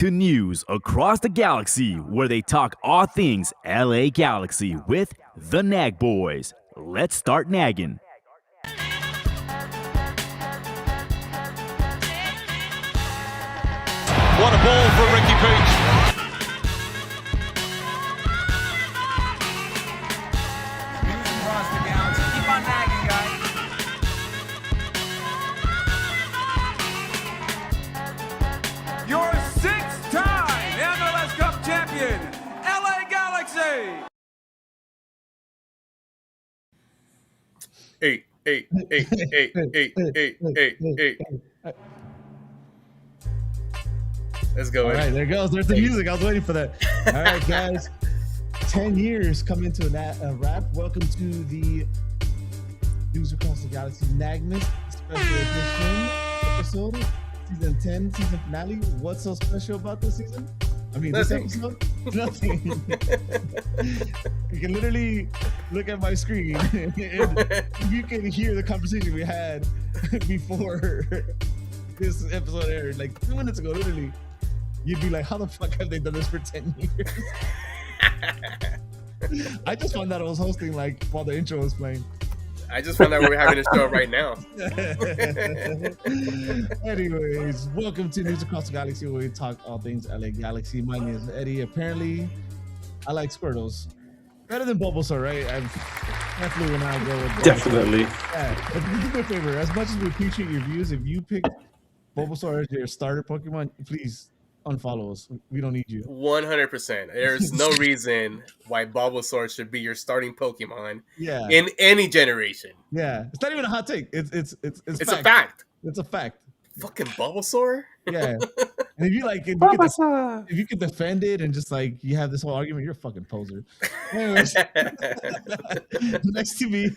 to news across the galaxy where they talk all things LA Galaxy with the Nag Boys. Let's start nagging. What a ball for Ricky Peach. News across the galaxy. Keep on nagging, guys. Your six-time MLS Cup champion, LA Galaxy. Eight. Let's go. All right, there it goes. There's the music. I was waiting for that. All right, guys. 10 years coming to a wrap. Welcome to the News Across the Galaxy NAGn special edition episode. Season 10, season finale. What's so special about this season? I mean, Nothing. This episode? Nothing. You can literally look at my screen and you can hear the conversation we had before this episode aired. Like 2 minutes ago, literally. You'd be like, how the fuck have they done this for 10 years? I just found out I was hosting like while the intro was playing. I just found out we're having a show right now. Anyways, welcome to News Across the Galaxy, where we talk all things LA Galaxy. My name is Eddie. Apparently, I like Squirtles. Better than Bulbasaur, right? Definitely when I go with Bulbasaur. Definitely. Yeah, but do me a favor. As much as we appreciate your views, if you pick Bulbasaur as your starter Pokemon, please unfollow us. We don't need you. 100%. There's no reason why Bulbasaur should be your starting Pokemon Yeah. in any generation. Yeah. It's not even a hot take. It's It's a fact. It's a fact. Fucking Bulbasaur? Yeah. And if you like, if you could defend it and just like you have this whole argument, you're a fucking poser. Anyways, next to me,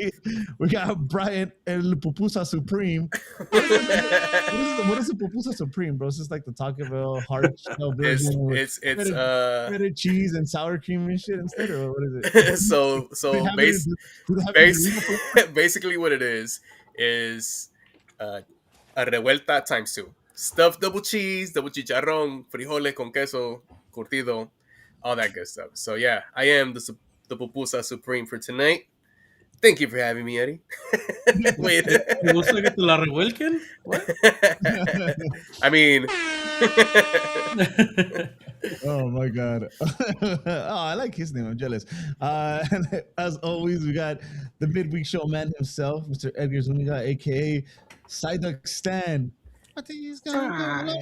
we got Brian El Pupusa Supreme. What is a Pupusa Supreme, bro? It's just like the Taco Bell hard shell version. It's shredded cheese and sour cream and shit instead, or what is it? so basically what it is a revuelta times 2. Stuffed double cheese, double chicharrón, frijoles con queso, curtido, all that good stuff. So yeah, I am the pupusa supreme for tonight. Thank you for having me, Eddie. Wait. ¿Te gusta que te la revuelquen? What? I mean, oh my god. Oh, I like his name. I'm jealous. And as always, we got the midweek show man himself, Mr. Edgar Zuniga, aka Psyduck Stan. I think he's gonna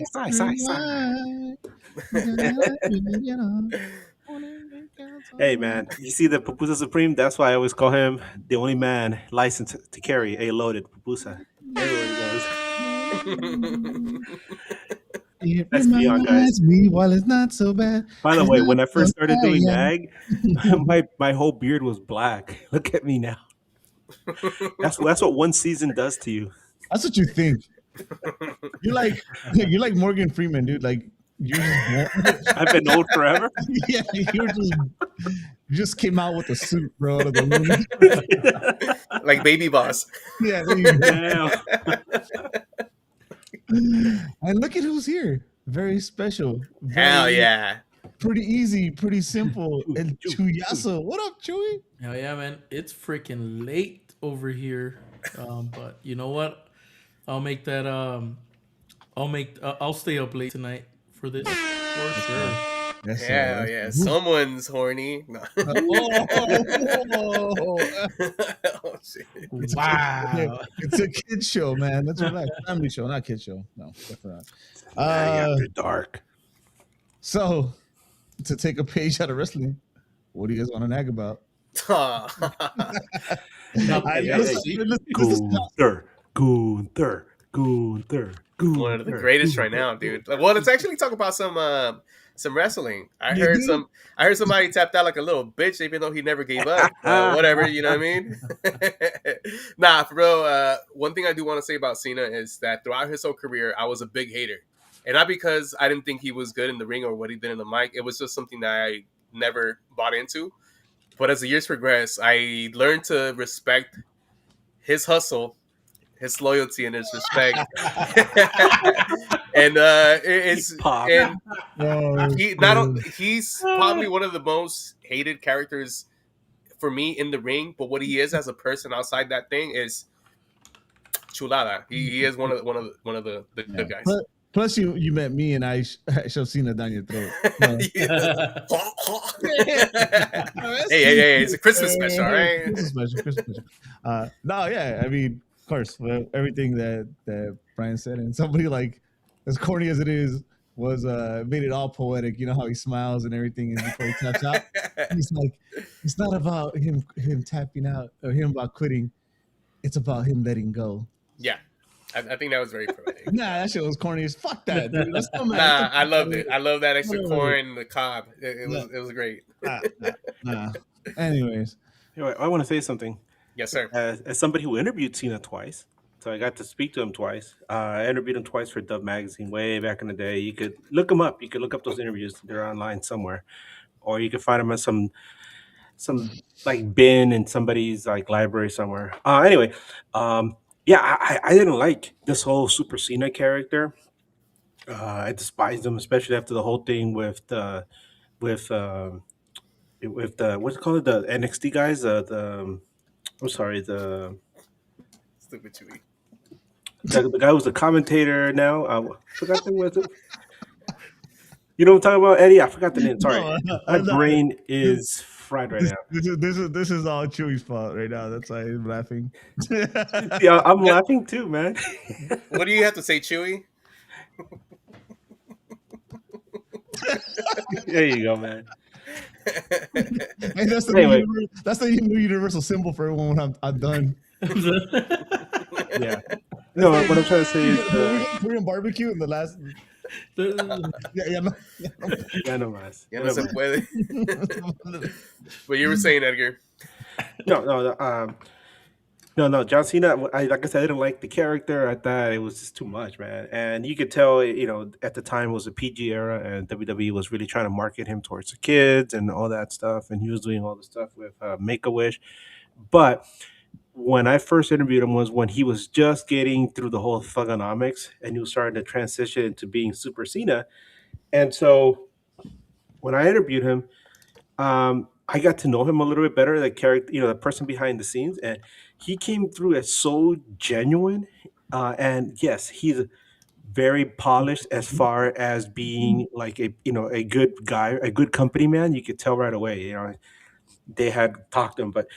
Hey, man. You see the Pupusa Supreme? That's why I always call him the only man licensed to carry a loaded Pupusa. Everyone goes. Let's be on, guys. Me while it's not so bad. By the way, when I first started doing NAG, my whole beard was black. Look at me now. That's what one season does to you. That's what you think. You're like Morgan Freeman, dude. Like you I've been old forever. Yeah, you just came out with a suit, bro. Out of the movie. like Baby Boss. Yeah. And look at who's here. Very special. Hell yeah. Pretty easy, pretty simple. And Chuyazo. What up, Chewy? Hell yeah, man. It's freaking late over here. But you know what? I'll stay up late tonight for this. For sure. Yes, Hell yeah. Someone's horny. No. Oh, shit. Wow. it's a kid show, man. That's right. Family show, not kid show. No, definitely not. After dark. So, to take a page out of wrestling, what do you guys want to nag about? Gunther. One of the greatest right now, dude. Well, let's actually talk about some wrestling. I heard somebody tapped out like a little bitch, even though he never gave up. Whatever, you know what I mean? Nah, for real. One thing I do want to say about Cena is that throughout his whole career, I was a big hater, and not because I didn't think he was good in the ring or what he did in the mic. It was just something that I never bought into. But as the years progressed, I learned to respect his hustle, his loyalty, and his respect. and it's Pop. and Oh, he's probably one of the most hated characters for me in the ring, but what he is as a person outside that thing is chulada. He is one of the good guys. Plus, you met me and I shoved Cena down your throat. Hey, it's a Christmas special, all right? Christmas special. No, yeah, I mean, of course, everything that Brian said, and somebody like as corny as it is was made it all poetic. You know how he smiles and everything, and before he taps out, he's like, it's not about him tapping out or him about quitting. It's about him letting go. Yeah. I think that was very poetic. Nah, that shit was corny as fuck. That dude. That's so nah, I loved it. I love that extra corn, the cob. It was great. Nah. Anyways, Anyway, I want to say something. Yes, sir. As somebody who interviewed Cena twice, so I got to speak to him twice. I interviewed him twice for Dove Magazine way back in the day. You could look them up. You could look up those interviews. They're online somewhere, or you can find them on some like bin in somebody's like library somewhere. Anyway, yeah, I didn't like this whole Super Cena character. I despised him, especially after the whole thing with the what's it called, the NXT guys. I'm sorry, Stupid Chewy. the guy who's the commentator now. I forgot the was it. You know what I'm talking about, Eddie? I forgot the name. Sorry, my brain is fried right now. This is all Chewy's fault right now. That's why I'm laughing. Yeah, I'm laughing too, man. What do you have to say, Chewy? There you go, man. And that's the Anyway. that's the new universal symbol for everyone when I'm done. Yeah. No, what I'm trying to say is Korean barbecue in the last. ya no más. Ya no se puede. What you were saying, Edgar? No, John Cena. Like I said, I didn't like the character. I thought it was just too much, man. And you could tell, at the time it was a PG era, and WWE was really trying to market him towards the kids and all that stuff. And he was doing all the stuff with Make a Wish. But when I first interviewed him was when he was just getting through the whole thugonomics, and he was starting to transition into being Super Cena. And so when I interviewed him, I got to know him a little bit better, the character, the person behind the scenes, and he came through as so genuine. And yes, he's very polished as far as being like a good guy, a good company man. You could tell right away. They had talked to him, but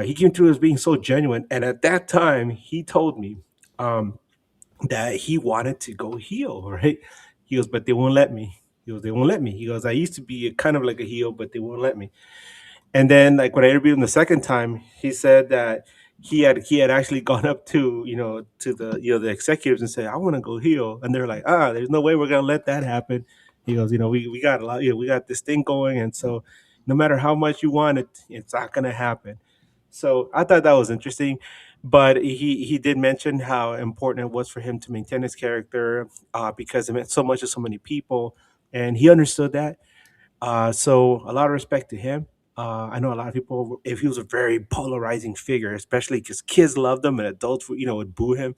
he came through as being so genuine. And at that time, he told me that he wanted to go heel, right? He goes, but they won't let me. They won't let me. He goes, I used to be kind of like a heel, but they won't let me. And then, like when I interviewed him the second time, he said that he had actually gone up to the executives and said, I want to go heel, and they're like, there's no way we're gonna let that happen. He goes, we got a lot, we got this thing going, and so no matter how much you want it, it's not gonna happen. So I thought that was interesting. But he did mention how important it was for him to maintain his character because it meant so much to so many people, and he understood that. So a lot of respect to him. I know a lot of people, if he was a very polarizing figure, especially because kids loved him and adults, would boo him.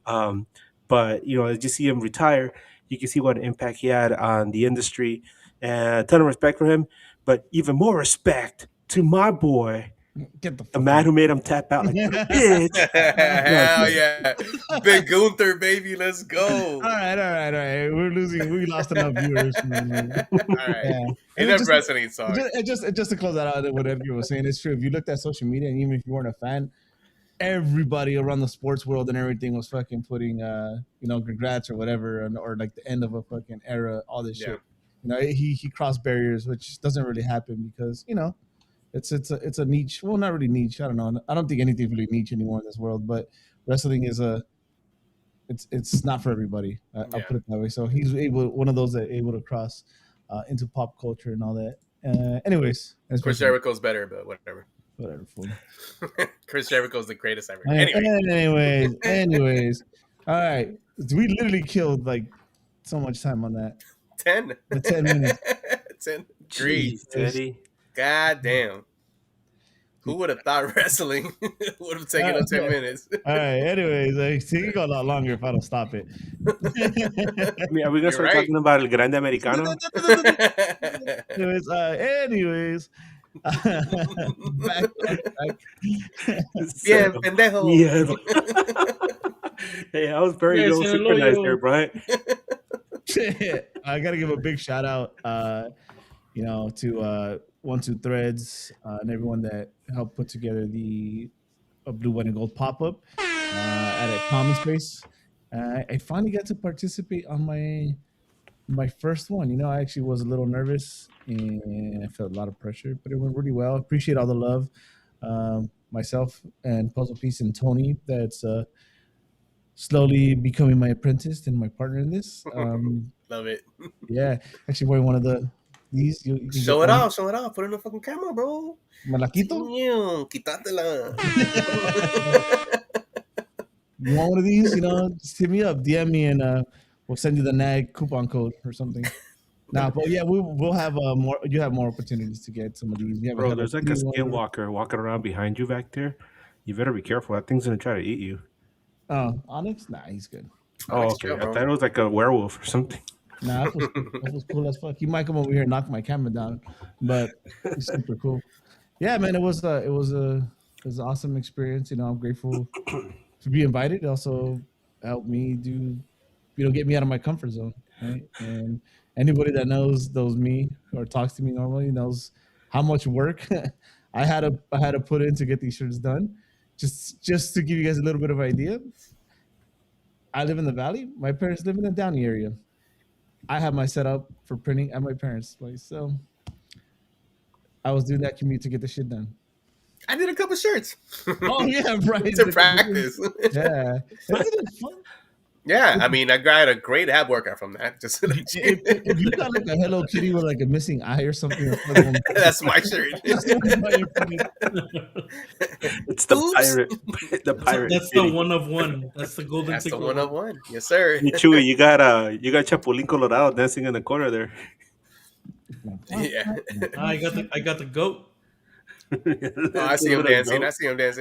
But as you see him retire, you can see what impact he had on the industry, and a ton of respect for him. But even more respect to my boy, the man who made him tap out like a bitch. Hell yeah. Big Gunther, baby. Let's go. All right. We lost enough viewers. All right. Yeah. Enough wrestling talk. Just to close that out, what Edgar was saying, it's true. If you looked at social media, and even if you weren't a fan, everybody around the sports world and everything was fucking putting, congrats or whatever, or like the end of a fucking era, all this shit. He crossed barriers, which doesn't really happen because, it's a niche. Well, not really niche. I don't know. I don't think anything's really niche anymore in this world. But wrestling is it's not for everybody. I'll put it that way. So he's one of those that able to cross into pop culture and all that. Anyways, Chris Jericho's better, but whatever. Whatever. Fool. Chris Jericho's the greatest ever. Anyways. All right. We literally killed like so much time on that. 10 minutes. 10. Jeez, Eddie. God damn. Who would have thought wrestling would have taken up 10 minutes? All right. Anyways, it can go a lot longer if I don't stop it. I mean, are we gonna You're start right. talking about El Grande Americano? anyways, back. Bien, pendejo. Hey, I was very Yes, well hello, synchronized yo. there, Brian. I gotta give a big shout out, to 1-2 Threads and everyone that helped put together the Blue, White, and Gold pop up at a common space. I finally got to participate on my first one. I actually was a little nervous and I felt a lot of pressure, but it went really well. Appreciate all the love. Myself and Puzzle Piece and Tony, that's slowly becoming my apprentice and my partner in this. Love it. Yeah, actually wearing one of these. You can Show get it one. off. Show it off. Put it in the fucking camera, bro. ¿Me la quito? Quítatela. You want one of these? Just hit me up, DM me, and we'll send you the NAG coupon code or something. Nah, but yeah, we'll have more. You have more opportunities to get some of these. We have Bro, there's like a skinwalker walking around behind you back there. You better be careful. That thing's gonna try to eat you. Onyx? Nah, he's good. Oh, okay. I thought it was like a werewolf or something. Nah, that was cool as fuck. He might come over here and knock my camera down, but he's super cool. Yeah, man, it was an awesome experience. I'm grateful to be invited. It also helped me get me out of my comfort zone, right? And anybody that knows me or talks to me normally knows how much work I had to put in to get these shirts done. Just to give you guys a little bit of idea, I live in the Valley. My parents live in the Downey area. I have my setup for printing at my parents' place, so I was doing that commute to get the shit done. I did a couple shirts. Oh yeah, right. To practice. Yeah, isn't it fun? Yeah, I mean, I got a great ab workout from that. Just if you got like a Hello Kitty with like a missing eye or something, that's my shirt. It's the pirate. The pirate. That's the one of one. That's the golden That's ticket. the one of one. Yes, sir. Hey, Chewy, you got Chapulín Colorado dancing in the corner there. Yeah. I got the goat. I see him dancing.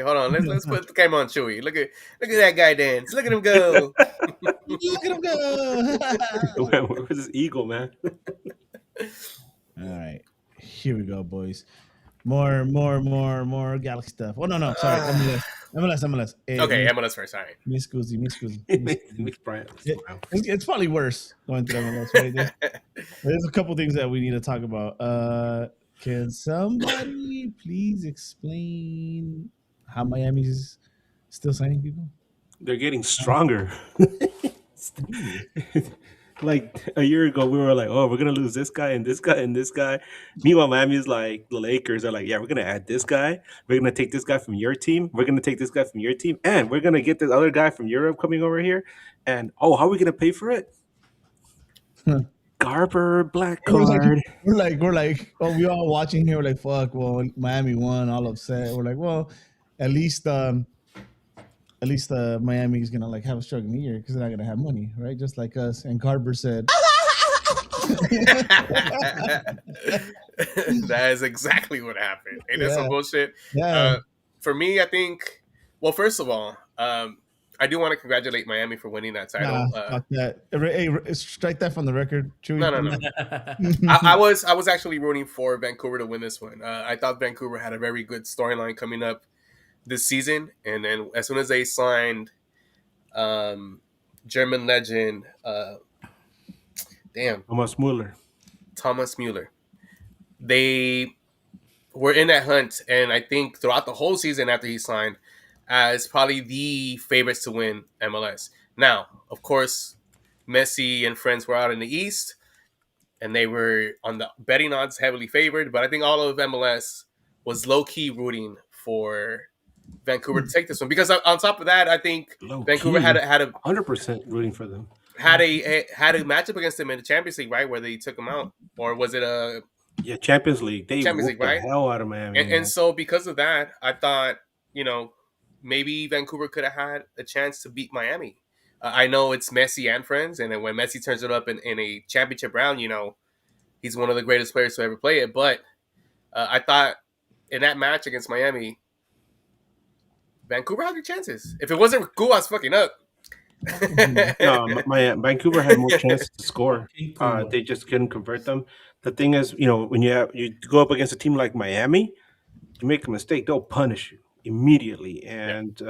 Hold on, let's put the camera on Chewy. Look at that guy dance. Look at him go. Look at him go. Where's this eagle, man? All right, here we go, boys. More Galaxy stuff. Oh no, sorry, MLS. Okay, MLS first. All right. Me scusi. It's It's probably worse going through MLS. Right? There's a couple things that we need to talk about. Can somebody please explain how Miami's still signing people? They're getting stronger. Like a year ago, we were like, "Oh, we're gonna lose this guy and this guy and this guy." Meanwhile, Miami's like the Lakers are like, "Yeah, we're gonna add this guy. We're gonna take this guy from your team. We're gonna take this guy from your team, and we're gonna get this other guy from Europe coming over here." And how are we gonna pay for it? Garber, black card. We're like, oh, we all watching here. We're like, fuck. Well, Miami won, all upset. We're like, well, at least Miami is gonna like have a struggling year because they're not gonna have money, right? Just like us. And Garber said, that is exactly what happened. Ain't that some bullshit? Yeah. For me, I think. Well, first of all, I do want to congratulate Miami for winning that title. Fuck that. Hey, strike that from the record. Chewy. No. I was actually rooting for Vancouver to win this one. I thought Vancouver had a very good storyline coming up this season, and then as soon as they signed German legend, Thomas Mueller, they were in that hunt, and I think throughout the whole season after he signed, as probably the favorites to win MLS. Now, of course, Messi and friends were out in the East, and they were on the betting odds heavily favored, but I think all of MLS was low-key rooting for Vancouver to take this one, because on top of that, I think Vancouver had a 100% rooting for them. Had a matchup against them in the Champions League, right, where they took them out, or was it a Champions League? They Champions League, right? The hell out of Miami, and so because of that, I thought maybe Vancouver could have had a chance to beat Miami. I know it's Messi and friends, and then when Messi turns it up in a championship round, he's one of the greatest players to ever play it. But I thought in that match against Miami, Vancouver had their chances. If it wasn't Cubas fucking up. No, my Vancouver had more chances to score. Fucking cool. They just couldn't convert them. The thing is, when you go up against a team like Miami, you make a mistake, they'll punish you immediately. And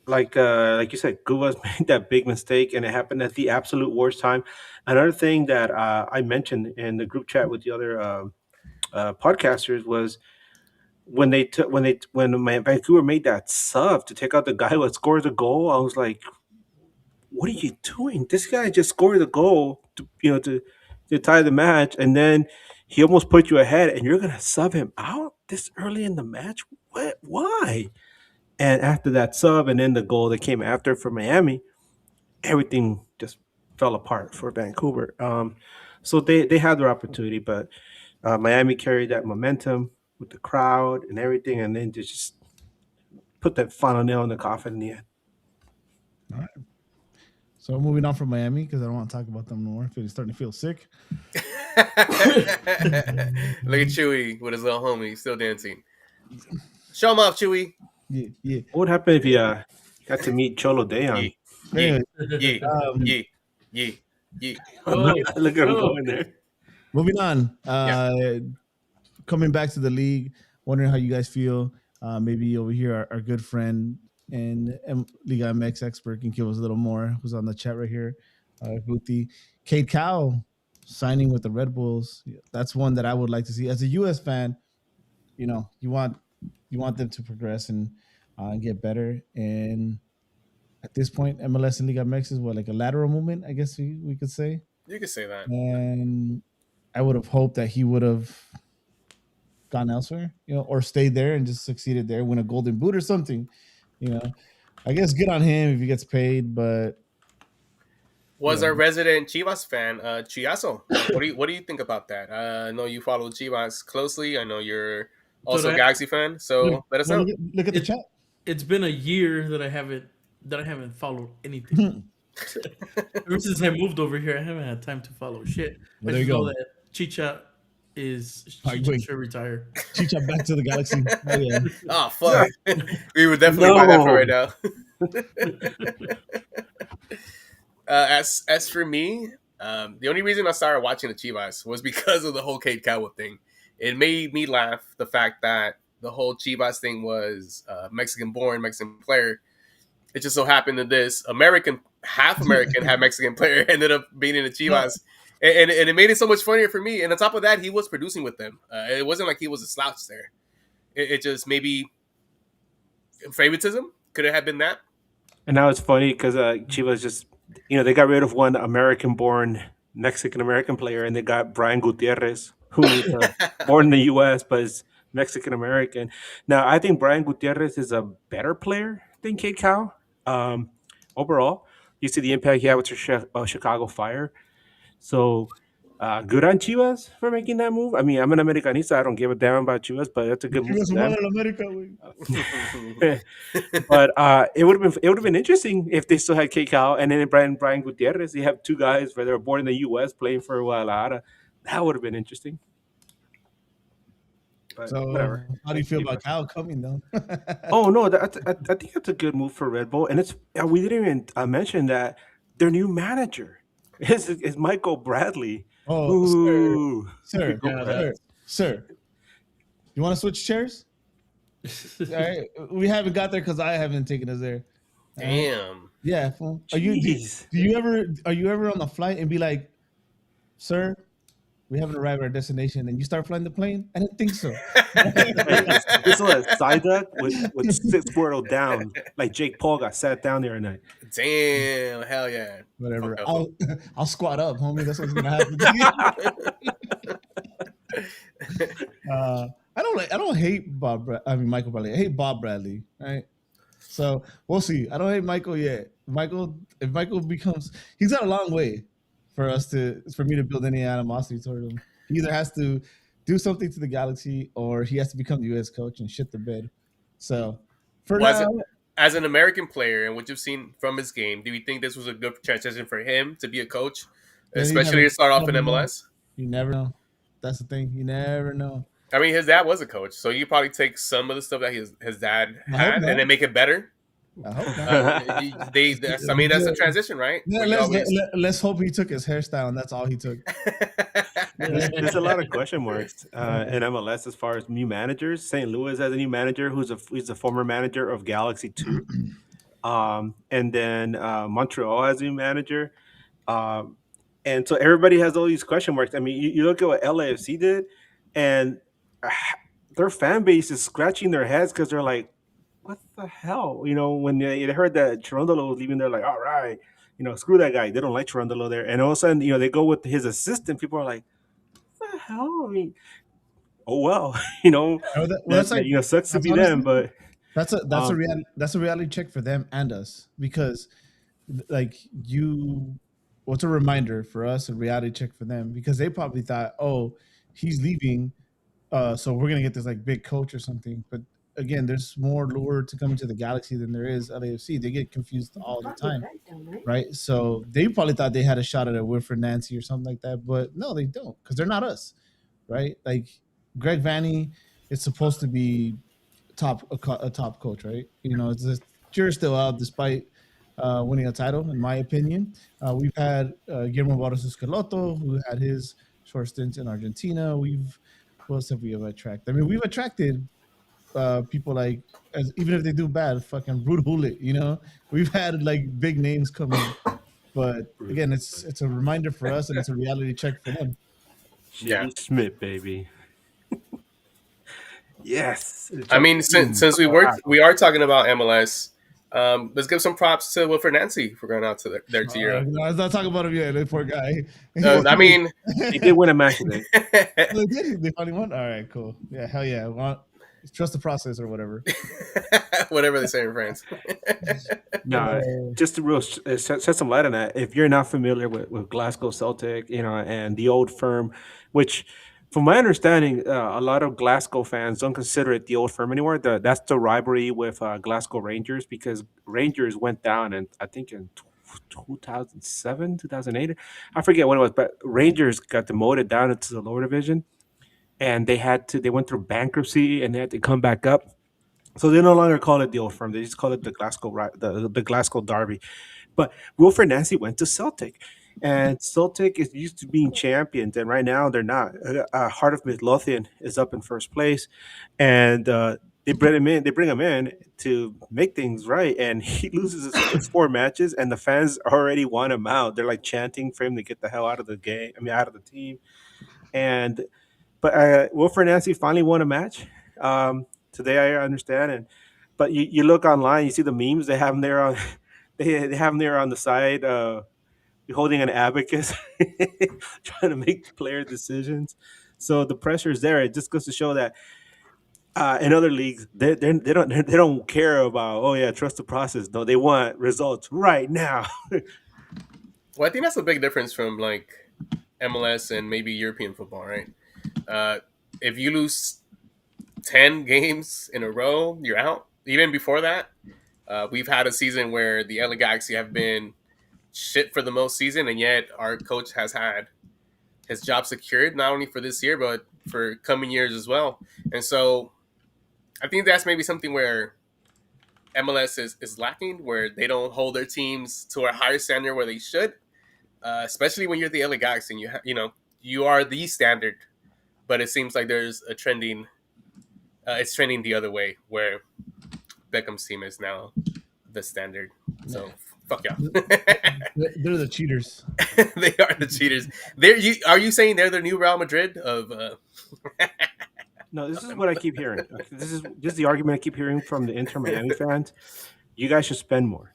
like you said, Cubas made that big mistake, and it happened at the absolute worst time. Another thing that I mentioned in the group chat with the other podcasters was when my Vancouver made that sub to take out the guy who had scored the goal. I was like, what are you doing? This guy just scored the goal to tie the match, and then he almost put you ahead, and you're gonna sub him out this early in the match? What? Why? And after that sub, and then the goal that came after for Miami, everything just fell apart for Vancouver. So they had their opportunity, but Miami carried that momentum with the crowd and everything, and then just put that final nail in the coffin in the end. All right. So moving on from Miami, because I don't want to talk about them no more. He's starting to feel sick. Look at Chewy with his little homie still dancing. Show him off, Chewy. Yeah. What would happen if you got to meet Cholo Dayon? Yeah. Look at him going there. Moving on. Coming back to the league, wondering how you guys feel. Maybe over here, our good friend and Liga MX expert can give us a little more. Who's on the chat right here? Guti. Cade Cowell signing with the Red Bulls. That's one that I would like to see. As a U.S. fan, you want them to progress and get better. And at this point, MLS and Liga MX is like a lateral movement, I guess we could say. You could say that. And I would have hoped that he would have gone elsewhere, or stayed there and just succeeded there, win a Golden Boot or something. I guess good on him if he gets paid, but was our resident Chivas fan, Chiazo. What do you think about that? I know you follow Chivas closely. I know you're also a Galaxy fan, so let us know. Look at the chat. It's been a year that I haven't followed anything. Ever since I moved over here, I haven't had time to follow shit. Well, there you go. That Chicha should retire. Chicha back to the Galaxy. Oh, yeah. Oh fuck! We would definitely buy that for right now. As for me, the only reason I started watching the Chivas was because of the whole Cade Cowell thing. It made me laugh, the fact that the whole Chivas thing was Mexican-born, Mexican player. It just so happened that this half American, half Mexican player ended up being in the Chivas. And it made it so much funnier for me. And on top of that, he was producing with them. It wasn't like he was a slouch there. It just maybe favoritism could have been that. And now it's funny because Chivas just, they got rid of one American-born Mexican-American player, and they got Brian Gutierrez, who is born in the U.S. but is Mexican-American. Now, I think Brian Gutierrez is a better player than Cade Cowell. Overall, you see the impact he had with Chicago Fire. So, good on Chivas for making that move. I mean, I'm an Americanista. I don't give a damn about Chivas, but that's a good move. But it would have been interesting if they still had Cade Cowell and then Brian Gutierrez. You have two guys where they were born in the U.S. playing for Guadalajara. That would have been interesting. But so, whatever. How do you feel about Cowell coming though? Oh no, I think that's a good move for Red Bull, and we didn't even mention that their new manager is Michael Bradley. Oh, sir. You want to switch chairs? All right. We haven't got there because I haven't taken us there. Damn. Yeah. Are you ever on the flight and be like, sir, we haven't arrived at our destination, and you start flying the plane? I didn't think so. This was a side duck with six Squirtle down, like Jake Paul got sat down there at night. Damn, hell yeah. Whatever. I'll squat up, homie. That's what's gonna happen to you. I don't hate Michael Bradley. I hate Bob Bradley. Right. So we'll see. I don't hate Michael yet. If Michael becomes, he's got a long way for me to build any animosity toward him. He either has to do something to the Galaxy, or he has to become the U.S. coach and shit the bed. So, as an American player and what you've seen from his game, do you think this was a good transition for him to be a coach, especially to start off in MLS? You never know. That's the thing. You never know. I mean, his dad was a coach, so you probably take some of the stuff that his dad I hope had not. and then make it better. I hope not. I mean, that's a transition, right? Yeah, Where you always let's hope he took his hairstyle, and that's all he took. There's a lot of question marks in MLS as far as new managers. St. Louis has a new manager who's a former manager of Galaxy 2. And then Montreal has a new manager. And so everybody has all these question marks. I mean, you look at what LAFC did, and their fan base is scratching their heads because they're like, what the hell? You know, when they heard that Cherundolo was leaving, they're like, all right, you know, screw that guy. They don't like Cherundolo there. And all of a sudden, you know, they go with his assistant. People are like, what the hell? I mean, oh, well, you know, that's like, you know, sucks to be honestly, them, but that's a reality check for them and us, because like what's a reminder for us, a reality check for them, because they probably thought, oh, he's leaving, so we're gonna get this like big coach or something. But again, there's more lure to coming to the Galaxy than there is LAFC. They get confused all the time, right? So they probably thought they had a shot at a Wilfred Nancy or something like that, but no, they don't, because they're not us, right? Like Greg Vanny is supposed to be a top coach, right? You know, it's just, you're still out despite winning a title, in my opinion. We've had Guillermo Barros Escaloto, who had his short stint in Argentina. What else have we ever attracted? I mean, we've attracted people like, even if they do bad, fucking Ruud Gullit, you know? We've had like big names come in. But again, it's a reminder for us, and it's a reality check for them. Yeah. Smith, baby. Yes. I mean, since we are talking about MLS, let's give some props to Wilfred Nancy for going out to their tier. Let's not talk about him yet. That poor guy. I mean, he did win a match today. They did. They finally won. All right, cool. Yeah, hell yeah. Well, trust the process or whatever. Whatever they say in France. No, just to real set some light on that. If you're not familiar with Glasgow Celtic, you know, and the old firm, which, from my understanding, a lot of Glasgow fans don't consider it the old firm anymore. That's the rivalry with Glasgow Rangers, because Rangers went down, and I think in 2007, 2008, I forget when it was, but Rangers got demoted down into the lower division, and they went through bankruptcy, and they had to come back up. So they no longer call it the old firm; they just call it the the Glasgow Derby. But Wilfred Nancy went to Celtic, and Celtic is used to being champions, and right now they're not. Heart of Midlothian is up in first place, and they bring him in. They bring him in to make things right, and he loses his first 4 matches, and the fans already want him out. They're like chanting for him to get the hell out of the game. I mean, out of the team. But Wilfred Nancy finally won a match today. I understand, but you look online, you see the memes. They have him there on. They have him there on the side, holding an abacus, trying to make player decisions. So the pressure is there. It just goes to show that in other leagues, they don't care about, oh yeah, trust the process. No, they want results right now. Well, I think that's a big difference from like MLS and maybe European football, right? If you lose 10 games in a row, you're out. Even before that, we've had a season where the LA Galaxy have been shit for the most season, and yet our coach has had his job secured, not only for this year, but for coming years as well. And so I think that's maybe something where MLS is lacking, where they don't hold their teams to a higher standard where they should, especially when you're the LA Galaxy and you are the standard, but it seems like there's a trending it's trending the other way, where Beckham's team is now the standard. So fuck y'all. They're the cheaters. They are the cheaters. Are you saying they're the new Real Madrid of? No, this is what I keep hearing. This is the argument I keep hearing from the Inter Miami fans. You guys should spend more,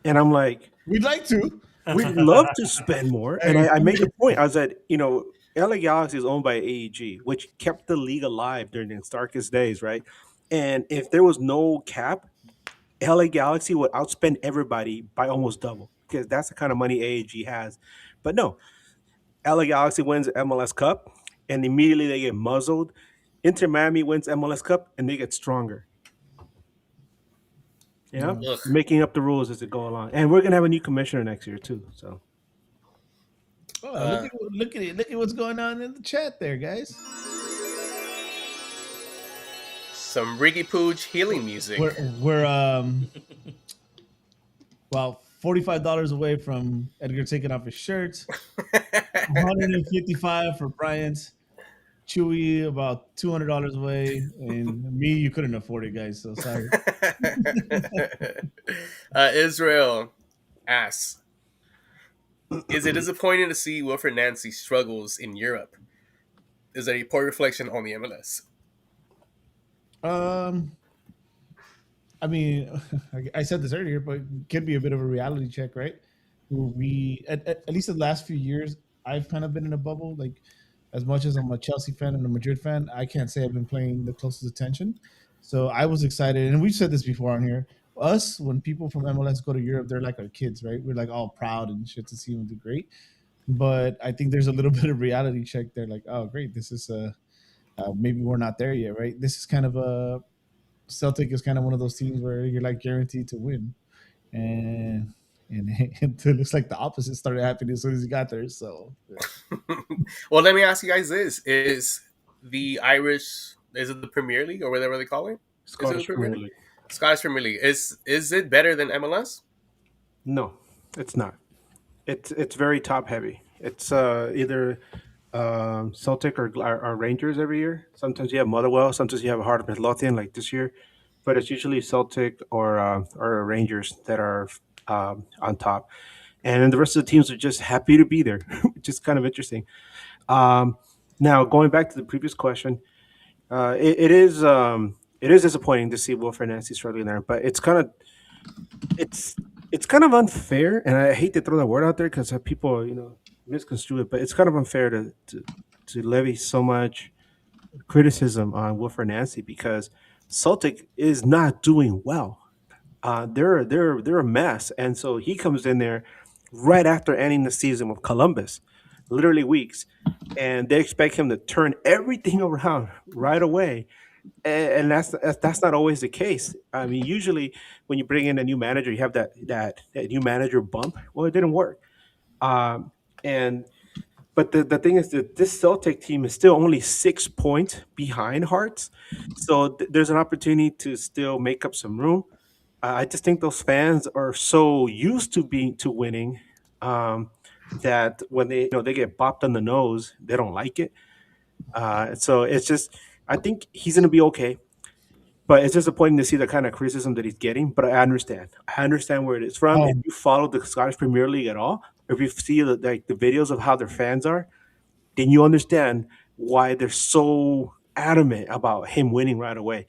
and I'm like, we'd like to. We'd love to spend more, and I made the point. I said, LA Galaxy is owned by AEG, which kept the league alive during its darkest days, right? And if there was no cap, LA Galaxy would outspend everybody by almost double, because that's the kind of money AEG has. But no, LA Galaxy wins the MLS Cup, and immediately they get muzzled. Inter Miami wins MLS Cup, and they get stronger. Making up the rules as they go along. And we're going to have a new commissioner next year, too. So. Oh, look at it! Look at what's going on in the chat there, guys. some Ricky Pooch healing music. We're well, $45 away from Edgar taking off his shirt. 155 for Bryant. Chewy about $200 away, and me, you couldn't afford it, guys. So sorry. Israel asks, is it disappointing to see Wilfred Nancy struggles in Europe? Is that a poor reflection on the MLS? I mean, I said this earlier, but it could be a bit of a reality check, right? We at least the last few years, I've kind of been in a bubble. Like, as much as I'm a Chelsea fan and a Madrid fan, I can't say I've been paying the closest attention. So I was excited, and we've said this before on here. Us, when people from MLS go to Europe, they're like our kids, right? We're like all proud and shit to see them do great. But I think there's a little bit of reality check there. Like, oh, great, this is maybe we're not there yet, right? This is kind of a Celtic is kind of one of those teams where you're like guaranteed to win, and it looks like the opposite started happening as soon as he got there. So, well, let me ask you guys this: is the Irish, is it the Premier League or whatever they call it? Scottish Premier League. Scottish Premier League. Is it better than MLS? No, it's not. It's very top heavy. It's either Celtic or Rangers every year. Sometimes you have Motherwell. Sometimes you have a Heart of Midlothian like this year, but it's usually Celtic or Rangers that are on top, and then the rest of the teams are just happy to be there, which is kind of interesting. Now going back to the previous question, it is disappointing to see Wilfred Nancy struggling there, but it's kind of unfair, and I hate to throw that word out there because people misconstrue it, but it's kind of unfair to levy so much criticism on Wilfred Nancy because Celtic is not doing well. They're a mess, and so he comes in there right after ending the season with Columbus, literally weeks, and they expect him to turn everything around right away. And that's not always the case. I mean, usually when you bring in a new manager, you have that new manager bump. Well, it didn't work. But the thing is that this Celtic team is still only 6 points behind Hearts, so there's an opportunity to still make up some room. I just think those fans are so used to winning that when they get bopped on the nose, they don't like it. So it's just I think he's going to be okay. But it's disappointing to see the kind of criticism that he's getting. But I understand. I understand where it is from. If you follow the Scottish Premier League at all, or if you see the videos of how their fans are, then you understand why they're so adamant about him winning right away.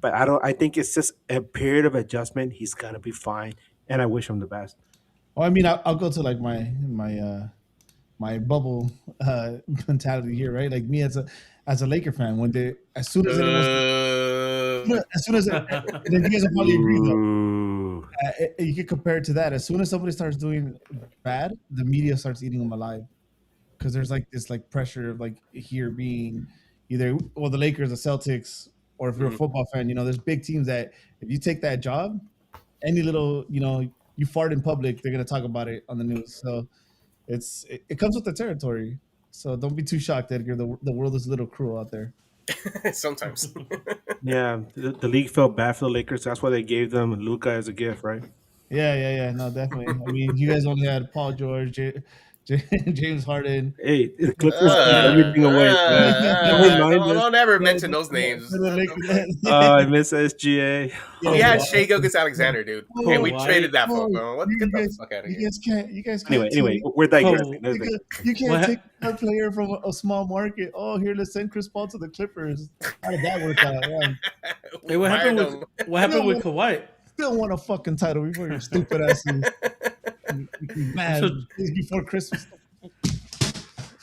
But I think it's just a period of adjustment. He's gonna be fine, and I wish him the best. Well, I mean, I'll go to like my bubble mentality here, right? Like me as a Laker fan, as soon as and then you guys will probably agree though. You can compare it to that. As soon as somebody starts doing bad, the media starts eating them alive because there's like this like pressure of like here being either the Lakers, the Celtics, or if you're a football fan, there's big teams that if you take that job, any little you fart in public, they're gonna talk about it on the news. So it comes with the territory. So don't be too shocked, Edgar. The world is a little cruel out there. Sometimes. Yeah, the league felt bad for the Lakers. That's why they gave them Luka as a gift, right? Yeah. No, definitely. I mean, you guys only had Paul George, James Harden. Hey, the Clippers everything away. Don't ever mention those names. I miss SGA. We had Shai Gilgeous-Alexander, dude, and we traded that for him. Get the fuck out of here. You guys can't. Anyway, we're digressing. You can't take a player from a small market. Oh, here, let's send Chris Paul to the Clippers. How did that work out? Yeah. Hey, what happened with Kawhi? Still want a fucking title before your stupid ass. Mad before Christmas.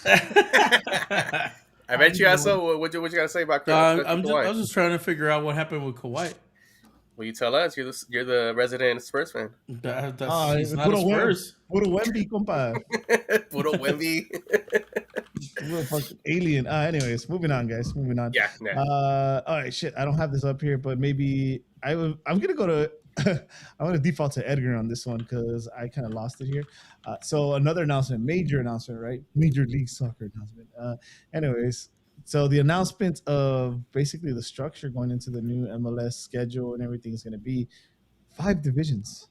I bet you also what you gotta say about Kawhi? I was just trying to figure out what happened with Kawhi. Well, you tell us. You're the resident Spurs fan. He's not a Spurs. Puro Wemby, compa. Puro Wemby. Real fucking alien. Anyways, moving on, guys. Moving on. Yeah. All right, shit. I don't have this up here, but maybe I'm gonna go to. I'm going to default to Edgar on this one because I kind of lost it here. So another announcement, major announcement, right? Major League Soccer announcement. Anyways, So the announcement of basically the structure going into the new MLS schedule and everything is going to be 5 divisions.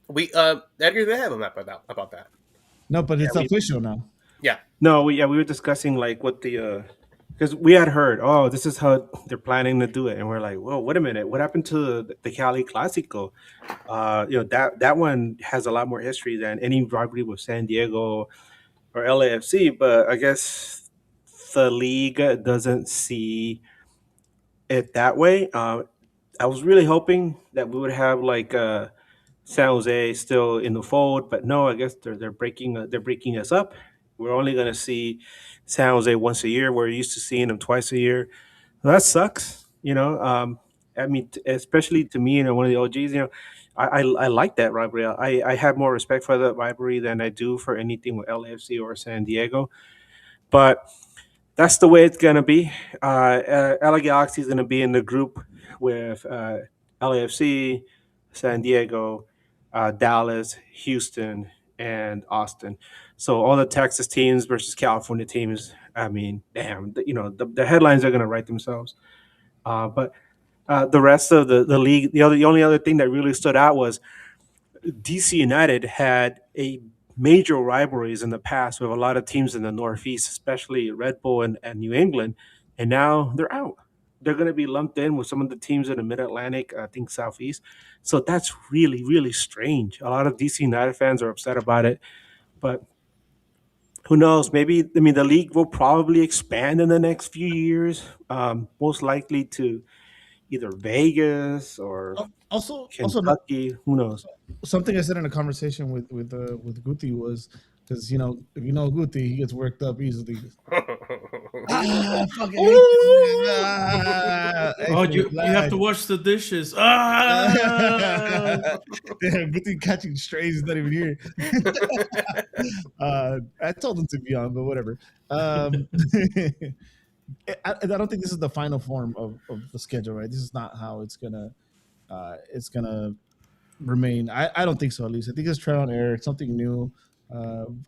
We Edgar, they have a map about that. No, but it's we- official now. Yeah. No, we were discussing like what the because we had heard, oh, this is how they're planning to do it, and we're like, whoa, wait a minute, what happened to the Cali Clasico? That one has a lot more history than any rivalry with San Diego or LAFC, but I guess the league doesn't see it that way. I was really hoping that we would have like San Jose still in the fold, but no, I guess they're breaking us up. We're only going to see San Jose once a year. We're used to seeing them twice a year. That sucks, you know. I mean, especially to me, one of the OGs, I like that rivalry. I have more respect for that rivalry than I do for anything with LAFC or San Diego. But that's the way it's gonna be. LA Galaxy is gonna be in the group with LAFC, San Diego, Dallas, Houston, and Austin. So all the Texas teams versus California teams. I mean, damn, the headlines are gonna write themselves. But the rest of the league, the only other thing that really stood out was DC United had a major rivalries in the past with a lot of teams in the Northeast, especially Red Bull and New England, and now they're out. They're going to be lumped in with some of the teams in the Mid Atlantic, I think Southeast. So that's really, really strange. A lot of DC United fans are upset about it, but who knows? Maybe, I mean, the league will probably expand in the next few years, most likely to either Vegas or Also, Kentucky. Who knows? something I said in a conversation with Guti was because if you know Guti, he gets worked up easily. I fucking hate this. Oh, you have to wash the dishes. Damn, Guti catching strays is not even here. I told him to be on, but whatever. I don't think this is the final form of the schedule, right? This is not how it's gonna remain. I don't think so. At least I think it's trial and error. It's something new.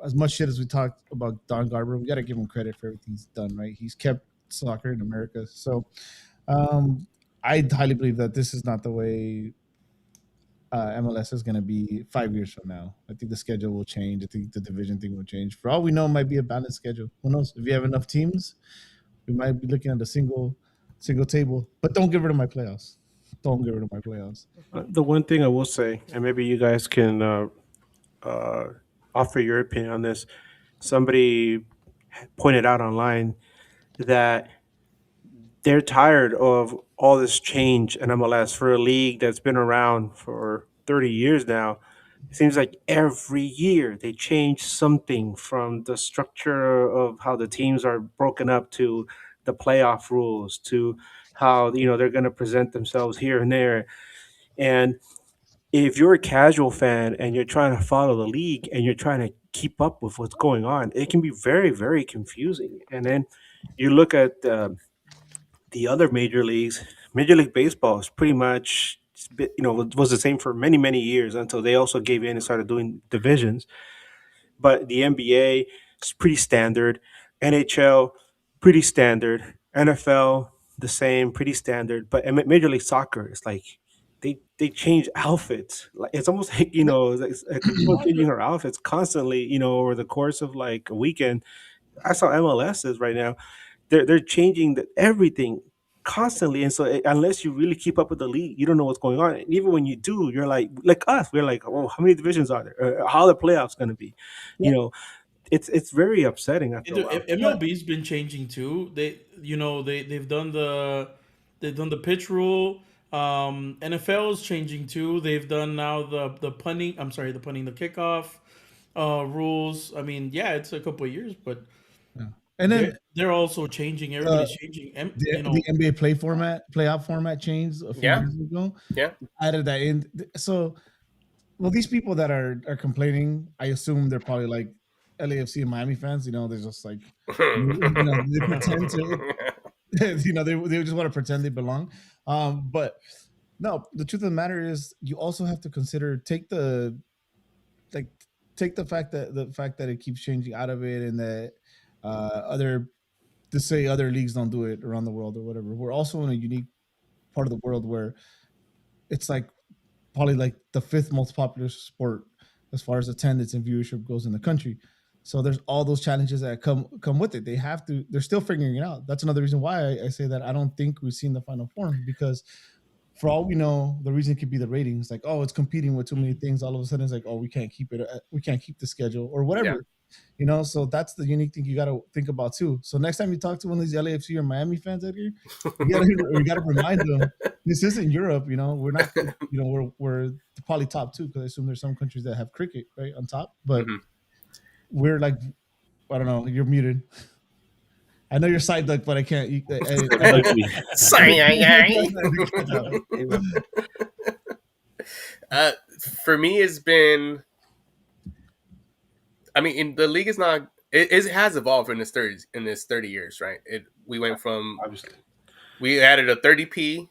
As much shit as we talked about Don Garber, we got to give him credit for everything he's done. Right? He's kept soccer in America. So I highly believe that this is not the way MLS is going to be 5 years from now. I think the schedule will change. I think the division thing will change. For all we know, it might be a balanced schedule. Who knows? If you have enough teams, we might be looking at a single table. But don't get rid of my playoffs. Don't get rid of my playoffs. The one thing I will say, and maybe you guys can offer your opinion on this. Somebody pointed out online that they're tired of all this change in MLS for a league that's been around for 30 years now. It seems like every year they change something from the structure of how the teams are broken up to the playoff rules to how they're going to present themselves here and there. And if you're a casual fan and you're trying to follow the league and you're trying to keep up with what's going on, it can be very, very confusing. And then you look at the other major leagues. Major League Baseball is pretty much, was the same for many, many years until they also gave in and started doing divisions. But the NBA is pretty standard. NHL, pretty standard. NFL, the same, pretty standard. But Major League Soccer, it's like they change outfits. Like it's almost like it's like people changing her outfits constantly. Over the course of like a weekend. I saw MLSs right now. They're changing everything constantly, and so unless you really keep up with the league, you don't know what's going on. And even when you do, you're like us. We're like, oh, how many divisions are there? How are the playoffs going to be? You know, it's very upsetting after a while. MLB's been changing too. They've done the pitch rule. NFL is changing too. They've done now the punting. I'm sorry, the punting, the kickoff rules. I mean, yeah, it's a couple of years, but And then they're also changing. Everybody's changing. the NBA playoff format changed a few years ago. Yeah. Added that in. So, well, these people that are complaining, I assume they're probably like LAFC and Miami fans. They're just like, they pretend to, they just want to pretend they belong. But no, the truth of the matter is, you also have to consider take the fact that it keeps changing out of it, and that other to say other leagues don't do it around the world or whatever. We're also in a unique part of the world where it's like probably like the fifth most popular sport as far as attendance and viewership goes in the country. So there's all those challenges that come with it. They have to. They're still figuring it out. That's another reason why I say that I don't think we've seen the final form, because for all we know, the reason could be the ratings. Like, oh, it's competing with too many things. All of a sudden, it's like, oh, we can't keep it. We can't keep the schedule or whatever. So that's the unique thing you got to think about too. So next time you talk to one of these LAFC or Miami fans out here, you got to remind them this isn't Europe. We're not. We're probably top two, because I assume there's some countries that have cricket right on top, but we're like, I don't know. You're muted. I know you're side duck, but I can't. For me, it's been. I mean, the league is not. It has evolved in this 30 years, right? We went from Obviously. We added a 30p.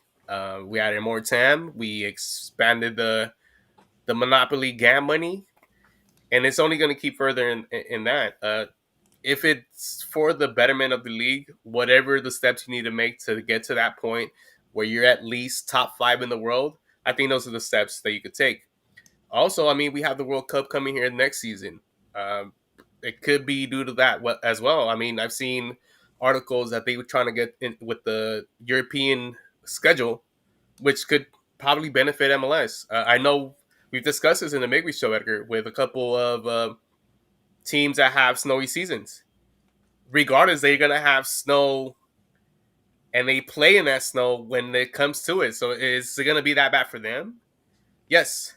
We added more TAM. We expanded the monopoly GAM money, and it's only going to keep further in that. If it's for the betterment of the league, whatever the steps you need to make to get to that point where you're at least top 5 in the world, I think those are the steps that you could take. Also, I mean, we have the World Cup coming here next season. It could be due to that as well. I mean, I've seen articles that they were trying to get in with the European schedule, which could probably benefit MLS. I know we've discussed this in the Migby show, Edgar, with a couple of teams that have snowy seasons. Regardless, they're going to have snow, and they play in that snow when it comes to it. So is it going to be that bad for them? Yes.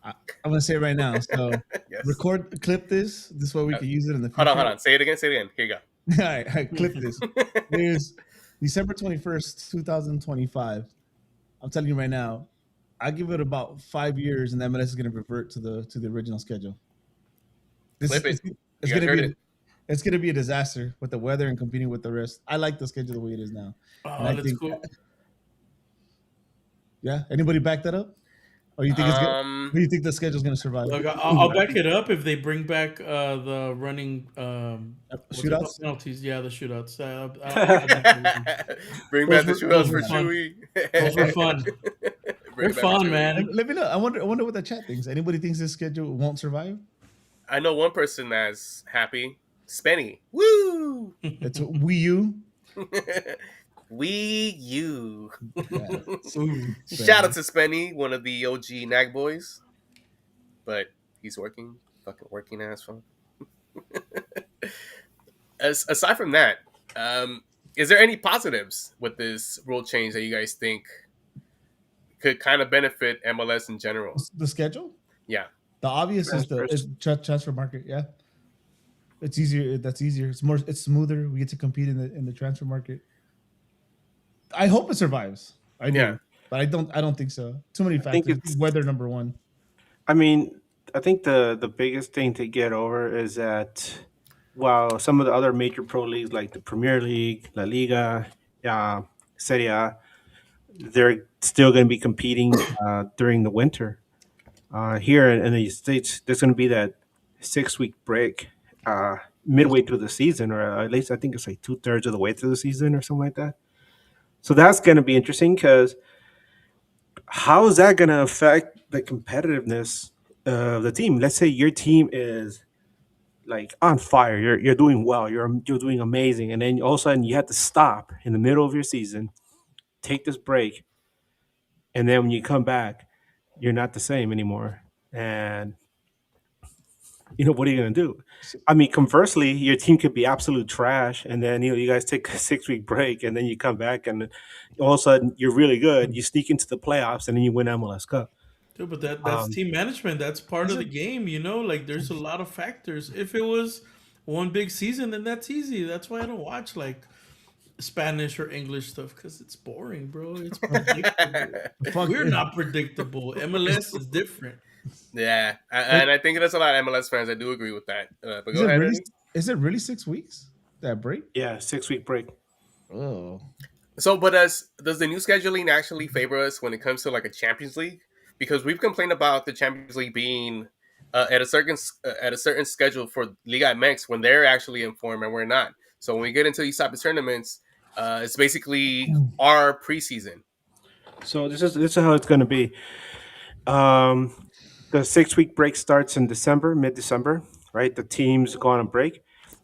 I'm going to say it right now. So yes. clip this way we can use it in the future. Hold on. Say it again. Here you go. All right, clip this. There's December 21st, 2025. I'm telling you right now, I give it about 5 years, and MLS is going to revert to the original schedule. It's going to be a disaster with the weather and competing with the rest. I like the schedule the way it is now. Oh, that's cool. Yeah. Anybody back that up? Or you think do you think the schedule's going to survive? Look, I'll back it up if they bring back the running shootouts. Penalties, yeah, the shootouts. Bring back the shootouts for Chewy. Those were fun. They're fun, man. Let me know. I wonder what the chat thinks. Anybody thinks this schedule won't survive? I know one person that's happy. Spenny. Woo! It's Wii U. Wii U. Yeah. Shout out to Spenny, one of the OG Nag boys. But he's working ass fun. Aside from that, is there any positives with this rule change that you guys think could kind of benefit MLS in general? The schedule? Yeah. The obvious is the transfer market. Yeah. It's easier. That's easier. It's smoother. We get to compete in the transfer market. I hope it survives. I do, but I don't think so. Too many factors. Weather number one. I mean, I think the biggest thing to get over is that while some of the other major pro leagues like the Premier League, La Liga, Serie A, they're still going to be competing during the winter. Here in the States, there's going to be that 6-week break midway through the season, or at least I think it's like 2/3 of the way through the season or something like that. So that's going to be interesting, because how is that going to affect the competitiveness of the team? Let's say your team is like on fire. You're doing well. You're doing amazing, and then all of a sudden you have to stop in the middle of your season, take this break, and then when you come back, you're not the same anymore. And what are you going to do? I mean, conversely, your team could be absolute trash, and then you guys take a 6-week break, and then you come back, and all of a sudden you're really good. You sneak into the playoffs, and then you win MLS Cup. Dude, but that's team management. That's part of the game, Like, there's a lot of factors. If it was one big season, then that's easy. That's why I don't watch like Spanish or English stuff, because it's boring, bro. It's predictable. We're not predictable. MLS is different. Yeah, and I think there's a lot of MLS fans that do agree with that. But go ahead. Is it really 6 weeks, that break? Yeah, 6-week break. Oh. So, but does the new scheduling actually favor us when it comes to like a Champions League? Because we've complained about the Champions League being at a certain schedule for Liga MX when they're actually informed and we're not. So when we get into these type of tournaments, it's basically our preseason. So this is how it's going to be. The 6-week break starts in December, mid-December, right? The teams go on a break,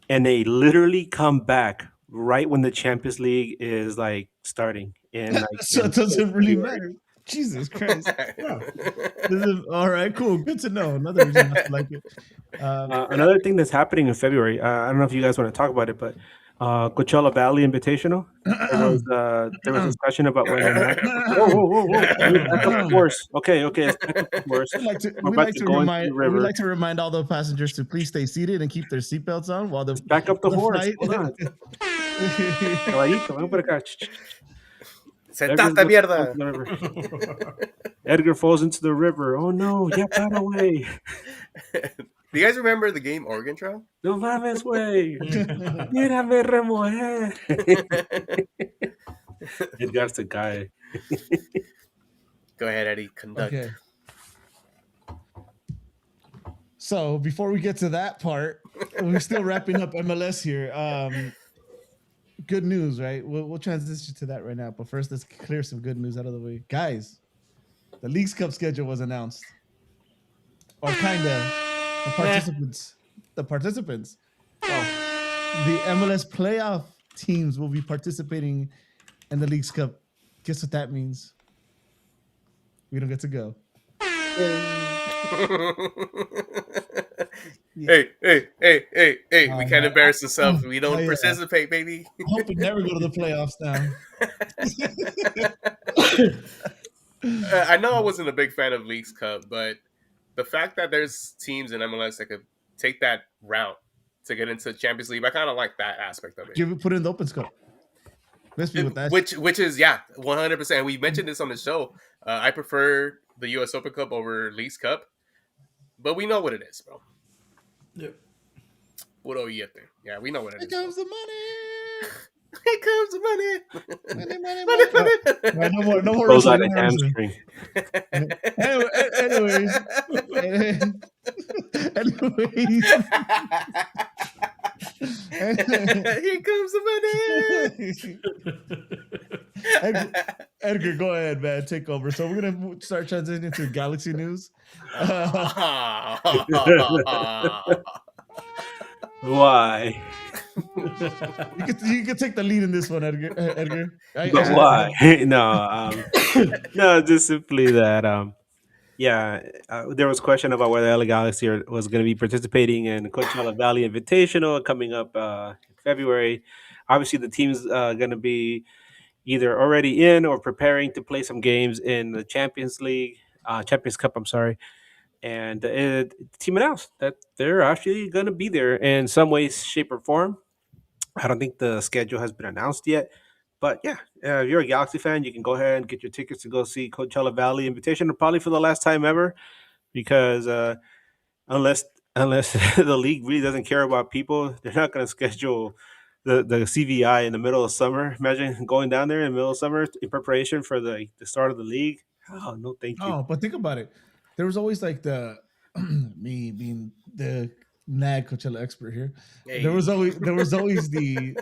and they literally come back right when the Champions League is like starting. So it doesn't really matter. Jesus Christ. All right, cool. Good to know. Another reason not to like it. Another thing that's happening in February, I don't know if you guys want to talk about it, but Coachella Valley Invitational, there was discussion about whether or not. Whoa. Back up the horse. Okay, let's back up the horse. We like to remind all the passengers to please stay seated and keep their seatbelts on while the back up the horse. Flight. Hold on. Caballito, ven por acá. Sentate, mierda. Edgar falls into the river. Oh no, ya para away. Do you guys remember the game Oregon Trail? No mames, güey. Mírame remover. Edgar's the guy. Go ahead, Eddie. Conduct. Okay. So before we get to that part, we're still wrapping up MLS here. Good news, right? We'll transition to that right now. But first, let's clear some good news out of the way. Guys, the Leagues Cup schedule was announced. Or kind of. The participants. Oh, the MLS playoff teams will be participating in the Leagues Cup. Guess what that means? We don't get to go. Hey. We can't embarrass ourselves. We don't participate, baby. I hope we never go to the playoffs now. I know I wasn't a big fan of Leagues Cup, but the fact that there's teams in MLS that could take that route to get into Champions League, I kind of like that aspect of it. Put it in the Open Cup. With that. Which is 100%. We mentioned this on the show. I prefer the U.S. Open Cup over Leagues Cup, but we know what it is, bro. Yep. Puro billete. Yeah, we know what it is. Here comes the money. Here comes the money. Right, no more. Goes out a hamstring. Anyways. Here comes the money. Edgar, go ahead, man. Take over. So we're gonna start transitioning to Galaxy news. Why? You can take the lead in this one, Edgar. But why? No, just simply that. There was a question about whether LA Galaxy was going to be participating in Coachella Valley Invitational coming up in February. Obviously, the team's going to be either already in or preparing to play some games in the Champions Cup. I'm sorry. And the team announced that they're actually going to be there in some way, shape, or form. I don't think the schedule has been announced yet. But yeah, if you're a Galaxy fan, you can go ahead and get your tickets to go see Coachella Valley Invitational, probably for the last time ever, because unless the league really doesn't care about people, they're not going to schedule the CVI in the middle of summer. Imagine going down there in the middle of summer in preparation for the start of the league. Oh, no, thank you. Oh, but think about it. There was always like me being the NAG Coachella expert here. Hey. There was always the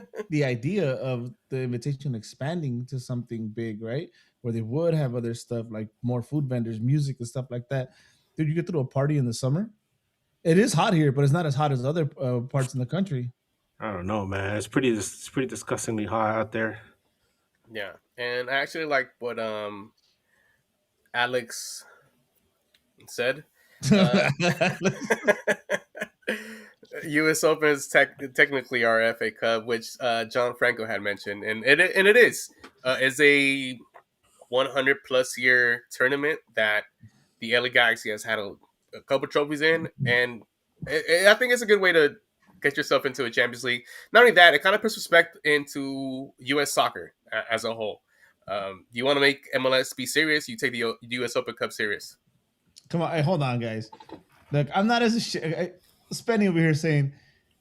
idea of the invitation expanding to something big, right? Where they would have other stuff like more food vendors, music, and stuff like that. Dude, you get to do a party in the summer. It is hot here, but it's not as hot as other parts in the country. I don't know, man. It's pretty disgustingly hot out there. Yeah, and I actually like what Alex said. U.S. Open is technically our FA Cup, which John Franco had mentioned, and it is a 100+ year tournament that the LA Galaxy has had a couple trophies in, and I think it's a good way to get yourself into a Champions League. Not only that, it kind of puts respect into U.S. soccer as a whole. You want to make MLS be serious, you take the U.S. Open Cup serious. Come on, hey, hold on, guys. Look, I'm not as Spenny over here saying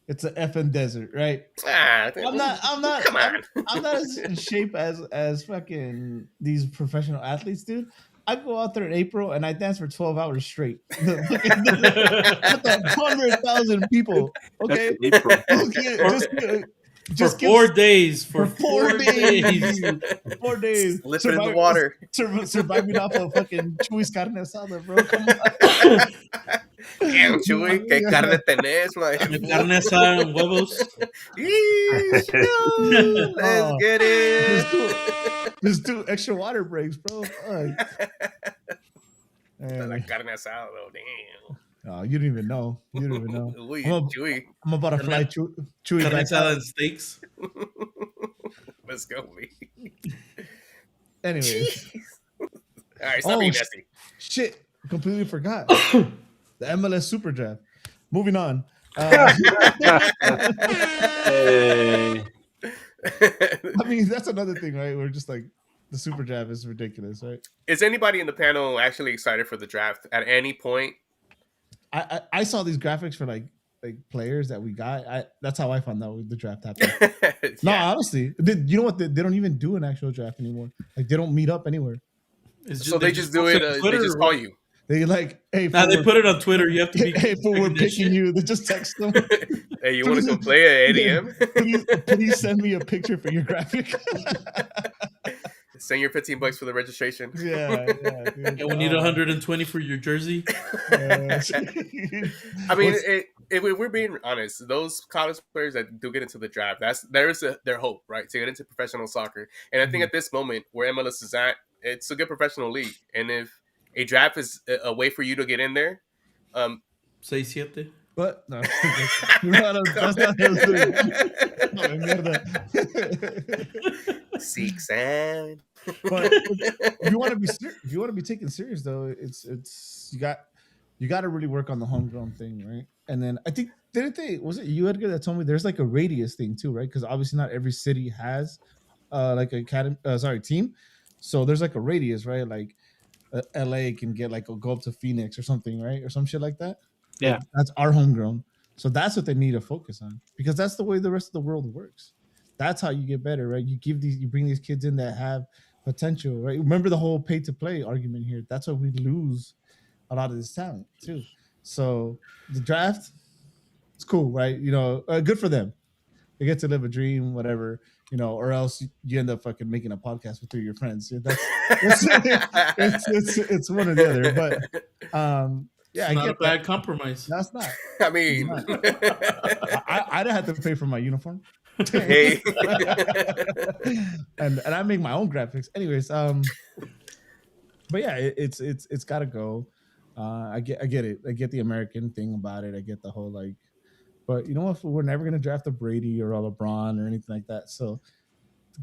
it's an effing desert, right? I'm not. Come on. I'm not as in shape as fucking these professional athletes, dude. I go out there in April and I dance for 12 hours straight. 100,000 people. Okay. April. Okay. Just for 4 days. For 4 days. dude. 4 days. Slip it in the water. Surviving off of fucking Chewy's carne asada, bro. Come on. Damn, Chewy, que carne tenés, like. Carne asada and huevos. Let's get it. Just do extra water breaks, bro. Fuck. La carne asada, though, damn. Oh, you didn't even know. Uy, Chewy. I'm about to fly Chewy Carne back asada out. and steaks. Let's go, me. Anyways. All right, stop being nasty. Shit, completely forgot. The MLS Super Draft. Moving on. I mean, that's another thing, right? We're just like, the Super Draft is ridiculous, right? Is anybody in the panel actually excited for the draft at any point? I saw these graphics for like players that we got. That's how I found out the draft happened. Yeah. No, honestly, you know what? They don't even do an actual draft anymore. Like they don't meet up anywhere. So they just do it. They just call you. They like, hey, now they put it on Twitter. You have to be. Hey, we're picking you. They just text them. Hey, you want to come play at 8 a.m.? Please send me a picture for your graphic. Send your $15 for the registration. Yeah, dude. Yeah, we need 120 for your jersey. I mean, if we're being honest, those college players that do get into the draft, there's their hope, right, to get into professional soccer. And I think at this moment where MLS is at, it's a good professional league. And if a draft is a way for you to get in there, 6-7. What? No, that's not his thing. Six and. But if you want to be taken serious, though, it's you got to really work on the homegrown thing, right? And then I think was it you, Edgar, that told me there's like a radius thing too, right? Because obviously not every city has like a team, so there's like a radius, right? Like LA can get like go up to Phoenix or something, right, or some shit like that. Yeah, that's our homegrown. So that's what they need to focus on, because that's the way the rest of the world works. That's how you get better, right? You bring these kids in that have potential, right? Remember the whole pay to play argument here. That's why we lose a lot of this talent too. So the draft, it's cool, right? You know, good for them. They get to live a dream, whatever, you know, or else you end up fucking making a podcast with 3 of your friends. It's one or the other. But yeah, it's not a bad compromise. That's not. I mean, I'd have to pay for my uniform. Hey. and I make my own graphics. Anyways, but yeah, it's got to go. I get it. I get the American thing about it. I get the whole like, but you know what? We're never gonna draft a Brady or a LeBron or anything like that. So,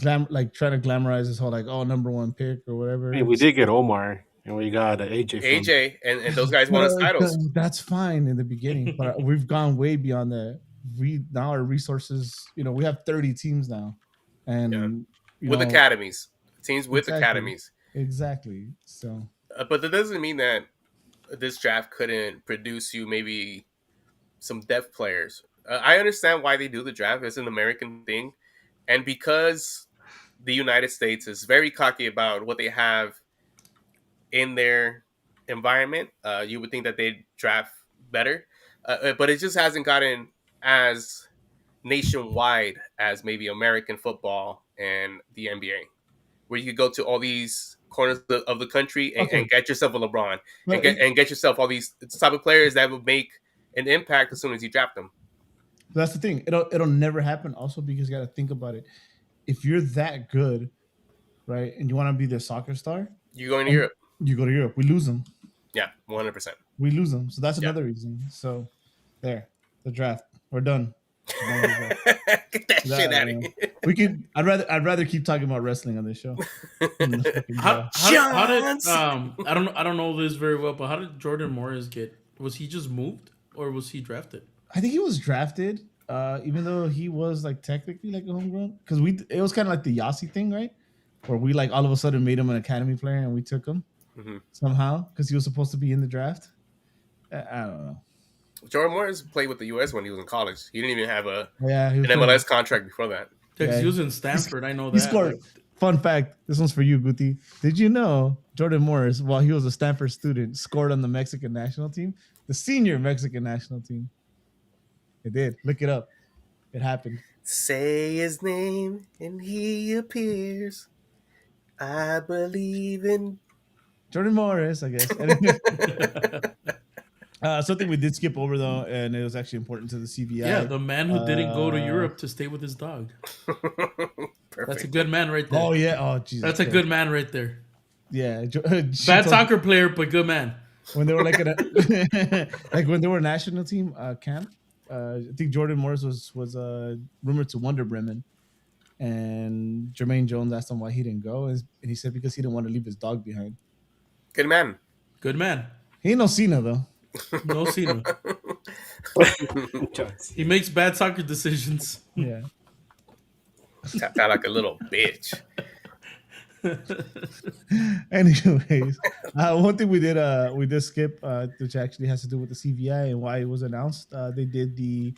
trying to glamorize this whole like, oh, number 1 pick or whatever. Hey, we did get Omar. And we got AJ. And those guys won us titles. That's fine in the beginning, but we've gone way beyond that. Now our resources, you know, we have 30 teams now, and with academies, teams with academies. Exactly. So, but that doesn't mean that this draft couldn't produce you maybe some depth players. I understand why they do the draft. It's an American thing, and because the United States is very cocky about what they have in their environment, you would think that they'd draft better, but it just hasn't gotten as nationwide as maybe American football and the NBA, where you could go to all these corners of the country and get yourself a LeBron and get yourself all these type of players that will make an impact as soon as you draft them. That's the thing. It'll never happen. Also, because you got to think about it. If you're that good, right, and you want to be the soccer star, you go to Europe. You go to Europe. We lose them. Yeah, 100%. We lose them. So that's another reason. So there, the draft. We're done. Get that shit out of here. We could. I'd rather keep talking about wrestling on this show. How did I don't know this very well, but how did Jordan Morris get? Was he just moved or was he drafted? I think he was drafted, even though he was like technically like a homegrown, because it was kind of like the Yossi thing, right? Where we like all of a sudden made him an academy player and we took him somehow because he was supposed to be in the draft. I don't know. Jordan Morris played with the U.S. when he was in college. He didn't even have an MLS playing. Contract before that. Yeah, he was in Stanford. I know that. He scored. Fun fact. This one's for you, Guti. Did you know Jordan Morris, while he was a Stanford student, scored on the Mexican national team, the senior Mexican national team? It did. Look it up. It happened. Say his name and he appears. I believe in Jordan Morris, I guess. Something we did skip over though, and it was actually important to the CVI. Yeah, the man who didn't go to Europe to stay with his dog. That's a good man right there. Oh yeah, oh Jesus. That's a good man right there. Yeah, bad soccer player, but good man. When they were like like when they were national team camp, I think Jordan Morris was rumored to Wonder Bremen, and Jermaine Jones asked him why he didn't go, and he said because he didn't want to leave his dog behind. Good man. Good man. He ain't no Cena though. No Cena. He makes bad soccer decisions. Yeah. Tapped out like a little bitch. Anyways, one thing we did skip, which actually has to do with the CVI and why it was announced. They did the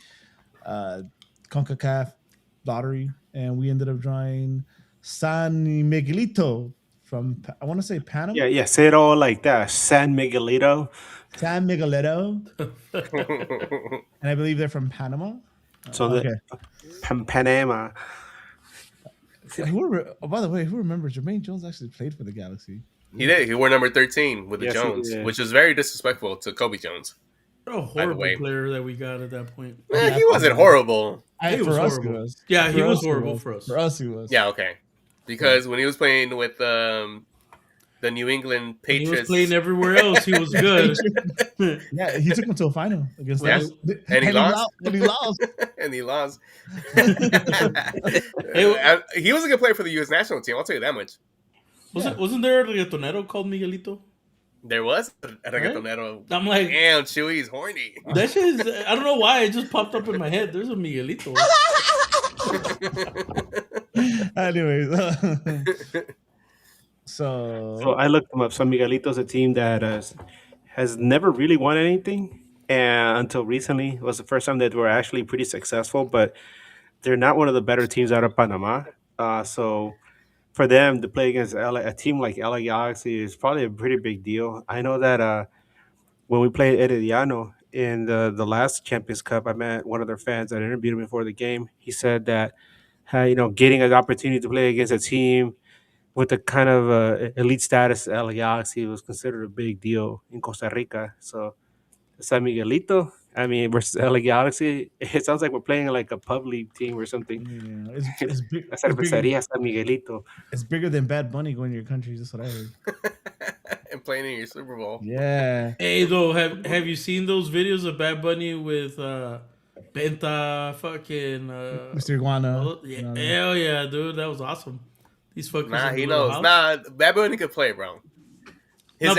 CONCACAF lottery, and we ended up drawing San Miguelito from, I want to say Panama. Yeah, say it all like that. San Miguelito. San Miguelito. And I believe they're from Panama. So Panama. By the way, who remembers Jermaine Jones actually played for the Galaxy? He did. He wore number 13 with the Jones, which is very disrespectful to Kobe Jones. A horrible player that we got at that point. He wasn't horrible. He was horrible. Yeah, he was horrible for us. For us, he was. Yeah, okay. Because when he was playing with the New England Patriots, he was playing everywhere else. He was good. Yeah, he took him to a final against us. And he lost. And he lost. And he lost. He was a good player for the U.S. national team. I'll tell you that much. Wasn't there a reggaetonero called Miguelito? There was a reggaetonero. I'm like, damn, Chewy's horny. That shit is, I don't know why it just popped up in my head. There's a Miguelito. Anyways, so I looked them up. San Miguelito's a team that has never really won anything, and until recently it was the first time that they were actually pretty successful. But they're not one of the better teams out of Panama. So for them to play against a team like LA Galaxy is probably a pretty big deal. I know that when we played Herediano in the last Champions Cup, I met one of their fans that interviewed him before the game. He said that getting an opportunity to play against a team with the kind of elite status LA Galaxy was considered a big deal in Costa Rica. So San Miguelito, versus LA Galaxy, it sounds like we're playing like a pub league team or something. Yeah, it's big. Cervecería San Miguelito. It's bigger than Bad Bunny going to your country. That's what I heard. And playing in your Super Bowl. Yeah. Hey, though, have you seen those videos of Bad Bunny with Penta, fucking Mr. Iguana? Yeah, hell yeah, dude, that was awesome. These fuckers. Nah, he knows. House. Nah, Bad Bunny could play, bro. His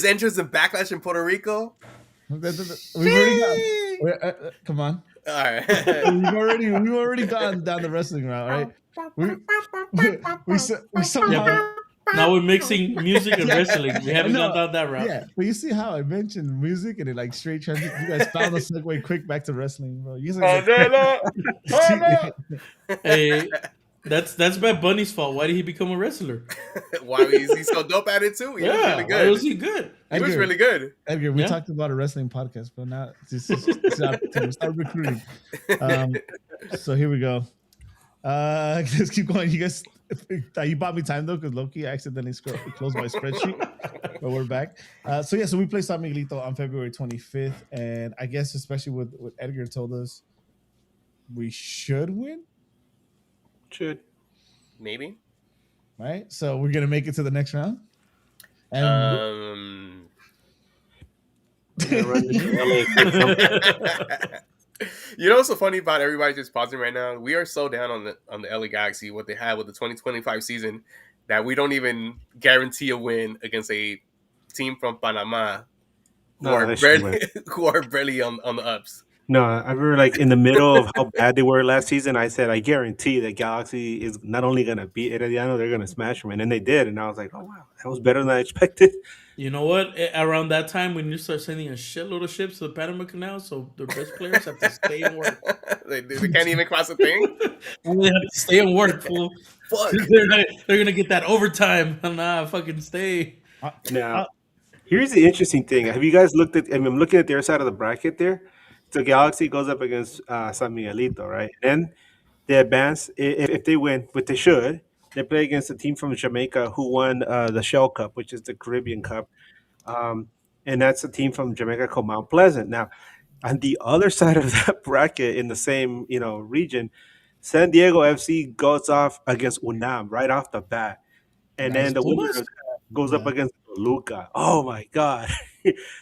entrance in Backlash in Puerto Rico. We've already got. Come on. All right. we've already gone down the wrestling route, right? We somehow. Yeah, now we're mixing music and wrestling. We haven't gone down that route. Yeah, but you see how I mentioned music and it like straight transition. You guys found the segue quick back to wrestling, bro. You guys Hey, that's Bad Bunny's fault. Why did he become a wrestler? Why was he so dope at it too? He was really good. Why was he good? He was really good. Edgar, we talked about a wrestling podcast, but now it's start recruiting. So here we go. Let's keep going. You guys, you bought me time though, because Loki accidentally closed my spreadsheet. But we're back. So we play San Miguelito on February 25th, and I guess especially with what Edgar told us, we should win. Should. Maybe. Right? So we're going to make it to the next round? You know what's so funny about everybody just pausing right now? We are so down on the LA Galaxy, what they had with the 2025 season, that we don't even guarantee a win against a team from Panama who are barely on the ups. No, I remember like in the middle of how bad they were last season, I said, I guarantee that Galaxy is not only going to beat Herediano, they're going to smash them. And then they did. And I was like, oh, wow, that was better than I expected. You know what? Around that time, when you start sending a shitload of ships to the Panama Canal, so the best players have to stay and work. They can't even cross a thing? They have to stay and work, fool. Fuck. They're going to get that overtime. Nah, fucking stay. Now, here's the interesting thing. Have you guys looked at, I'm looking at their side of the bracket there. So Galaxy goes up against San Miguelito, right? And They advance if they win, but they should. They play against a team from Jamaica who won the Shell Cup, which is the Caribbean Cup, um, and that's a team from Jamaica called Mount Pleasant. Now, on the other side of that bracket, in the same region, San Diego FC goes off against UNAM right off the bat, and That's then the winner Pumas? of that goes up yeah. against Toluca. Oh my god!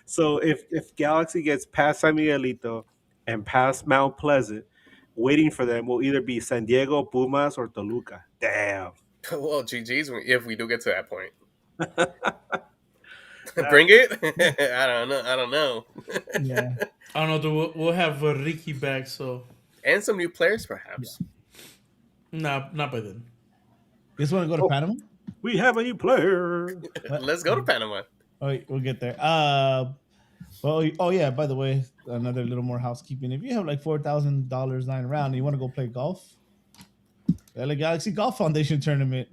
So if Galaxy gets past San Miguelito and past Mount Pleasant, waiting for them will either be San Diego, Pumas, or Toluca. Damn. Well, GG's if we do get to that point. That- Bring it. I don't know. I don't know. Yeah. I don't know. We'll have Ricky back, so And some new players, perhaps. not by then. You just want to go to Panama? we have a new player. Let's go to Panama. Oh, wait, we'll get there. Well, oh yeah. By the way, another little more housekeeping. If you have like $4,000 lying around and you want to go play golf, LA Galaxy Golf Foundation tournament,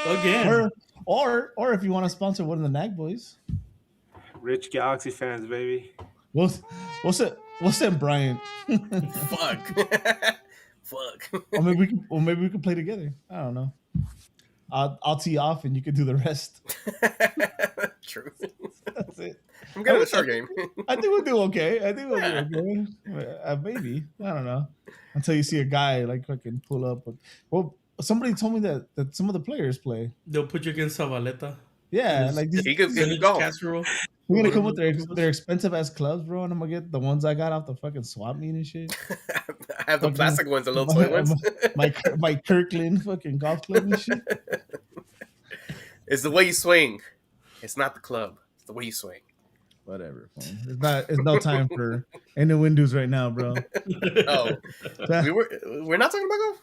Again. or if you want to sponsor one of the Nag boys, Rich Galaxy fans, baby. we'll send Brian, Fuck. Fuck. or maybe we can play together. I don't know. I'll tee off and you can do the rest. True. That's it. I'm good at the short game. I think we'll do okay. Maybe. I don't know. Until you see a guy like fucking pull up. Well, somebody told me that some of the players play. They'll put you against Savaleta. Yeah, like these, He could Spinach golf. casserole. we're gonna come with their expensive ass clubs, bro, and I'm gonna get the ones I got off the fucking swap meet and shit. I have the Fucking- plastic ones, the little toy ones. my Kirkland fucking golf club and shit. It's the way you swing. It's not the club. It's the way you swing. Whatever. Man. It's no time for innuendos right now, bro. Oh, we're not talking about golf.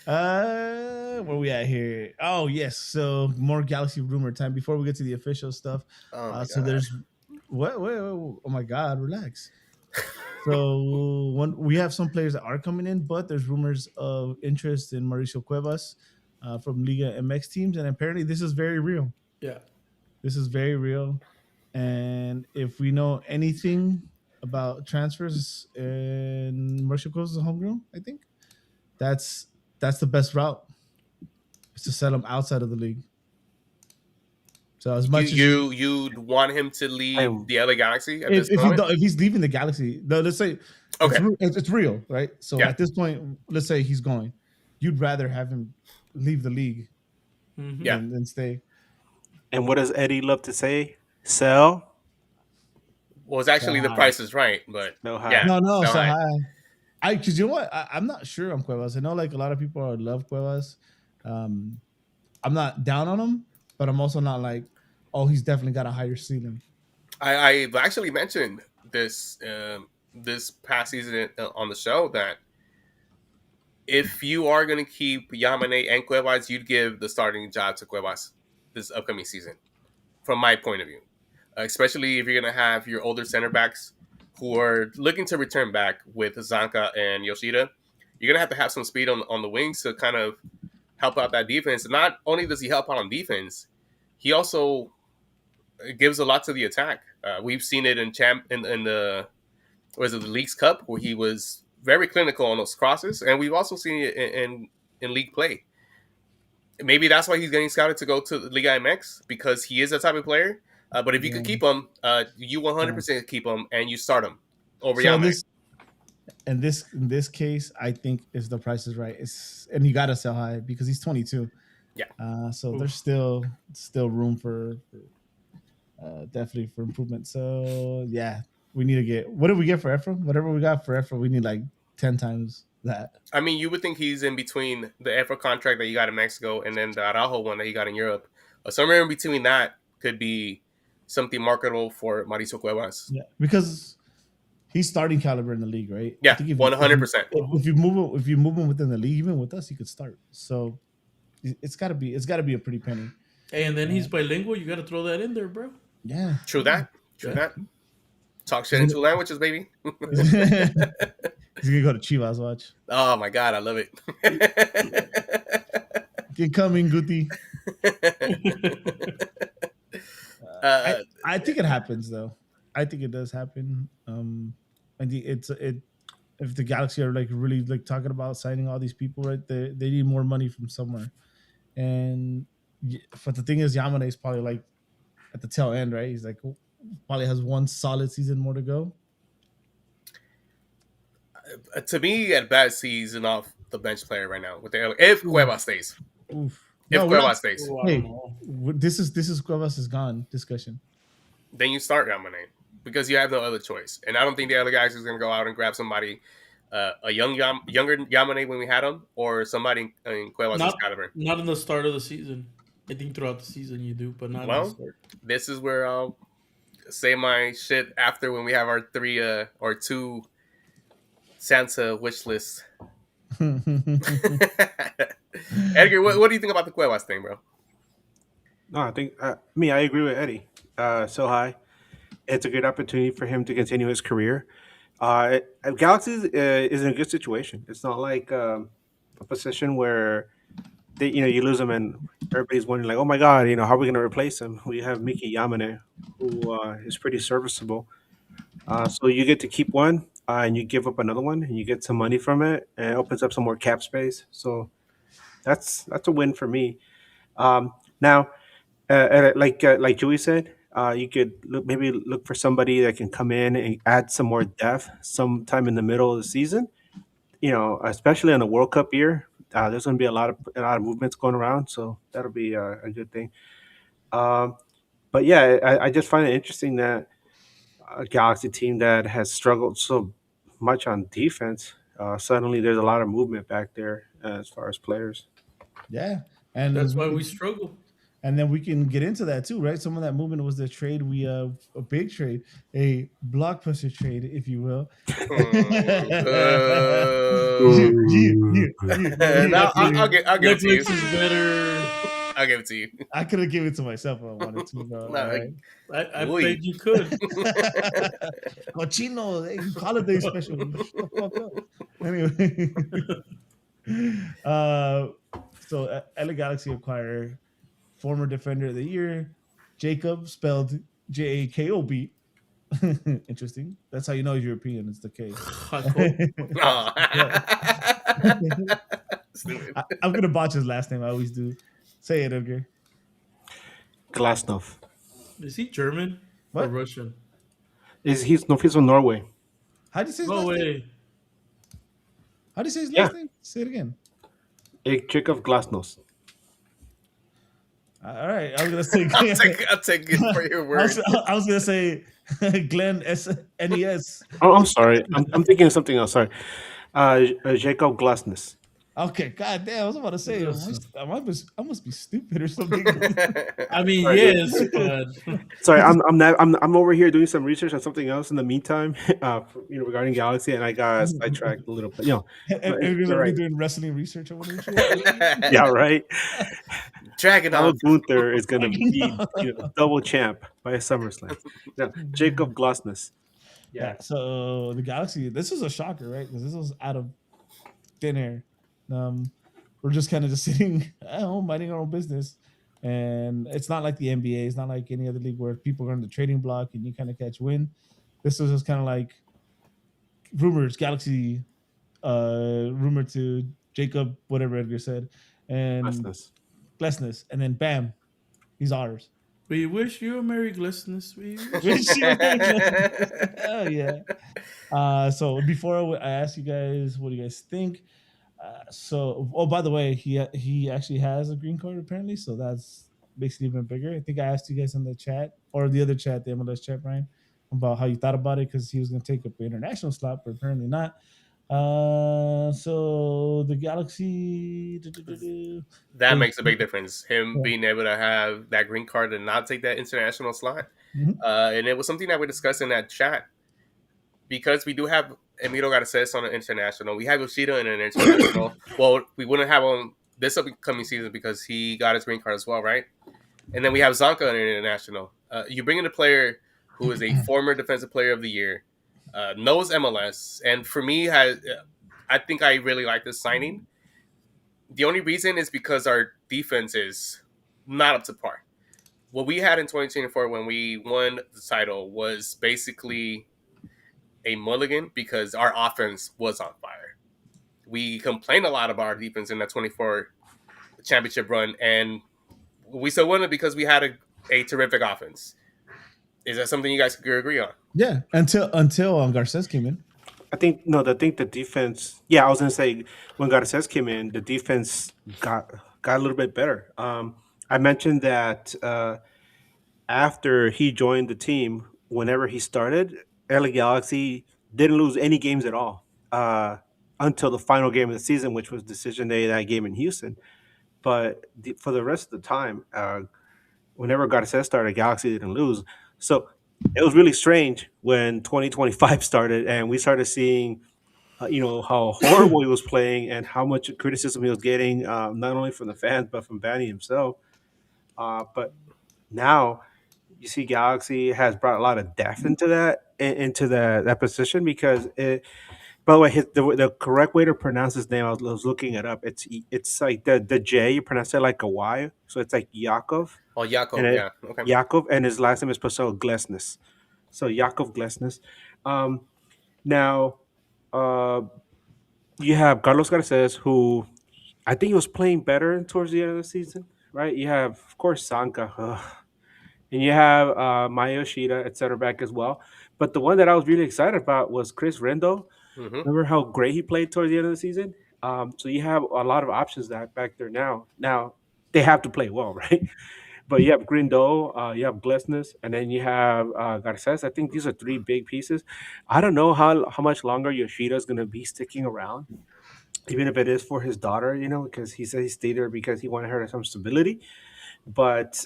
Where we at here? Oh yes, so more Galaxy rumor time before we get to the official stuff. Oh my So God. there's what? Oh my God, relax. So we have some players that are coming in, but there's rumors of interest in Mauricio Cuevas from Liga MX teams, and apparently this is very real. Yeah. This is very real, and if we know anything about transfers and Mauricio Cuevas is homegrown, I think that's the best route is to sell him outside of the league. So as much you'd want him to leave the LA Galaxy at this point? if he's leaving the Galaxy, let's say Okay. it's real, right? So Yeah. at this point, let's say he's going, you'd rather have him leave the league Yeah. than stay. And what does Eddie love to say? Sell. Well, it's actually the price is right, but No high. yeah, No, so so high. high. Because you know what? I'm not sure on Cuevas. I know like a lot of people love Cuevas. I'm not down on him, but I'm also not like, oh, he's definitely got a higher ceiling. I've actually mentioned this this past season on the show that if you are going to keep Yamane and Cuevas, you'd give the starting job to Cuevas this upcoming season, from my point of view. Especially if you're going to have your older center backs who are looking to return back with Zanka and Yoshida. You're going to have some speed on the wings to kind of help out that defense. Not only does he help out on defense, he also gives a lot to the attack. We've seen it in the Leagues Cup where he was very clinical on those crosses, and we've also seen it in league play. Maybe that's why he's getting scouted to go to Liga MX, because he is that type of player. But if you could keep him, you 100% keep him and you start him over Yamane. In this case, I think if the price is right, and you gotta sell high because he's 22. Yeah. So there's still room for definitely for improvement. So yeah, we need to get, what did we get for Efra? Whatever we got for Efra, we need like 10 times that. I mean, you would think he's in between the Efra contract that you got in Mexico and then the Araujo one that he got in Europe. Somewhere in between that could be something marketable for Mauricio Cuevas. Yeah, because he's starting caliber in the league, right? Yeah, I think 100%. If you move him within the league, even with us, he could start. So it's gotta be a pretty penny. Hey, and then he's bilingual. You got to throw that in there, bro. Yeah. True that. Talk shit in two languages, baby. He's gonna go to Chivas watch. Oh my God, I love it. Get coming, Guti. I think it happens though. I think it does happen. And And if the Galaxy are like really like talking about signing all these people, right? They need more money from somewhere. And but the thing is, Yamane is probably like at the tail end, right? He's like probably has one solid season more to go. To me, at best, he's an off the bench player right now with the if Cuevas stays. Oof. If No, Cuevas stays, hey, this is Cuevas is gone discussion. then you start Yamane because you have no other choice. And I don't think the other guys is going to go out and grab somebody, a younger Yamane when we had him, or somebody in Cuevas' caliber. Not in the start of the season. I think throughout the season you do, but not in the start. This is where I'll say my shit after when we have our 3 or 2 Santa wish list. Edgar, what do you think about the Cuevas thing, bro? No, I think I agree with Eddie. So high. It's a good opportunity for him to continue his career. Galaxy is in a good situation. It's not like a position where you lose him and everybody's wondering like, oh my god, how are we going to replace him? We have Miki Yamane, who is pretty serviceable. So you get to keep one and you give up another one and you get some money from it and it opens up some more cap space. So that's a win for me. Now, like Joey said, you could maybe look for somebody that can come in and add some more depth sometime in the middle of the season. Especially in a World Cup year, there's going to be a lot of movements going around, so that'll be a good thing. But yeah, I just find it interesting that a Galaxy team that has struggled so much on defense, suddenly there's a lot of movement back there as far as players. Yeah, and that's why we struggle. And then we can get into that too, right? Some of that movement was the trade a big trade, a blockbuster trade, if you will. I'll give it to you. Netflix is better. I'll give it to you. I could have given it to myself if I wanted to. I think you could. Cochino, holiday special. Shut the fuck up. Anyway, so LA Galaxy acquire former Defender of the Year, Jacob, spelled Jakob. Interesting. That's how you know he's European. It's the K. I'm gonna botch his last name. I always do. Say it, Edgar. Glasnov. Is he German or Russian? He's from Norway. How do you say his last name? How do you say his last name? Say it again. Jacob Glasnost. All right, I was gonna say. I'll take it for your word. I was gonna say Glenn SNES. Oh, I'm sorry. I'm thinking of something else. Sorry, Jacob Glasnost. Okay, god damn, I was about to say I must be stupid or something. I mean, yes, but sorry, I'm over here doing some research on something else in the meantime, regarding Galaxy, and I got sidetracked a little bit. You're right. Doing wrestling research over there. Yeah, right. Dragon Gunther is gonna be double champ by SummerSlam. Yeah, Jacob Glasnost. Yeah. So the Galaxy, this is a shocker, right? Because this was out of thin air. We're just kind of just sitting at home, minding our own business. And it's not like the NBA. It's not like any other league where people are on the trading block and you kind of catch wind. This was just kind of like rumors, Galaxy, rumor to Jacob, whatever Edgar said. And Glesness. And then bam, he's ours. We wish you a Merry Glesness. Oh, yeah. So before I ask you guys, what do you guys think? By the way, he actually has a green card apparently, so that's makes it even bigger. I think I asked you guys in the chat or the other chat, the MLS chat, Brian, about how you thought about it because he was going to take up the international slot, but apparently not. So the Galaxy that makes a big difference. Him being able to have that green card and not take that international slot, and it was something that we discussed in that chat because we do have Emilio Garces on an international. We have Yoshida in an international. Well, we wouldn't have him this upcoming season because he got his green card as well, right? And then we have Zanka in an international. You bring in a player who is a former Defensive Player of the Year, knows MLS, and for me, I think I really like this signing. The only reason is because our defense is not up to par. What we had in 2024 when we won the title was basically a mulligan because our offense was on fire. We complained a lot about our defense in that 24 championship run, and we still won it because we had a terrific offense. Is that something you guys could agree on? Yeah, until Garces came in. I think the defense. Yeah, I was gonna say when Garces came in, the defense got a little bit better. I mentioned that after he joined the team, whenever he started, LA Galaxy didn't lose any games at all until the final game of the season, which was decision day, that game in Houston. But for the rest of the time, whenever Garces started, Galaxy didn't lose. So it was really strange when 2025 started and we started seeing, how horrible he was playing and how much criticism he was getting, not only from the fans but from Banny himself. But now you see, Galaxy has brought a lot of depth into that position because it. By the way, the correct way to pronounce his name, I was looking it up. It's like the J, you pronounce it like a Y, so it's like Yakov. Oh, And Jakob, yeah. Okay. Yakov, and his last name is spelled Glesnes. So Yakov Glesnes. Um, Now, uh, you have Carlos Garces, who I think he was playing better towards the end of the season, right? You have, of course, Sanka, and you have Maya Yoshida at center back as well. But the one that I was really excited about was Chris Rendo. Mm-hmm. Remember how great he played towards the end of the season? So you have a lot of options that back there now. Now they have to play well, right? But you have Grindo, you have Glesnes, and then you have Garces. I think these are three big pieces. I don't know how much longer Yoshida is going to be sticking around, even if it is for his daughter, because he said he stayed there because he wanted her some stability. But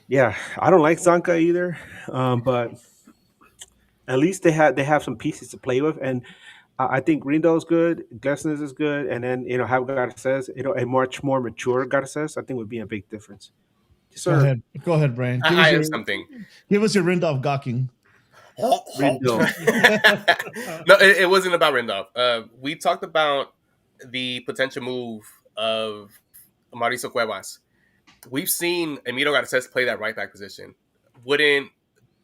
yeah, I don't like Zanka either. But at least they have some pieces to play with, and I think Grindo's good, Glesnes is good, and then have Garces, a much more mature Garces, I think would be a big difference. Yes, Go sir. ahead, Brian. I have something. Give us your Rindolph gawking. Rindo. No, it wasn't about Rindolph. We talked about the potential move of Mauricio Cuevas. We've seen Emilio Garces play that right back position. Wouldn't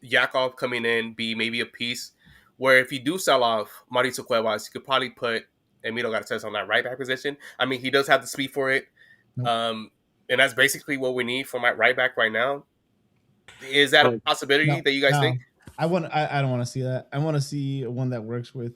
Yakov coming in be maybe a piece where if you do sell off Mauricio Cuevas, you could probably put Emilio Garces on that right back position? I mean, he does have the speed for it. Nope. And that's basically what we need from my right back right now. Is that a possibility that you guys think? I don't want to see that. I want to see one that works with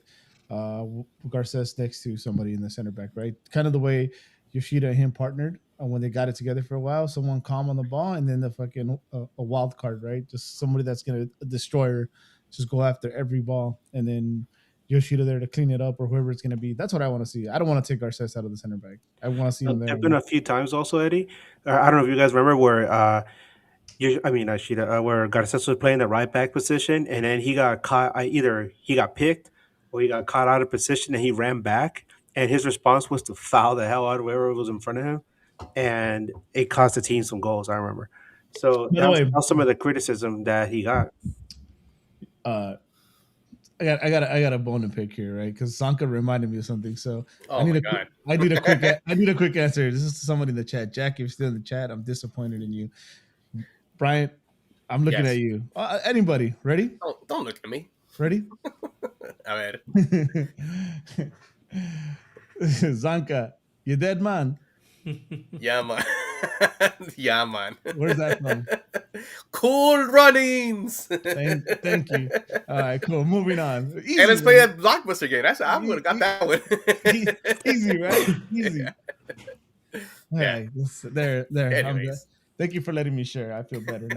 Garces next to somebody in the center back, right? Kind of the way Yoshida and him partnered when they got it together for a while. Someone calm on the ball, and then the fucking a wild card, right? Just somebody that's gonna destroy her, just go after every ball, and then Yoshida there to clean it up, or whoever it's gonna be. That's what I want to see. I don't want to take Garces out of the center back. I want to see him there. There've been a few times also, Eddie. I don't know if you guys remember where where Garces was playing the right back position, and then he got caught. Either he got picked or he got caught out of position, and he ran back. And his response was to foul the hell out of whoever was in front of him, and it cost the team some goals. I remember. So that was some of the criticism that he got. I got a bone to pick here, right? Because Sanka reminded me of something. So I need a quick answer. This is somebody in the chat. Jack, if you're still in the chat, I'm disappointed in you. Brian, I'm looking at you. Anybody ready? Don't look at me. Ready? A ver. Zanka, you dead man. Yeah, man. Yeah, man. Where's that from? Cool Runnings. Thank you. All right, cool. Moving on. Easy, and let's play that Blockbuster game. I would have got that one. Easy, right? Easy. Yeah. Hey, there. Anyways. Thank you for letting me share. I feel better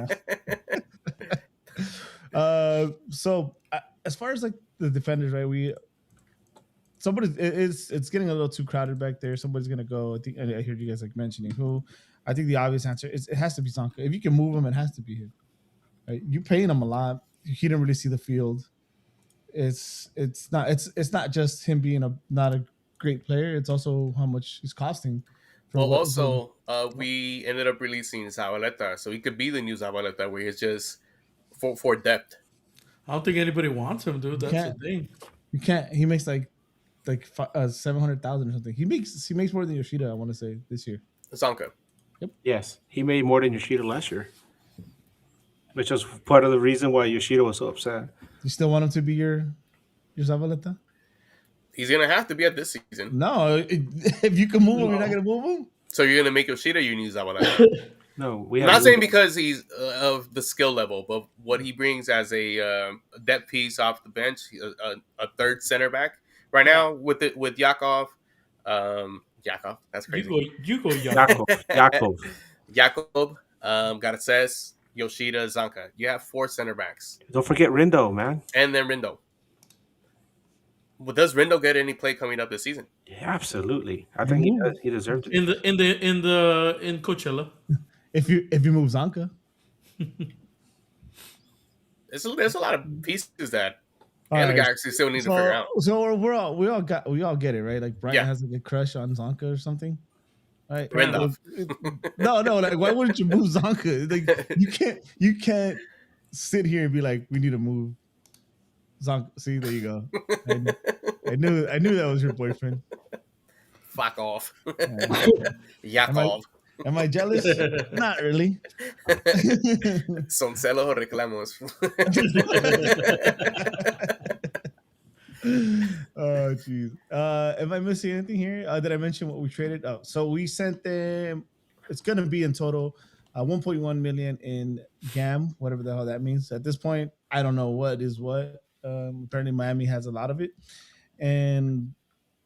now. So as far as like the defenders, right? It's getting a little too crowded back there. Somebody's gonna go. I think I heard you guys like mentioning who. I think the obvious answer is it has to be Sanka. If you can move him, it has to be him. Right? You're paying him a lot. He didn't really see the field. It's not just him being not a great player. It's also how much he's costing. We ended up releasing Zabaleta, so he could be the new Zabaleta, where he's just for depth. I don't think anybody wants him, dude. That's the thing. You can't. He makes like 700,000 or something. He makes more than Yoshida, I want to say, this year. Zanka. Yep. Yes, he made more than Yoshida last year, which was part of the reason why Yoshida was so upset. You still want him to be your Zabaleta? He's gonna have to be at this season. No, if you can move him, you're not gonna move him. So you're gonna make Yoshida you use Zabaleta. No, we I'm have not saying because he's of the skill level, but what he brings as a depth piece off the bench, a third center back right now with Yakov. Yakov, that's crazy. You go, young. Yakov. Garces, Yoshida, Zanka. You have 4 center backs. Don't forget Rindo, man. And then Rindo. Well, does Rindo get any play coming up this season? Yeah, absolutely. I think he does. He deserves it. In Coachella. If you move Zanka, there's a lot of pieces that all the right. Galaxy still need to figure out. So we all get it, right? Like Brian has like a crush on Zonka or something, right? Randolph. No, like why wouldn't you move Zonka? Like you can't sit here and be like, we need to move Zonka. See, there you go. I knew that was your boyfriend. Fuck off. Yakov. Am I jealous? Not really. Son celos o reclamos. Oh, jeez. Am I missing anything here? Did I mention what we traded? Oh, so we sent them. It's going to be in total 1.1 million in GAM, whatever the hell that means. At this point, I don't know what is what. Apparently, Miami has a lot of it, and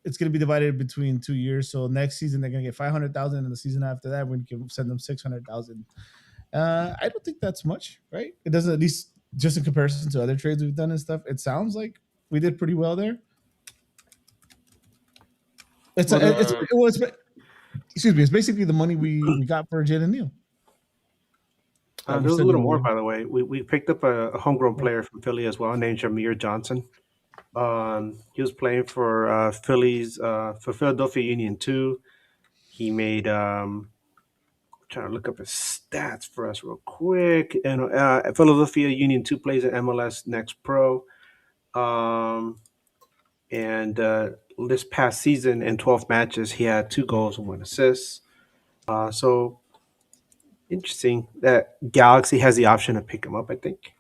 it's going to be divided between 2 years. So next season they're going to get 500,000, and the season after that we can send them 600,000. I don't think that's much, right? It doesn't, at least just in comparison to other trades we've done and stuff. It sounds like we did pretty well there. It's basically the money we got for Jalen Neal. There was a little more, by the way. We picked up a homegrown player from Philly as well, named Jameer Johnson. He was playing for for Philadelphia Union 2. He made trying to look up his stats for us real quick. And Philadelphia Union 2 plays at MLS Next Pro. And this past season in 12 matches, he had 2 goals and 1 assist. So interesting that Galaxy has the option to pick him up, I think.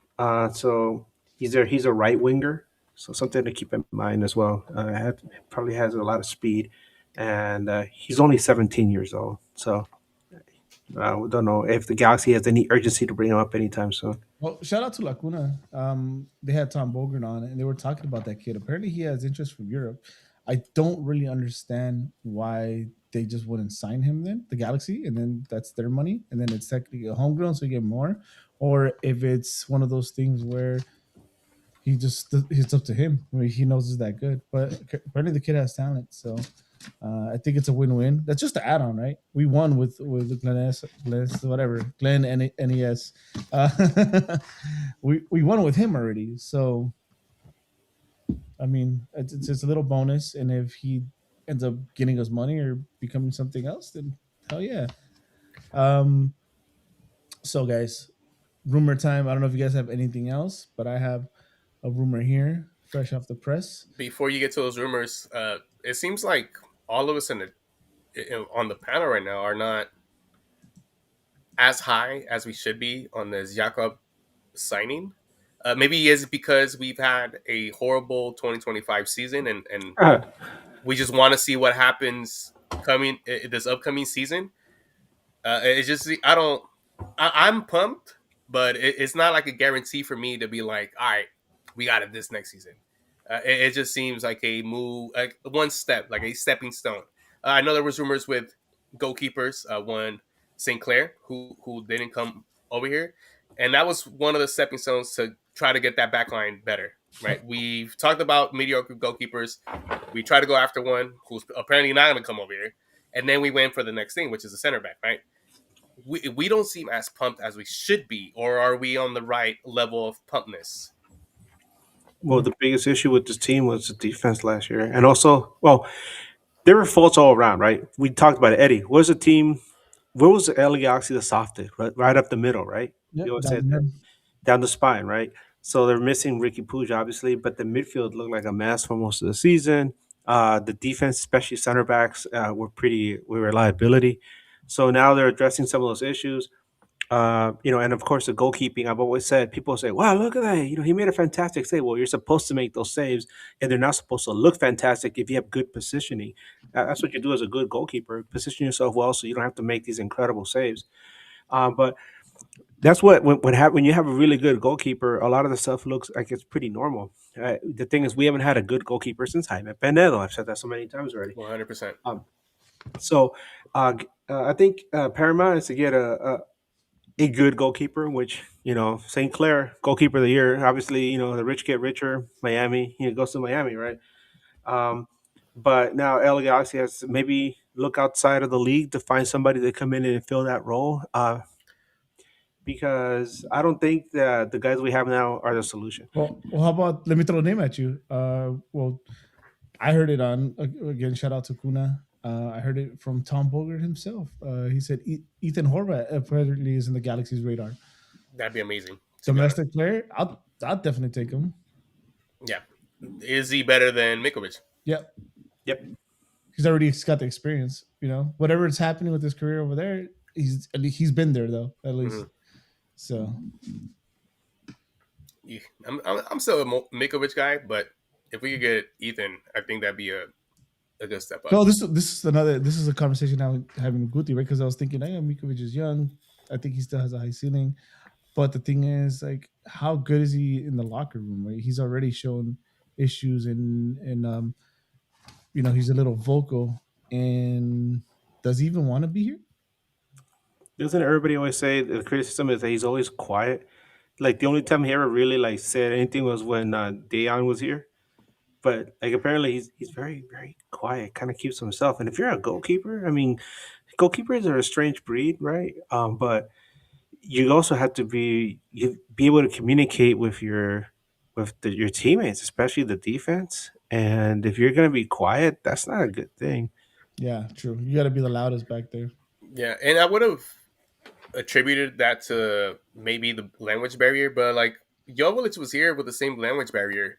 So he's a right winger. So something to keep in mind as well. Probably has a lot of speed, and he's only 17 years old. So I don't know if the Galaxy has any urgency to bring him up anytime soon. Well, shout out to Lacuna. They had Tom Bogert on, and they were talking about that kid. Apparently, he has interest from Europe. I don't really understand why they just wouldn't sign him then, the Galaxy, and then that's their money, and then it's technically a homegrown, so you get more, or if it's one of those things where it's up to him. I mean, he knows it's that good, but apparently the kid has talent. So I think it's a win-win. That's just the add-on, right? We won with Glen NES. We won with him already. So I mean, it's just a little bonus, and if he ends up getting us money or becoming something else, then hell yeah. So guys, rumor time. I don't know if you guys have anything else, but I have a rumor here, fresh off the press. Before you get to those rumors, it seems like all of us on the panel right now are not as high as we should be on this Jakob signing. Maybe it's because we've had a horrible 2025 season, and we just want to see what happens coming this upcoming season. It's just I'm pumped, but it's not like a guarantee for me to be like, all right, we got it this next season. It just seems like a move, like one step, like a stepping stone. I know there was rumors with goalkeepers, one St. Clair, who didn't come over here, and that was one of the stepping stones to try to get that back line better. Right? We've talked about mediocre goalkeepers. We tried to go after one who's apparently not going to come over here, and then we went for the next thing, which is a center back. Right? We don't seem as pumped as we should be, or are we on the right level of pumpness? Well, the biggest issue with this team was the defense last year. And also, well, there were faults all around, right? We talked about it. Eddie, where was the LA Galaxy the softest? Right up the middle, right? Yep, You always said down the spine, right? So they're missing Ricky Puig, obviously, but the midfield looked like a mess for most of the season. The defense, especially center backs, were a liability. So now they're addressing some of those issues. And of course the goalkeeping. I've always said, people say, "Wow, look at that! He made a fantastic save." Well, you're supposed to make those saves, and they're not supposed to look fantastic if you have good positioning. That's what you do as a good goalkeeper: position yourself well, so you don't have to make these incredible saves. But that's what when you have a really good goalkeeper, a lot of the stuff looks like it's pretty normal. The thing is, we haven't had a good goalkeeper since Jaime Penedo. I've said that so many times already. 100%. So I think Paramount is to get a good goalkeeper, which St. Clair goalkeeper of the year. Obviously, the rich get richer. Miami, goes to Miami, right? But now LA Galaxy has to maybe look outside of the league to find somebody to come in and fill that role. Because I don't think that the guys we have now are the solution. Well, how about, let me throw a name at you. Well, I heard it on, again, shout out to Kuna. I heard it from Tom Bogert himself. He said Ethan Horvath apparently is in the Galaxy's radar. That'd be amazing. Domestic player, I'll definitely take him. Yeah. Is he better than Mikovic? Yep. Yep. He's already got the experience. Whatever is happening with his career over there, he's been there though, at least. Mm-hmm. So, yeah, I'm still a Mikovic guy, but if we could get Ethan, I think that'd be a good step up. No, this is a conversation I'm having with Guti, right? Because I was thinking, Mikovic is young. I think he still has a high ceiling, but the thing is, like, how good is he in the locker room? Right? He's already shown issues, and he's a little vocal. And does he even want to be here? Doesn't everybody always say the criticism is that he's always quiet? Like, the only time he ever really said anything was when Dejan was here. But apparently he's very, very quiet, kind of keeps to himself. And if you're a goalkeeper, goalkeepers are a strange breed, right? But you also have to be able to communicate with your teammates, especially the defense. And if you're going to be quiet, that's not a good thing. Yeah, true. You got to be the loudest back there. Yeah, and I would have attributed that to maybe the language barrier, but Jovic was here with the same language barrier,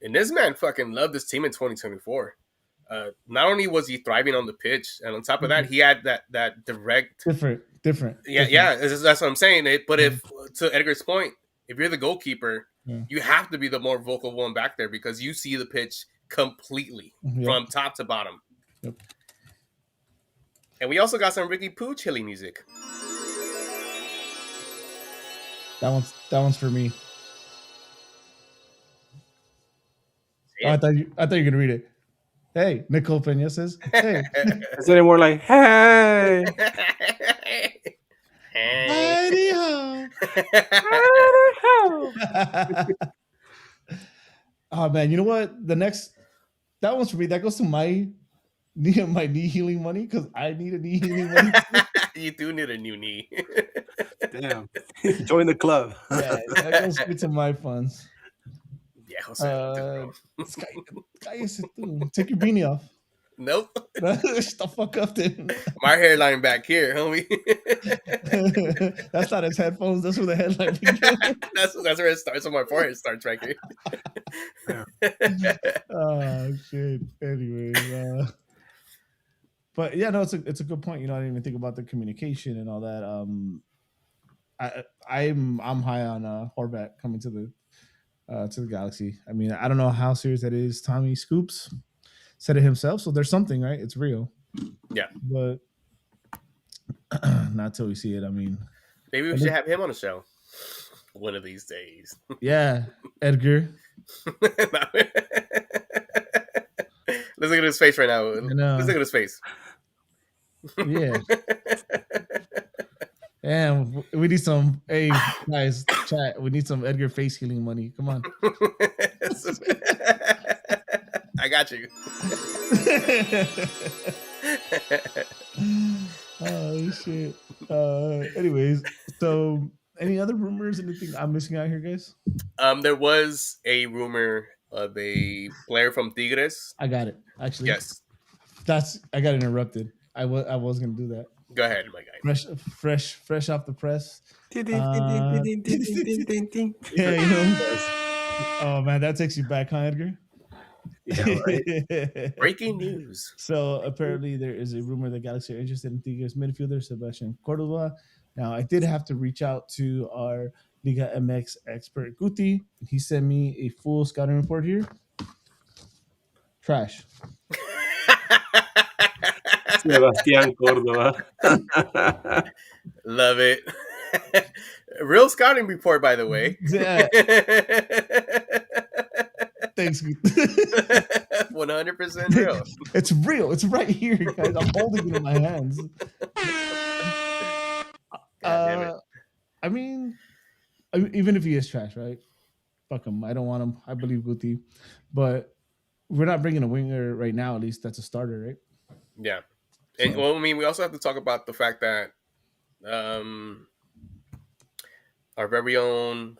and this man fucking loved his team in 2024. Not only was he thriving on the pitch, and on top of that, he had that direct different. Yeah, that's what I'm saying. But if, to Edgar's point, if you're the goalkeeper, you have to be the more vocal one back there because you see the pitch completely from top to bottom. Yep. And we also got some Ricky Pooch Hilly music. That one's for me. Oh, I thought you were gonna read it. Hey, Nicole Peña says, "Hey." Is it more like, "Hey"? Oh man, you know what? That one's for me. That goes to my knee healing money because I need a knee healing money. You do need a new knee. Damn. Join the club. Yeah, that goes straight to my funds. Yeah, take your beanie off. Nope. Shut the fuck up, then. My hairline back here, homie. That's not his headphones. That's where the headline begins. That's where it starts. On my forehead starts right here. Oh shit. Anyway, but yeah, no, it's a good point. I didn't even think about the communication and all that. I'm high on Horvat coming to the Galaxy. I mean, I don't know how serious that is. Tommy Scoops said it himself, so there's something, right? It's real. Yeah, but not till we see it. I mean, maybe we should have him on the show one of these days. Yeah, Edgar. Let's look at his face right now. Let's look at his face. Yeah. And we need some, hey guys, chat. We need some Edgar face healing money. Come on. I got you. Oh shit. Anyways, so any other rumors? Anything I'm missing out here, guys? There was a rumor of a player from Tigres. I got it. Actually, yes. I got interrupted. I was gonna do that. Go ahead, my guy. Fresh off the press. Oh man, that takes you back, huh, Edgar? Yeah, right. Breaking news. So apparently there is a rumor that Galaxy are interested in Tigres midfielder Sebastian Cordova, Now, I did have to reach out to our Liga MX expert Guti. He sent me a full scouting report here. Trash. Sebastián Córdoba. Love it. Real scouting report, by the way. Yeah. Thanks. 100% real. It's real. It's right here, guys. I'm holding it in my hands. God damn it. I mean, even if he is trash, right? Fuck him. I don't want him. I believe Guti, but we're not bringing a winger right now. At least that's a starter, right? Yeah. And well, I mean, we also have to talk about the fact that our very own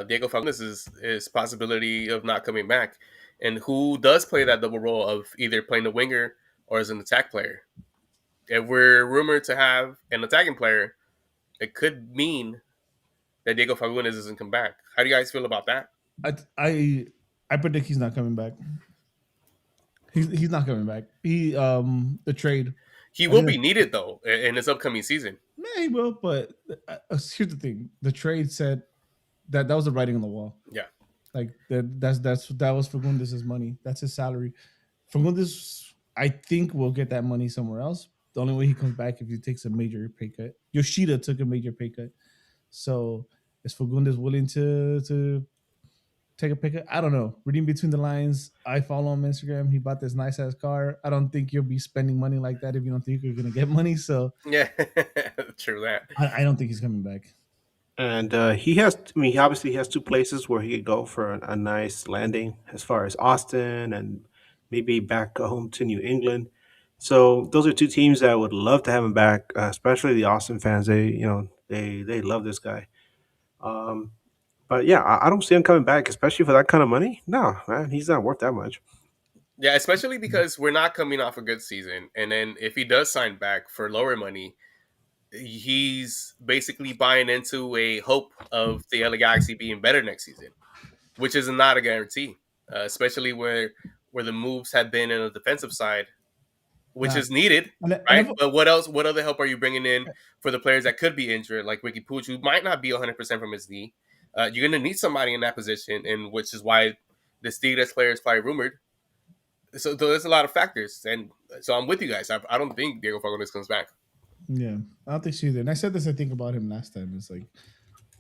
Diego Fagundes is possibility of not coming back, and who does play that double role of either playing the winger or as an attack player. If we're rumored to have an attacking player, it could mean that Diego Fagundes doesn't come back. How do you guys feel about that? I predict he's not coming back. He's not coming back. The trade. He will be needed though in this upcoming season. Yeah, he will. But here's the thing: the trade said that was the writing on the wall. Yeah, like that was Fagundes' money. That's his salary. Fagundes, I think, will get that money somewhere else. The only way he comes back if he takes a major pay cut. Yoshida took a major pay cut. So is Fagundes willing to take a pay cut? I don't know. Reading between the lines, I follow him on Instagram. He bought this nice ass car. I don't think you'll be spending money like that if you don't think you're gonna get money. So yeah, true that. I don't think he's coming back. And he obviously has two places where he could go for a nice landing, as far as Austin and maybe back home to New England. So those are two teams that would love to have him back, especially the Austin fans. They love this guy. But yeah, I don't see him coming back, especially for that kind of money. No, man, he's not worth that much. Yeah, especially because we're not coming off a good season, and then if he does sign back for lower money, he's basically buying into a hope of the LA Galaxy being better next season, which is not a guarantee, especially where the moves have been in the defensive side, which is needed, right? But what else? What other help are you bringing in for the players that could be injured, like Ricky Puig, who might not be 100% from his knee? You're going to need somebody in that position, and which is why the Steelers player is probably rumored. So there's a lot of factors, and so I'm with you guys. I don't think Diego Fagundes comes back. Yeah, I don't think so either. And I said this, I think, about him last time. It's like,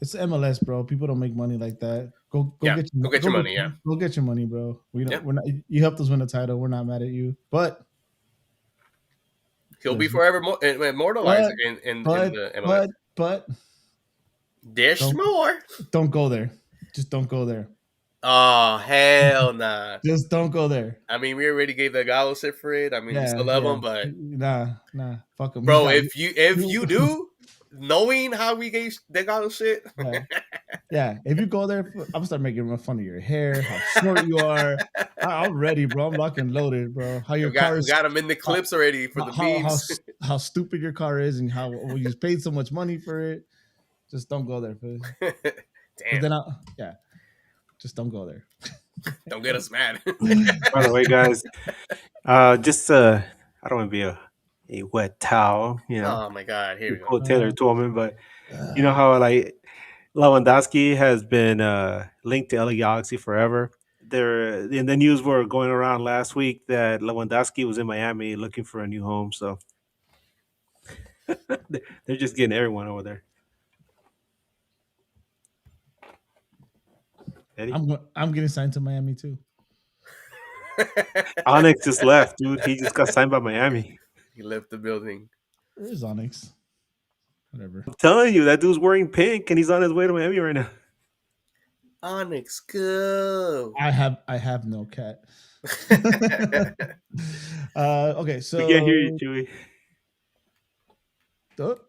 it's MLS, bro. People don't make money like that. Go get your money. Yeah, go get your money, bro. We're not. You helped us win the title. We're not mad at you, but he'll be forever immortalized in the MLS. But there's more. Don't go there. Just don't go there. Oh, hell nah. Just don't go there. I mean, we already gave the Gallo shit for it. I mean, we still love him, but nah, fuck him. Bro, if you do, knowing how we gave the Gallo shit. Yeah, if you go there, I'm gonna start making fun of your hair, how short you are. I'm ready, bro. I'm locked and loaded, bro. How your car is. We got him in the clips already for the memes. How stupid your car is and how you paid so much money for it. Just don't go there. Damn. Then just don't go there. Don't get us mad. By the way, guys, I don't want to be a wet towel, you know. Oh my God, here we go. Taylor Twellman, but you know how like Lewandowski has been linked to LA Galaxy forever. In the news were going around last week that Lewandowski was in Miami looking for a new home. So they're just getting everyone over there. Eddie? I'm getting signed to Miami too. Onyx just left, dude. He just got signed by Miami. He left the building. Where is Onyx? Whatever. I'm telling you, that dude's wearing pink and he's on his way to Miami right now. Onyx, go. I have no cat. Okay, so we can't hear you, Chewy. Okay,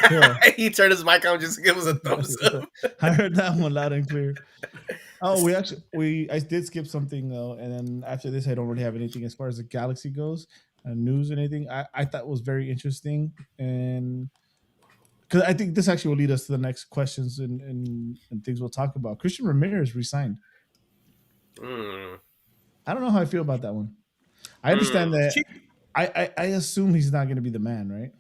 cool. He turned his mic on just to give us a thumbs up. I heard that one loud and clear. Oh, I did skip something though, and then after this, I don't really have anything as far as the Galaxy goes, news or anything. I thought was very interesting, and because I think this actually will lead us to the next questions and things we'll talk about. Christian Ramirez resigned. I don't know how I feel about that one. I understand that. I assume he's not going to be the man, right?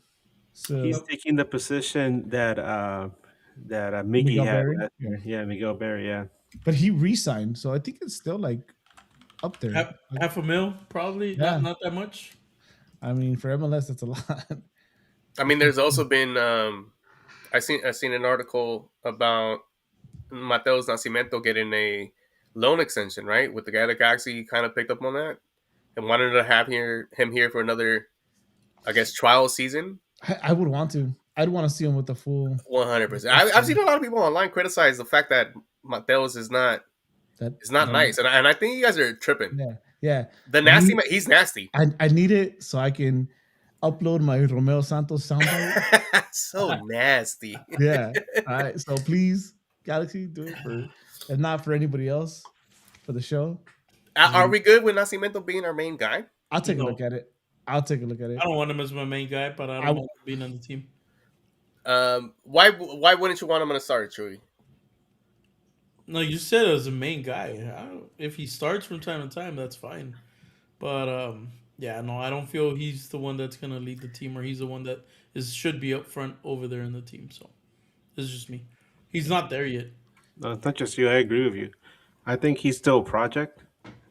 So He's taking the position that Miggy Miguel had Berry, last year. Yeah, Miguel Berry. Yeah. but he re-signed, so I think it's still like up there. Half a mil, probably. Yeah. Not that much. I mean, for MLS, that's a lot. I mean, there's also been I seen an article about Mateus Nascimento getting a loan extension, right? With the Galaxy kind of picked up on that and wanted to have him here for another, I guess, trial season. I would want to. I'd want to see him with the full 100%. I've seen a lot of people online criticize the fact that Mateus is not nice, and I think you guys are tripping. Yeah. The nasty, he's nasty. I need it so I can upload my Romeo Santos soundbite. So nasty. Yeah. All right. So please, Galaxy, do it for, if not for anybody else, for the show. Are we good with Nascimento being our main guy? I'll take a look at it. I don't want him as my main guy, but I don't want him being on the team. Why wouldn't you want him on a starter, Chewy? No, you said as a main guy. If he starts from time to time, that's fine. But yeah, no, I don't feel he's the one that's gonna lead the team, or he's the one that should be up front over there in the team. So this is just me. He's not there yet. No, it's not just you. I agree with you. I think he's still a project.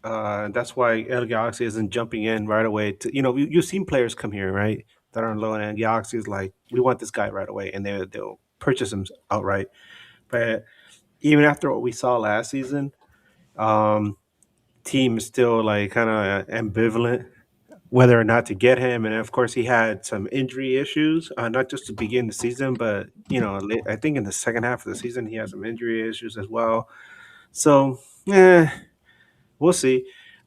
That's why El Galaxy isn't jumping in right away. You've seen players come here, right, that are on loan, and Galaxy is like, we want this guy right away, and they'll purchase him outright. But even after what we saw last season, team is still like kind of ambivalent whether or not to get him. And of course, he had some injury issues, not just to begin the season, but I think in the second half of the season he had some injury issues as well. So, we'll see.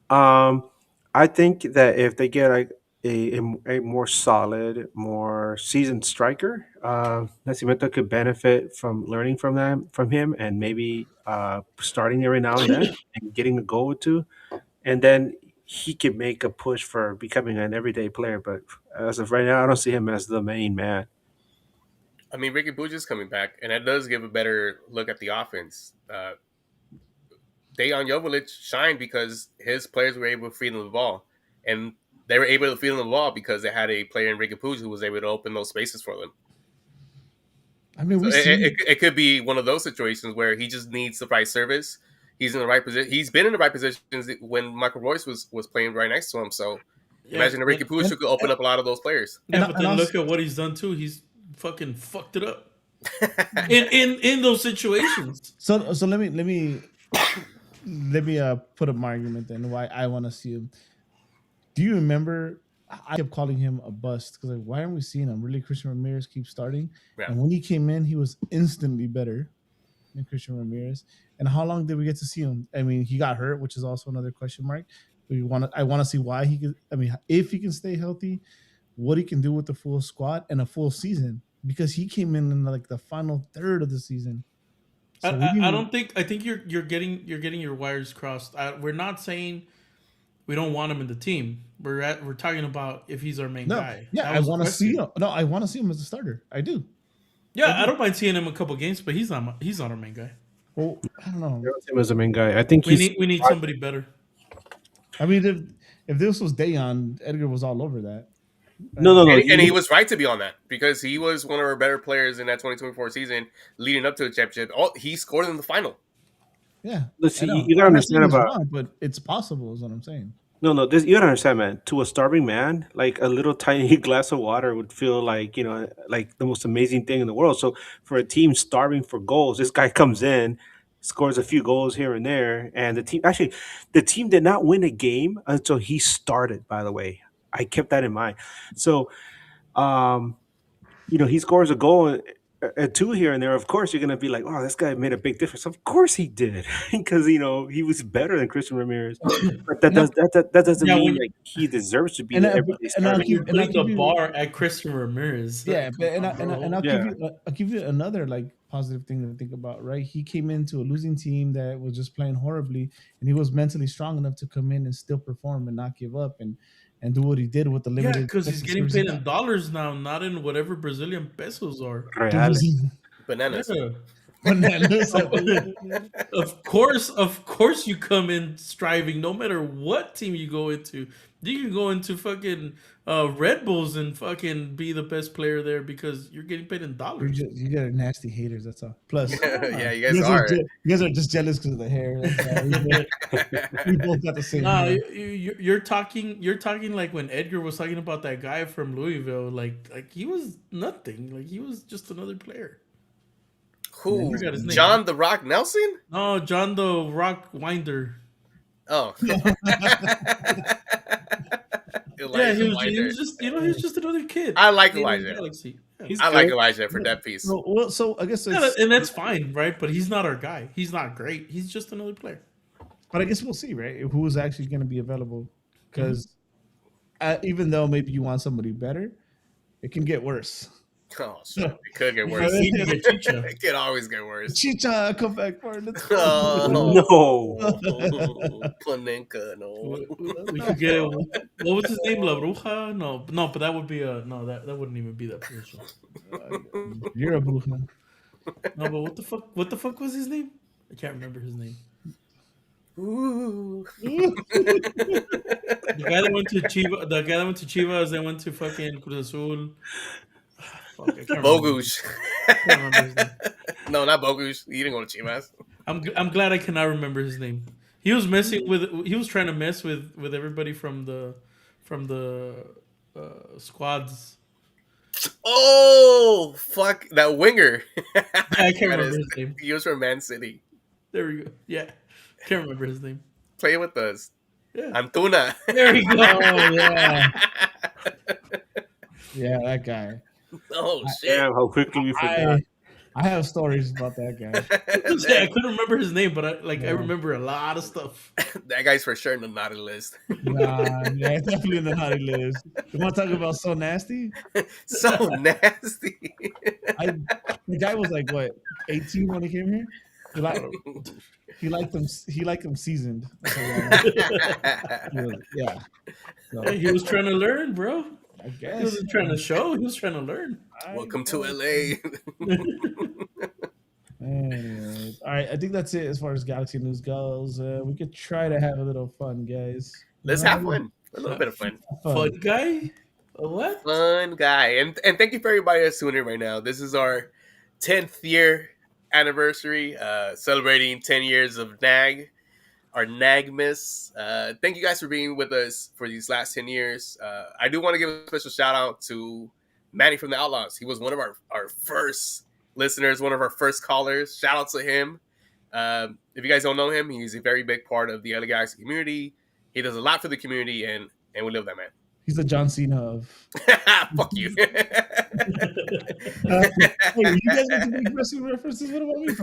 I think that if they get a more solid, more seasoned striker, Nascimento could benefit from learning from him, and maybe starting every now and then and getting a goal or two, and then he could make a push for becoming an everyday player. But as of right now, I don't see him as the main man. I mean, Ricky Puig is coming back, and that does give a better look at the offense. Dejan Joveljic shined because his players were able to feed him the ball, and they were able to feed him the ball because they had a player in Ricky Puig who was able to open those spaces for them. I mean, it could be one of those situations where he just needs the right service. He's in the right position. He's been in the right positions when Michael Royce was playing right next to him. So imagine Ricky Puig who could open up a lot of those players. Yeah, but then look at what he's done too. He's fucking fucked it up in those situations. So let me put up my argument then why I want to see him. Do you remember? I kept calling him a bust because why aren't we seeing him? Really, Christian Ramirez keeps starting, and when he came in, he was instantly better than Christian Ramirez. And how long did we get to see him? I mean, he got hurt, which is also another question mark. I want to see why he could. I mean, if he can stay healthy, what he can do with the full squad and a full season, because he came in like the final third of the season. So I think you're getting your wires crossed. We're not saying we don't want him in the team. We're talking about if he's our main guy. Yeah, I want to see him. No, I want to see him as a starter. I do. Yeah, I don't mind seeing him a couple games, but he's not our main guy. Well, I don't know. I don't see him as a main guy. I think we need somebody better. I mean, if this was Dejan, Edgar was all over that. No. And he was right to be on that because he was one of our better players in that 2024 season leading up to the championship. He scored in the final. Yeah. Listen, you gotta understand about wrong, but it's possible is what I'm saying. No, you gotta understand, man. To a starving man, like a little tiny glass of water would feel like, like the most amazing thing in the world. So for a team starving for goals, this guy comes in, scores a few goals here and there, and the team did not win a game until he started, by the way. I kept that in mind. So he scores a goal and two here and there. Of course, you're going to be like, oh, this guy made a big difference. Of course he did, because, he was better than Christian Ramirez. But that doesn't mean like he deserves to be the everyday starter. You put the bar at Christian Ramirez. Yeah, I'll give you another like positive thing to think about, right? He came into a losing team that was just playing horribly, and he was mentally strong enough to come in and still perform and not give up and do what he did with the limited. Yeah, because he's getting paid in dollars now, not in whatever Brazilian pesos are. Bananas. Yeah. When I lose, Of course, you come in striving. No matter what team you go into, you can go into fucking Red Bulls and fucking be the best player there because you're getting paid in dollars. you got nasty haters. That's all. Plus, Yeah, you guys are. You guys are just jealous because of the hair. We both got the same. Nah, hair. you're talking like when Edgar was talking about that guy from Louisville. Like he was nothing. Like he was just another player. Who? forgot his name. John the Rock Nelson? No, John the Rock Winder. Oh. Yeah, he was just he was just another kid. I like in the Elijah. Galaxy. Yeah. He's I like good. Elijah for that piece. Well, so I guess, Yeah, and that's fine, right? But he's not our guy. He's not great. He's just another player. but I guess we'll see, right? Who's actually going to be available? Because even though maybe you want somebody better, it can get worse. Oh, shit. It could get worse. We need to get Chicha. It could always get worse. Chicha, come back for it. Let's go. Oh, No. Panenka, no. We could get what was his name? La Bruja? No, but that would be a no. That wouldn't even be that position. You're a bruja. No, but what the fuck? What the fuck was his name? I can't remember his name. Ooh. The guy that went to Chivas. The guy that went to Chivas. Then went to fucking Cruz Azul. Fuck, I can't remember. Bogush. I can't remember his name. No, not Bogush. He didn't go to Chivas. I'm glad I cannot remember his name. He was messing with. He was trying to mess with everybody from the squads. Oh, fuck. That winger. Yeah, I can't remember his name. He was from Man City. There we go. Yeah, can't remember his name. Play with us. Yeah. Antuna. There we go. Oh, yeah. Yeah, that guy. Oh, shit. Damn, how quickly we forgot. I have stories about that guy. Yeah, I couldn't remember his name, but I remember a lot of stuff. That guy's for sure in the naughty list. Nah, yeah, definitely in the naughty list. You want to talk about so nasty? So nasty. The guy was like what, 18 when he came here? He liked them seasoned. That's all I know. Yeah. So, Hey, he was trying to learn, bro. I He guess. wasn't trying to show. He was trying to learn. Welcome to LA. Anyways, all right. I think that's it as far as Galaxy news goes. We could try to have a little fun, guys. Let's have fun. A little bit of fun. Fun guy? A what? Fun guy. And thank you for everybody that's tuning in right now. This is our 10th year anniversary, celebrating 10 years of NAG, our NAGmas. Thank you guys for being with us for these last 10 years. I do want to give a special shout out to Manny from the Outlaws. He was one of our first listeners, one of our first callers. Shout out to him. If you guys don't know him, he's a very big part of the LA Galaxy community. He does a lot for the community, and we love that man. He's the John Cena of. Fuck you. Hey, you guys want to make wrestling references? What about me?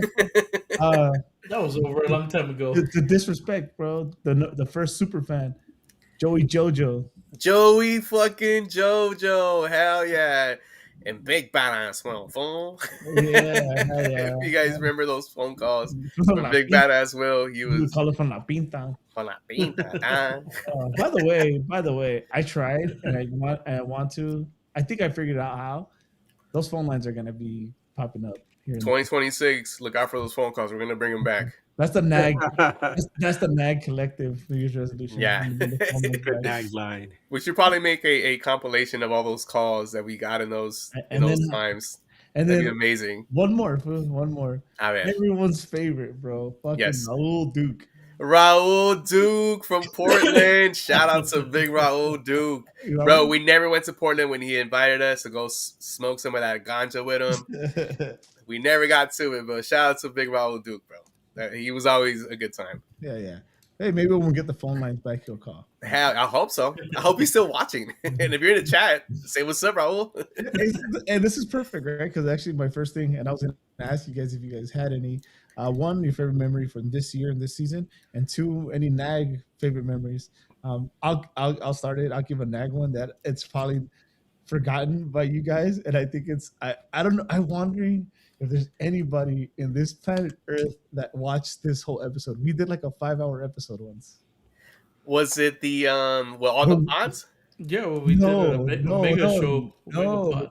That was over a long time ago. The disrespect, bro. The first super fan, Joey Jojo. Joey fucking Jojo. Hell yeah. And Big Badass phone. Yeah. If you guys remember those phone calls from Big Badass Will, he We was call it from La Pinta. on la pinta. By the way, I tried and I want to. I think I figured out how. Those phone lines are gonna be popping up here. 2026. Look out for those phone calls. We're gonna bring them back. That's the NAG. That's the NAG collective New Year's resolution. Yeah. The Nag line. We should probably make a compilation of all those calls that we got in those times. And That'd then be amazing. one more. I mean, Everyone's favorite, bro. Fucking Yes. Raul Duke. Raul Duke from Portland. Shout out to Big Raul Duke. Bro, we never went to Portland when he invited us to go smoke some of that ganja with him. We never got to it, but shout out to Big Raul Duke, bro. He was always a good time. Yeah. Hey, maybe when we get the phone lines back, he'll call. Hell, I hope so. I hope he's still watching. And if you're in the chat, say what's up, Raul. And this is perfect, right? Because actually, my first thing, and I was going to ask you guys if you guys had any. One, your favorite memory from this year and this season, and two, any NAG favorite memories. I'll start it. I'll give a NAG one that it's probably forgotten by you guys, and I think it's I don't know. I'm wondering if there's anybody in this planet Earth that watched this whole episode. We did like a 5-hour episode once. Was it the all the pods? Yeah, well, we did a mega show. No.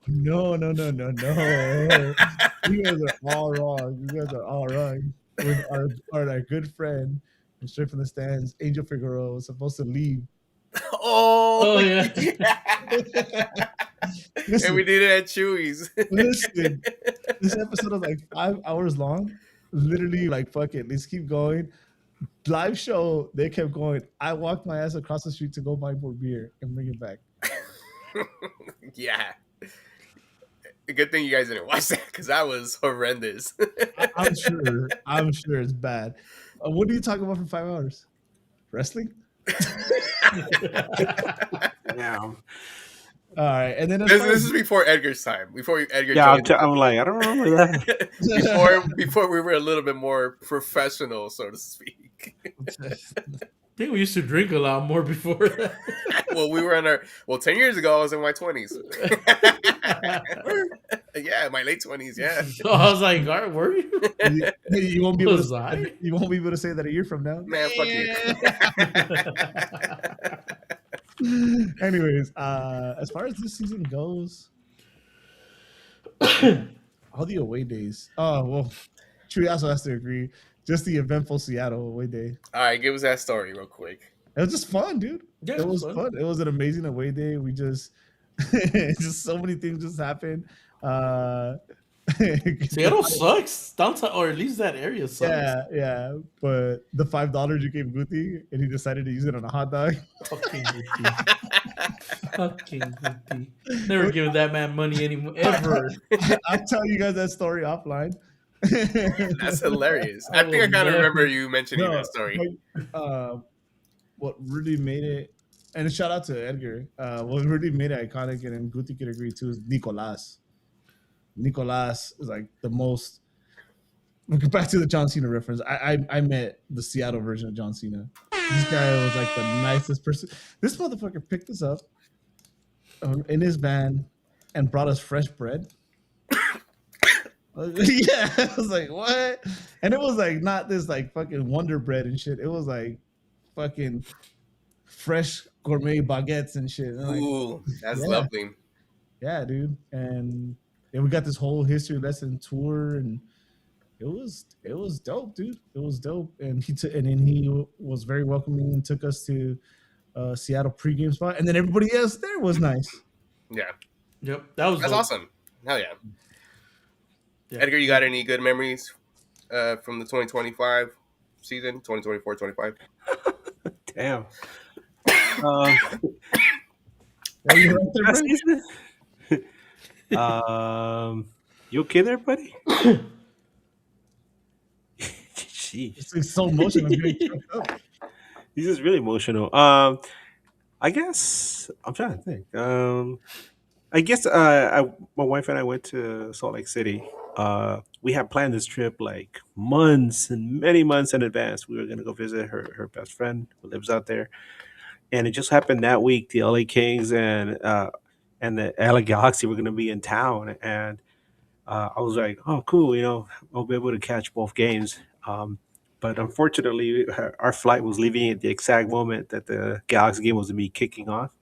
You guys are all wrong. You guys are all wrong. When our good friend, straight from the stands, Angel Figueroa, was supposed to leave. Oh yeah. And we did it at Chewy's. Listen, this episode was like 5 hours long. Literally, like, fuck it, let's keep going. Live show, they kept going. I walked my ass across the street to go buy more beer and bring it back. Yeah. Good thing you guys didn't watch that because that was horrendous. I'm sure it's bad. What are you talking about for 5 hours? Wrestling? Yeah. All right, and then this is before Edgar's time. Before Edgar. Yeah, joined I'm like, I don't remember that. before we were a little bit more professional, so to speak. I think we used to drink a lot more before that. Well, we were on our 10 years ago. I was in my 20s. Yeah, my late 20s. Yeah. So I was like, "All right, were you?" You won't be able Was to. I? You won't be able to say that a year from now. Man, fuck you. Anyways, as far as this season goes, all the away days. Oh well, Chewy also has to agree. Just the eventful Seattle away day. All right, give us that story real quick. It was just fun, dude. Yeah, it was fun. It was an amazing away day. We just so many things just happened. Seattle sucks. Downtown, or at least that area sucks. Yeah. But the $5 you gave Guti, and he decided to use it on a hot dog. Fucking Guti. Never give that man money anymore, ever. I'll tell you guys that story offline. That's hilarious. I think I kind of remember you mentioning that story. What really made it, and a shout out to Edgar, what really made it iconic, and Guti could agree too, is Nicolas. Nicolas is like the most. Back to the John Cena reference. I met the Seattle version of John Cena. This guy was like the nicest person. This motherfucker picked us up in his van and brought us fresh bread. Yeah, I was like, what? And it was like not this like fucking Wonder Bread and shit. It was like fucking fresh gourmet baguettes and shit. And Ooh, that's lovely. Yeah, dude. And we got this whole history lesson tour, and it was dope, dude. It was dope. And then he was very welcoming and took us to Seattle pregame spot. And then everybody else there was nice. Yeah. Yep. That's awesome. Hell yeah. Edgar, you got any good memories from the 2025 season, 2024-25? Damn. You okay there, buddy? Jeez. It's so emotional. This is really emotional. I guess I'm trying to think. I guess my wife and I went to Salt Lake City. We had planned this trip like months and many months in advance. We were gonna go visit her best friend who lives out there, and it just happened that week. The LA Kings and the LA Galaxy were gonna be in town, and I was like, "Oh, cool! I'll be able to catch both games." But unfortunately, our flight was leaving at the exact moment that the Galaxy game was to be kicking off.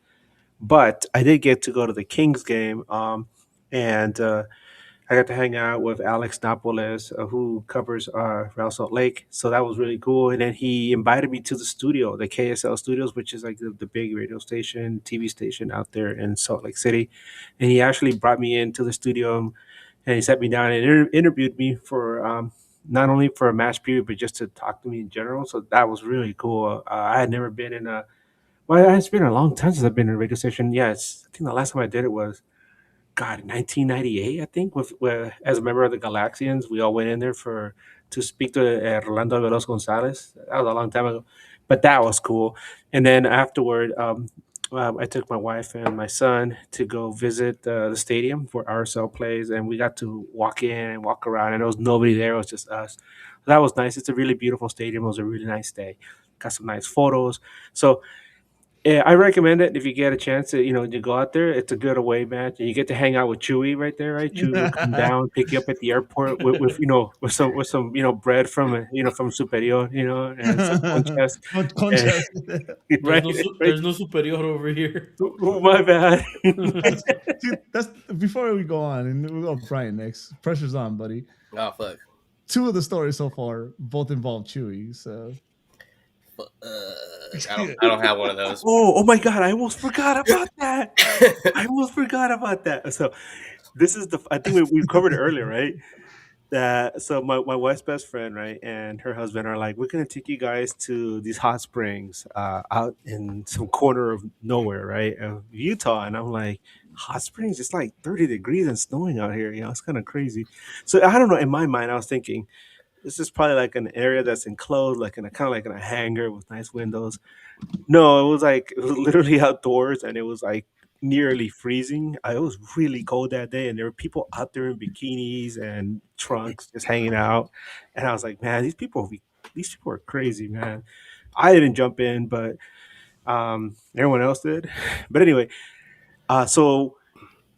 But I did get to go to the Kings game, and I got to hang out with Alex Napoles, who covers Real Salt Lake. So that was really cool. And then he invited me to the studio, the KSL Studios, which is like the big radio station, TV station out there in Salt Lake City. And he actually brought me into the studio, and he sat me down and interviewed me for not only for a match period, but just to talk to me in general. So that was really cool. I had never been in it's been a long time since I've been in a radio station. Yeah, I think the last time I did it was, God, 1998, I think, with as a member of the Galaxians. We all went in there to speak to Rolando Veloz Gonzalez. That was a long time ago, but that was cool. And then afterward, I took my wife and my son to go visit the stadium where RSL plays, and we got to walk in and walk around, and there was nobody there. It was just us. That was nice. It's a really beautiful stadium. It was a really nice day. Got some nice photos. So Yeah, I recommend it if you get a chance to, to go out there. It's a good away match, and you get to hang out with Chewy right there, right? Chewy will come down, pick you up at the airport with with some bread from from Superior, and some conchas, and, Conchas. right, right. There's no superior over here. Oh, my bad. That's before we go on, and we'll go Brian next. Pressure's on, buddy. Oh fuck. 2 of the stories so far both involve Chewy, so I don't have one of those. Oh my God! I almost forgot about that. So this is I think we covered it earlier, right? So my wife's best friend, right, and her husband are like, we're gonna take you guys to these hot springs out in some corner of nowhere, right, of Utah. And I'm like, hot springs? It's like 30 degrees and snowing out here. It's kind of crazy. So I don't know. In my mind, I was thinking this is probably like an area that's enclosed, like kind of like in a hangar with nice windows. No, it was literally outdoors, and it was like nearly freezing. It was really cold that day, and there were people out there in bikinis and trunks just hanging out. And I was like, man, these people are crazy, man. I didn't jump in, but everyone else did. But anyway, so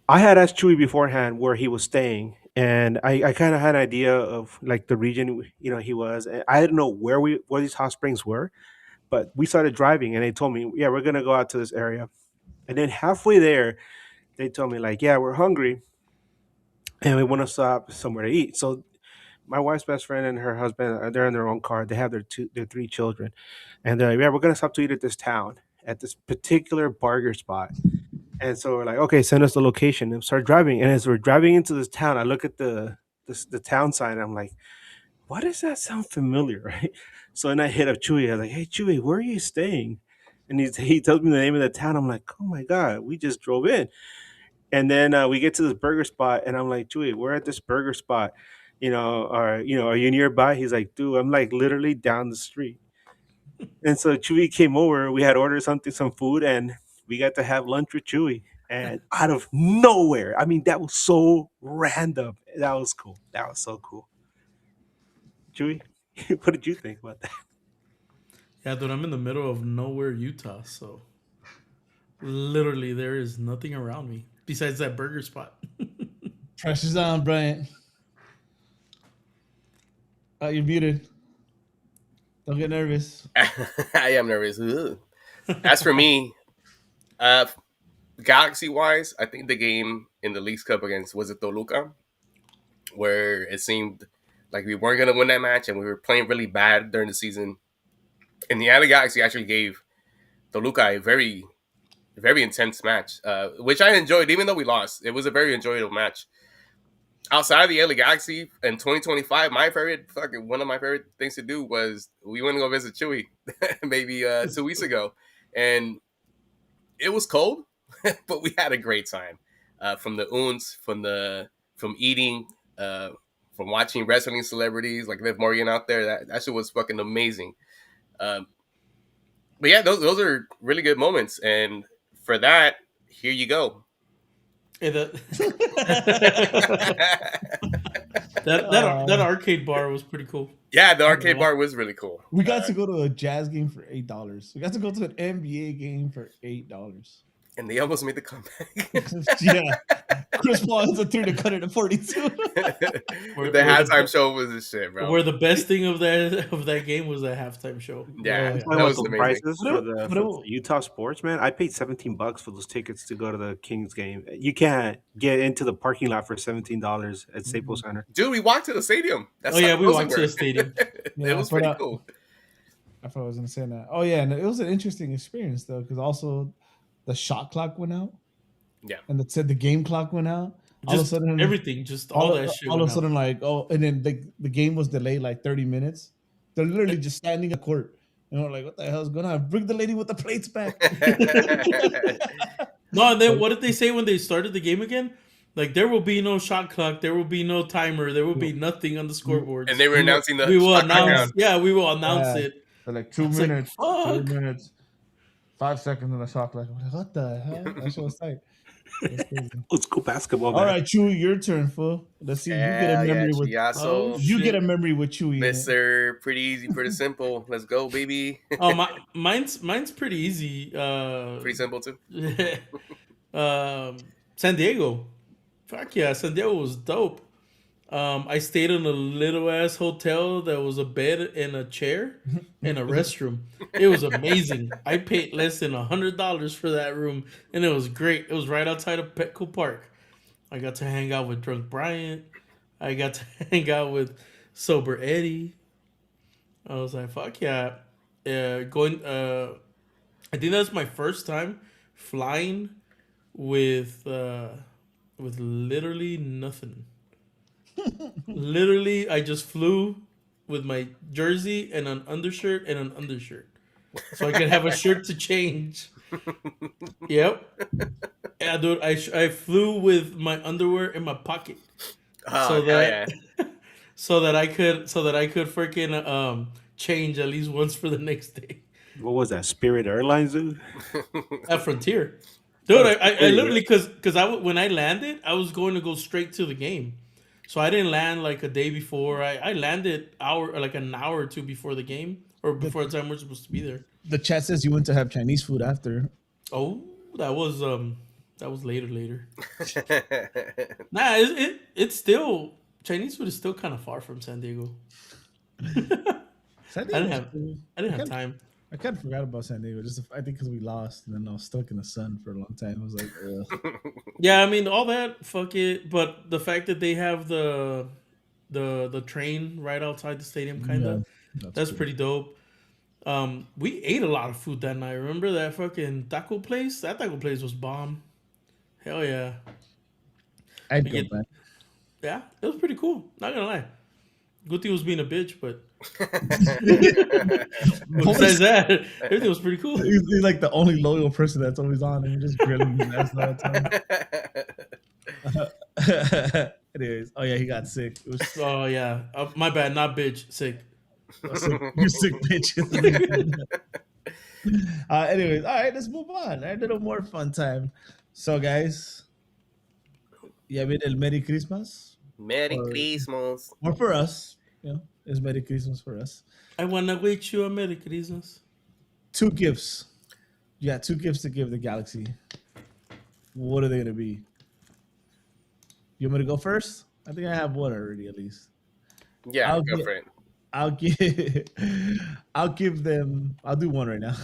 I had asked Chewy beforehand where he was staying, and I kind of had an idea of like the region he was. And I didn't know where these hot springs were, but we started driving, and they told me, yeah, we're gonna go out to this area. And then halfway there, they told me like, yeah, we're hungry, and we want to stop somewhere to eat. So my wife's best friend and her husband, they're in their own car. They have their 3 children, and they're like, yeah, we're gonna stop to eat at this town, at this particular burger spot. And so we're like, okay, send us the location, and start driving. And as we're driving into this town, I look at the town sign, and I'm like, why does that sound familiar, right? So then I hit up Chewy. I was like, hey, Chewy, where are you staying? And he tells me the name of the town. I'm like, oh my God, we just drove in. And then we get to this burger spot, and I'm like, Chewy, we're at this burger spot. Are you nearby? He's like, dude, I'm like literally down the street. And so Chewy came over. We had ordered some food, and we got to have lunch with Chewy. And out of nowhere, I mean, that was so random. That was cool. That was so cool. Chewy, what did you think about that? Yeah, dude, I'm in the middle of nowhere, Utah, so literally there is nothing around me besides that burger spot. Pressure's on, Brian. You're muted. Don't get nervous. I am nervous. Ugh. As for me, Galaxy-wise, I think the game in the Leagues Cup against, was it Toluca, where it seemed like we weren't going to win that match, and we were playing really bad during the season. And the LA Galaxy actually gave Toluca a very, very intense match, which I enjoyed, even though we lost. It was a very enjoyable match. Outside of the LA Galaxy in 2025, one of my favorite things to do was we went to go visit Chewy maybe 2 weeks ago. And it was cold, but we had a great time. From the oons, from eating, from watching wrestling celebrities like Liv Morgan out there. That shit was fucking amazing. But yeah, those are really good moments. And for that, here you go. Hey, that arcade bar was pretty cool. Yeah, the arcade bar was really cool. We got to go to a jazz game for $8. We got to go to an NBA game for $8. And they almost made the comeback. Yeah. Chris Paul has a 3 to cut it to 42. The halftime show was the shit, bro. Where the best thing of that game was the halftime show. Yeah, that was was the amazing. prices for the Utah sports, man. I paid $17 for those tickets to go to the Kings game. You can't get into the parking lot for $17 at Staples Center. Dude, we walked to the stadium. We walked to the stadium. It was pretty cool. I thought I was going to say that. Oh, yeah, and it was an interesting experience, though, because also the shot clock went out. Yeah. And it said the game clock went out. All of a sudden, everything, just all that shit. All of a sudden, and then the game was delayed like 30 minutes. They're literally just standing at court. And we're like, what the hell is going on? Bring the lady with the plates back. No, and then what did they say when they started the game again? Like, there will be no shot clock, there will be no timer, there will be nothing on the scoreboard. And they were announcing we will announce it. For like 2 minutes. Like, 2 minutes. 5 seconds in the shot clock. I'm like, what the hell? That shit was tight. That's crazy. Old school basketball. All Man. right, Chewy, your turn, fool. Let's see. You get a memory with Oh, you get a shit. memory with Chewy. Mister, pretty easy, pretty simple. Let's go, baby. Oh, mine's pretty easy. Pretty simple too. San Diego. Fuck yeah, San Diego was dope. I stayed in a little ass hotel that was a bed and a chair and a restroom. It was amazing. I paid less than $100 for that room, and it was great. It was right outside of Petco Park. I got to hang out with Drunk Bryant. I got to hang out with Sober Eddie. I was like, fuck yeah. Going. I think that's my first time flying with literally nothing. Literally, I just flew with my jersey and an undershirt, so I could have a shirt to change. Yep. Yeah, dude, I flew with my underwear in my pocket, so that so that I could freaking change at least once for the next day. What was that? Spirit Airlines, dude? At Frontier, dude, I literally because when I landed, I was going to go straight to the game. So I didn't land like a day before. I landed an hour or two before the game or before the time we're supposed to be there. The chat says you went to have Chinese food after. Oh, that was later. Nah, it's still Chinese food is still kind of far from San Diego. I didn't have time. I kind of forgot about San Diego. I think because we lost, and then I was stuck in the sun for a long time. I was like, ugh. Yeah, I mean all that. Fuck it. But the fact that they have the train right outside the stadium, that's pretty dope. We ate a lot of food that night. Remember that fucking taco place? That taco place was bomb. Hell yeah. I'd go back. Yeah, it was pretty cool. Not gonna lie. Guti was being a bitch, but besides that, everything was pretty cool. He's like the only loyal person that's always on, and just grilling his ass all the time. Anyways, oh yeah, he got sick. Oh yeah, my bad, not bitch, sick. You're sick, bitch. Anyways, all right, let's move on. A little more fun time. So, guys, yeah, we did Merry Christmas. Merry Christmas. Or for us, it's Merry Christmas for us. I wanna wish you a Merry Christmas. 2 gifts. You got 2 gifts to give the galaxy. What are they gonna be? You want me to go first? I think I have one already, at least. Yeah, go for it. I'll give them. I'll do one right now.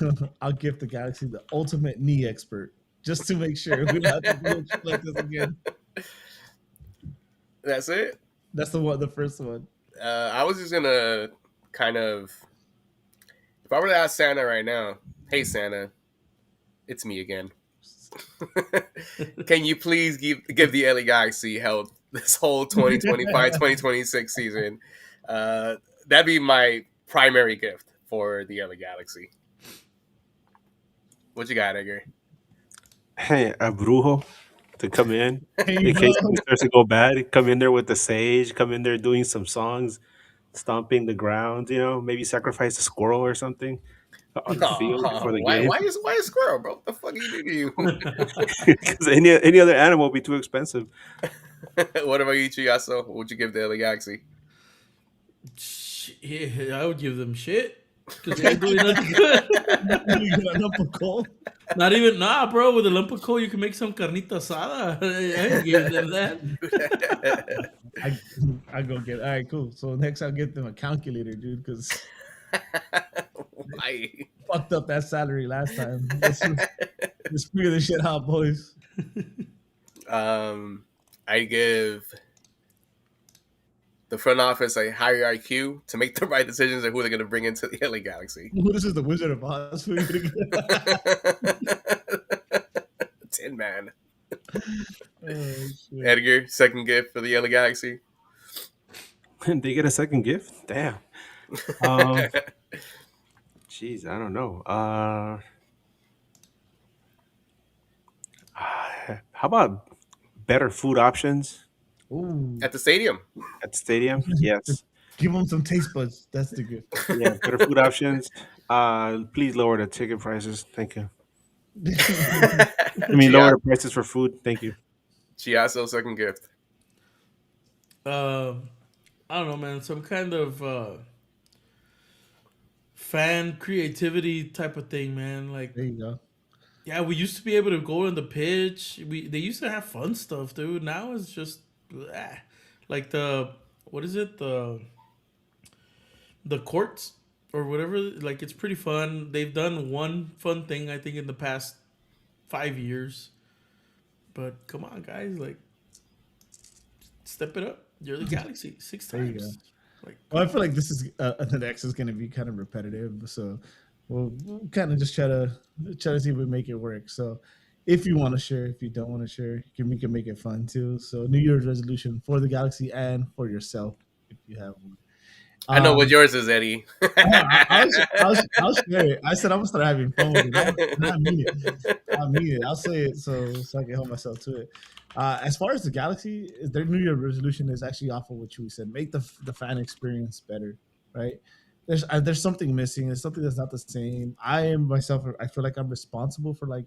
I'll give the galaxy the ultimate knee expert, just to make sure we don't have to do shit like this again. That's it. That's the first one. I was just gonna kind of, if I were to ask Santa right now, hey Santa, it's me again. Can you please give the LA Galaxy help this whole 2025-2026 season? That'd be my primary gift for the LA Galaxy. What you got, Edgar? Hey, a brujo to come in case it starts to go bad. Come in there with the sage. Come in there doing some songs, stomping the ground. Maybe sacrifice a squirrel or something on the field before the game. Why a squirrel, bro? What the fuck are you doing to you? Because any other animal would be too expensive. What about you, Chiasso? What would you give the LA Galaxy? Yeah, I would give them shit because they ain't doing nothing good. You got a lump of coal? Not even, bro. With a lump of coal, you can make some carnita asada. I ain't giving them that. I go get. All right, cool. So next, I'll get them a calculator, dude, because why fucked up that salary last time. Let's figure this shit out, boys. I give the front office a higher IQ to make the right decisions of who they're going to bring into the LA Galaxy. This is the Wizard of Oz. Tin Man. Oh, Edgar, second gift for the LA Galaxy. They get a second gift? Damn. Jeez, I don't know. How about better food options? Ooh. At the stadium. At the stadium? Yes. Give them some taste buds. That's the gift. Yeah, better food options. Please lower the ticket prices. Thank you. I mean, lower the prices for food. Thank you. Chiasso second gift. I don't know, man. Some kind of fan creativity type of thing, man. Like, There you go. yeah, we used to be able to go in the pitch. They used to have fun stuff, dude. Now it's just like the what is it the courts or whatever. Like it's pretty fun. They've done one fun thing I think in the past 5 years. But come on, guys, like step it up. You're the Galaxy 6 There you times. go. Like, Well, I feel like this is the next is going to be kind of repetitive, so we'll kind of just try to see if we make it work. So, if you want to share, if you don't want to share, we can make it fun too. So, New Year's resolution for the Galaxy and for yourself if you have one. I know what yours is, Eddie. I'll share it. I said I'm gonna start having fun with it. I mean it. I mean it. I'll say it so I can hold myself to it. As far as the Galaxy, their New Year resolution is actually off of what Chewie said. Make the fan experience better, right? There's something missing. There's something that's not the same. I am myself. I feel like I'm responsible for like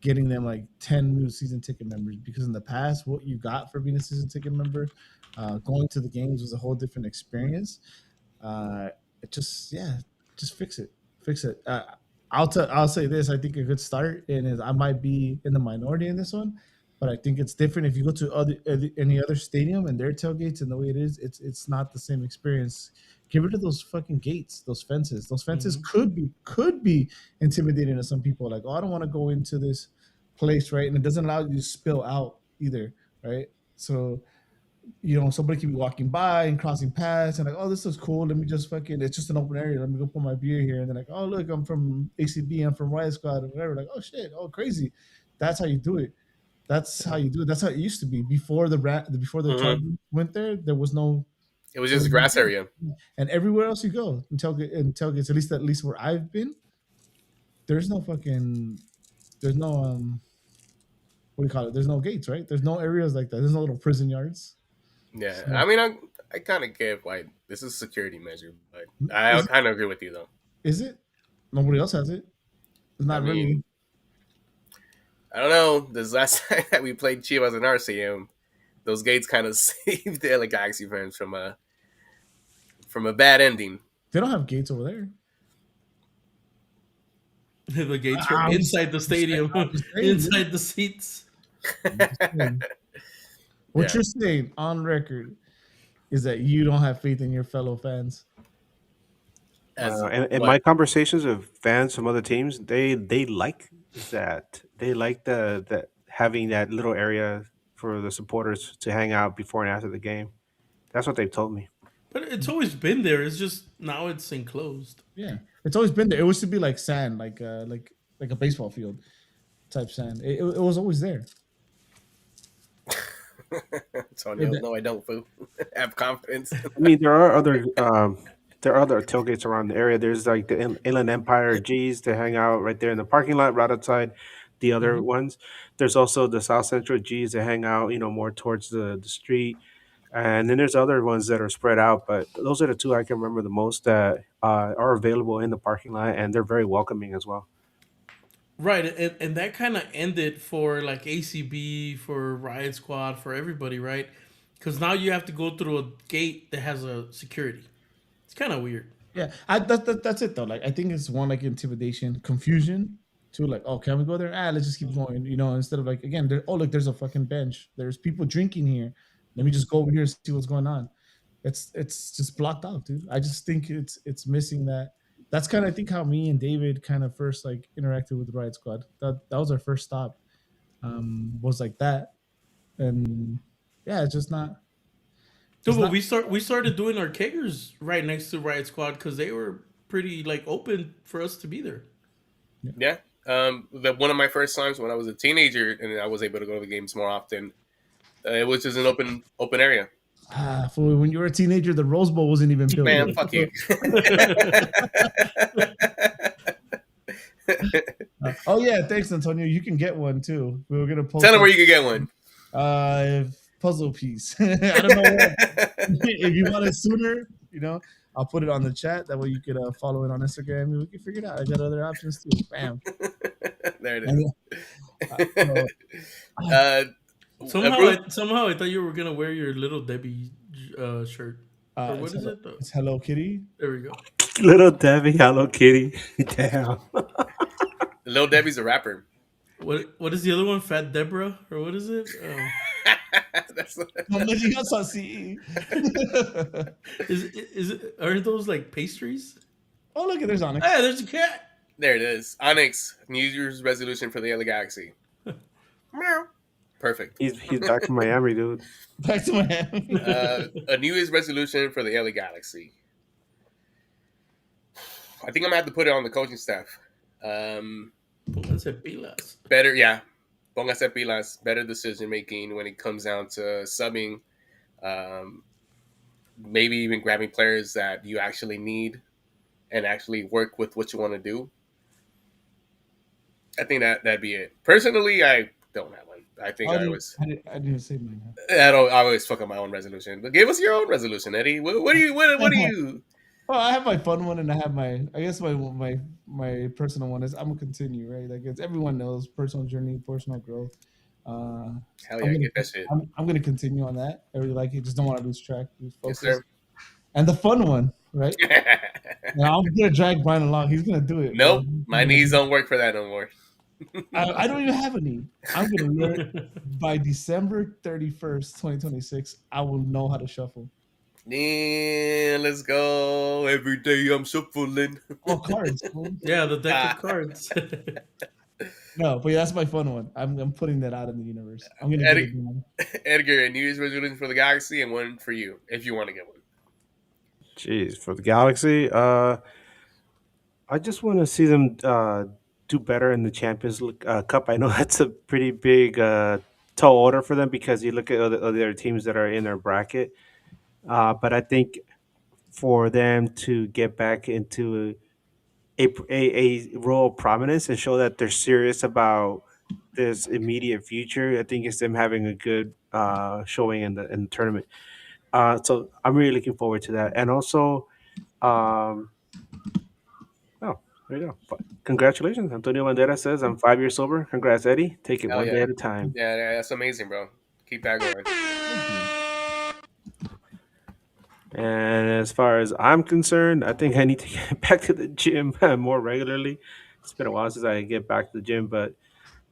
getting them like 10 new season ticket members because in the past, what you got for being a season ticket member, going to the games was a whole different experience. It just fix it. I'll say this. I think a good start and is I might be in the minority in this one, but I think it's different if you go to any other stadium and their tailgates and the way it is. It's not the same experience. Get rid of those fucking gates, those fences. Those fences could be intimidating to some people. Like, oh, I don't want to go into this place, right? And it doesn't allow you to spill out either, right? So, somebody can be walking by and crossing paths and like, oh, this is cool. Let me just it's just an open area. Let me go put my beer here. And then like, oh, look, I'm from ACB. I'm from Riot Squad or whatever. Like, oh shit, oh crazy. That's how you do it. That's how it used to be before the Chargers went there. There was no. It was just a grass area. And everywhere else you go in tailgates, at least where I've been, there's no what do you call it? There's no gates, right? There's no areas like that. There's no little prison yards. Yeah, so, I mean, I kind of get why this is a security measure, but I kind of agree with you though. Is it? Nobody else has it. It's not really. I don't know. This last time that we played Chivas in RCM, those gates kind of saved the LA Galaxy fans from a bad ending. They don't have gates over there. The gates are inside the stadium, inside the seats. What you're saying on record is that you don't have faith in your fellow fans. And my conversations with fans from other teams, they like that. They like the having that little area for the supporters to hang out before and after the game. That's what they've told me. But it's always been there. It's just now it's enclosed. Yeah, it's always been there. It used to be like sand, like a baseball field type sand. It was always there. No, I don't. Foo. Have confidence. I mean, there are other tailgates around the area. There's like the Inland Empire G's to hang out right there in the parking lot, right outside the other ones. There's also the South Central G's to hang out, more towards the street. And then there's other ones that are spread out, but those are the two I can remember the most that are available in the parking lot, and they're very welcoming as well. Right, and that kind of ended for like ACB, for Riot Squad, for everybody, right? Because now you have to go through a gate that has a security. It's kind of weird. Yeah, that's it though. Like I think it's one like intimidation, confusion. Two like, oh, can we go there? Let's just keep going. Instead of like again, look, there's a fucking bench. There's people drinking here. Let me just go over here and see what's going on. It's just blocked out, dude. I just think it's missing that. That's kind of I think how me and David kind of first like interacted with the Riot Squad. That was our first stop. Was like that, and yeah, it's just not. So well, we started doing our kegers right next to Riot Squad because they were pretty like open for us to be there. Yeah. One of my first times when I was a teenager and I was able to go to the games more often, it was just an open area. For when you were a teenager, the Rose Bowl wasn't even built. Man, fuck you. Oh yeah, thanks, Antonio. You can get one too. We were gonna post. Tell them where you can get one. Puzzle piece. I don't know if you want it sooner. I'll put it on the chat. That way you could follow it on Instagram and we can figure it out. I got other options too. Bam. There it And, is. Somehow I thought you were gonna wear your Little Debbie shirt. Or what is it? It's Hello Kitty. There we go. Little Debbie, Hello Kitty. Damn. Lil Debbie's a rapper. What is the other one? Fat Deborah or what is it? That's Is it? Aren't those like pastries? Oh, look, there's Onyx. Hey, there's a cat. There it is. Onyx, New Year's resolution for the LA Galaxy. Meow. Perfect. He's back from Miami, dude. Back to Miami. A New Year's resolution for the LA Galaxy. I think I'm gonna have to put it on the coaching staff. Pónganse pilas. Better, yeah. Póngase pilas. Better decision making when it comes down to subbing. Maybe even grabbing players that you actually need and actually work with what you want to do. I think that'd be it. Personally, I don't have one. I think I didn't say mine. I always fuck up my own resolution. But give us your own resolution, Eddie. What do you? Well, I have my fun one, and I have my personal one is I'm gonna continue, right? Like everyone knows personal journey, personal growth. Hell yeah, get that shit. I'm gonna continue on that. I really like it. Just don't want to lose track, lose focus. Yes, sir. And the fun one, right? Now I'm gonna drag Brian along. He's gonna do it. Nope, my knees don't work for that no more. I don't even have a knee. I'm gonna learn by December 31st, 2026. I will know how to shuffle. Yeah, let's go. Every day I'm shuffling. Oh, cards. Yeah, the deck of cards. No, but yeah, that's my fun one. I'm putting that out in the universe. I'm gonna Edgar, a New Year's resolution for the Galaxy and one for you, if you want to get one. Jeez, for the Galaxy, I just want to see them do better in the Champions Cup. I know that's a pretty big tall order for them because you look at other teams that are in their bracket. But I think for them to get back into a role of prominence and show that they're serious about this immediate future, I think it's them having a good showing in the tournament. So I'm really looking forward to that. And also, oh, there you go. Congratulations, Antonio Banderas says I'm 5 years sober. Congrats, Eddie. Take it one day at a time. Yeah, that's amazing, bro. Keep that going. And as far as I'm concerned, I think I need to get back to the gym more regularly. It's been a while since I get back to the gym, but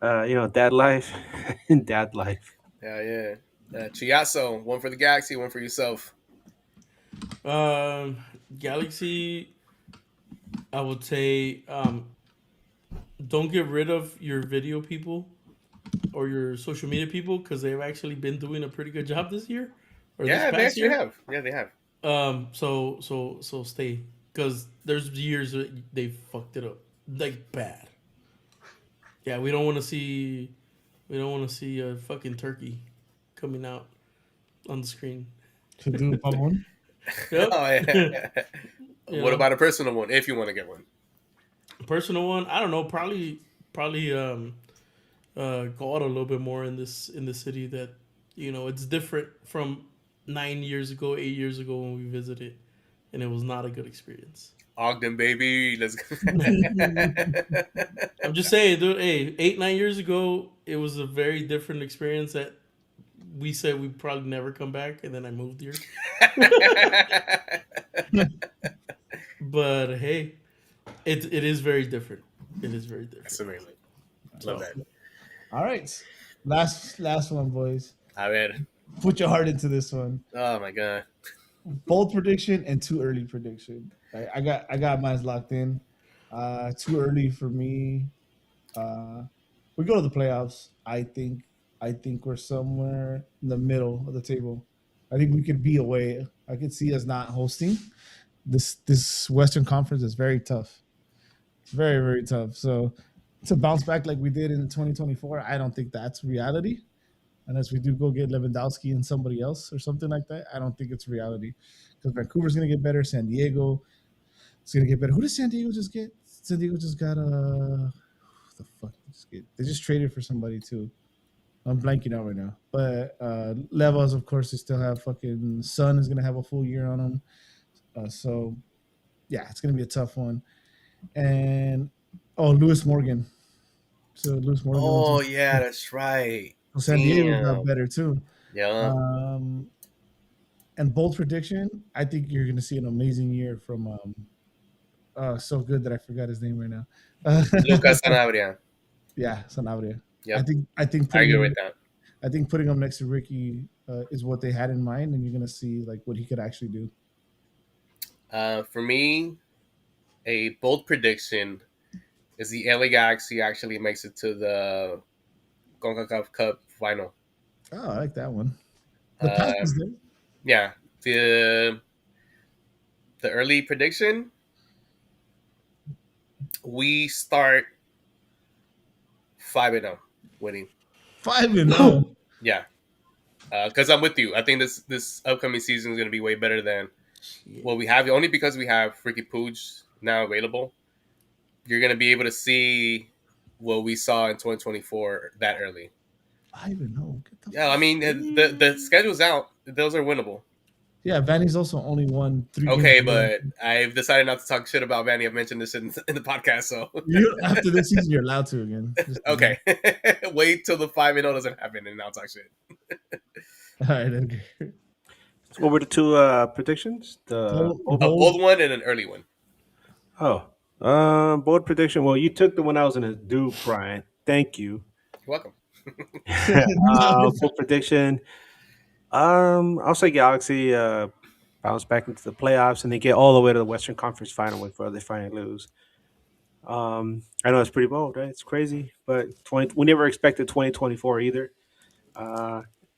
dad life, dad life. Yeah. Chiasso, one for the Galaxy, one for yourself. Galaxy, I would say, don't get rid of your video people or your social media people because they've actually been doing a pretty good job this year. Yeah, they actually have. Yeah, they have. So stay because there's years that they fucked it up like bad. Yeah, we don't want to see a fucking turkey coming out on the screen. To do a one. Yep. Oh yeah. What about a personal one? If you want to get one, personal one, I don't know. Probably go out a little bit more in this city that it's different from 8 years ago when we visited, and it was not a good experience. Ogden, baby, let's go. I'm just saying, dude. Hey, 9 years ago, it was a very different experience that we said we'd probably never come back, and then I moved here. But hey, it is very different. It is very different. That's amazing. Love that. All right, last one, boys. A ver. Put your heart into this one. Oh my god. Bold prediction and too early prediction. I got mine locked in. Too early for me. We go to the playoffs. I think we're somewhere in the middle of the table. I think we could be away. I could see us not hosting. This Western Conference is very tough. It's very, very tough. So to bounce back like we did in 2024, I don't think that's reality. Unless we do go get Lewandowski and somebody else or something like that, I don't think it's reality. Because Vancouver's going to get better. San Diego is going to get better. Who did San Diego just get? San Diego just got the fuck? They just traded for somebody too. I'm blanking out right now. But Levels, of course, they still have fucking Sun is going to have a full year on them. So, yeah, it's going to be a tough one. And, Lewis Morgan. to lose more Oh than yeah, that's right. so San Diego got Damn. better too. Yeah. And bold prediction, I think you're going to see an amazing year from so good that I forgot his name right now. Lucas Sanabria. Yeah, Sanabria. Yep. I think I putting agree him with that. I think putting him next to Ricky is what they had in mind, and you're going to see like what he could actually do. For me, a bold prediction is the LA Galaxy actually makes it to the CONCACAF Cup final. Oh, I like that one. The path is there. Yeah, the early prediction, we start 5-0 winning. 5-0. Yeah, because I'm with you. I think this upcoming season is going to be way better than what we have. Only because we have Ricky Pooch now available, you're going to be able to see what we saw in 2024 that early. 5-0. Yeah, I mean the schedule's out; those are winnable. Yeah, Vanny's also only won 3 games. Okay, but I've decided not to talk shit about Vanny. I've mentioned this in the podcast, so after this season, you're allowed to again. Okay, wait till the 5-0 doesn't happen, and now talk shit. All right, okay. So what were the two predictions? A bold one and an early one. Bold prediction. Well, you took the one I was going to do, Brian. Thank you. You're welcome. Bold prediction. I'll say Galaxy bounce back into the playoffs and they get all the way to the Western Conference Final before they finally lose. I know it's pretty bold, right? It's crazy, but we never expected 2024 either.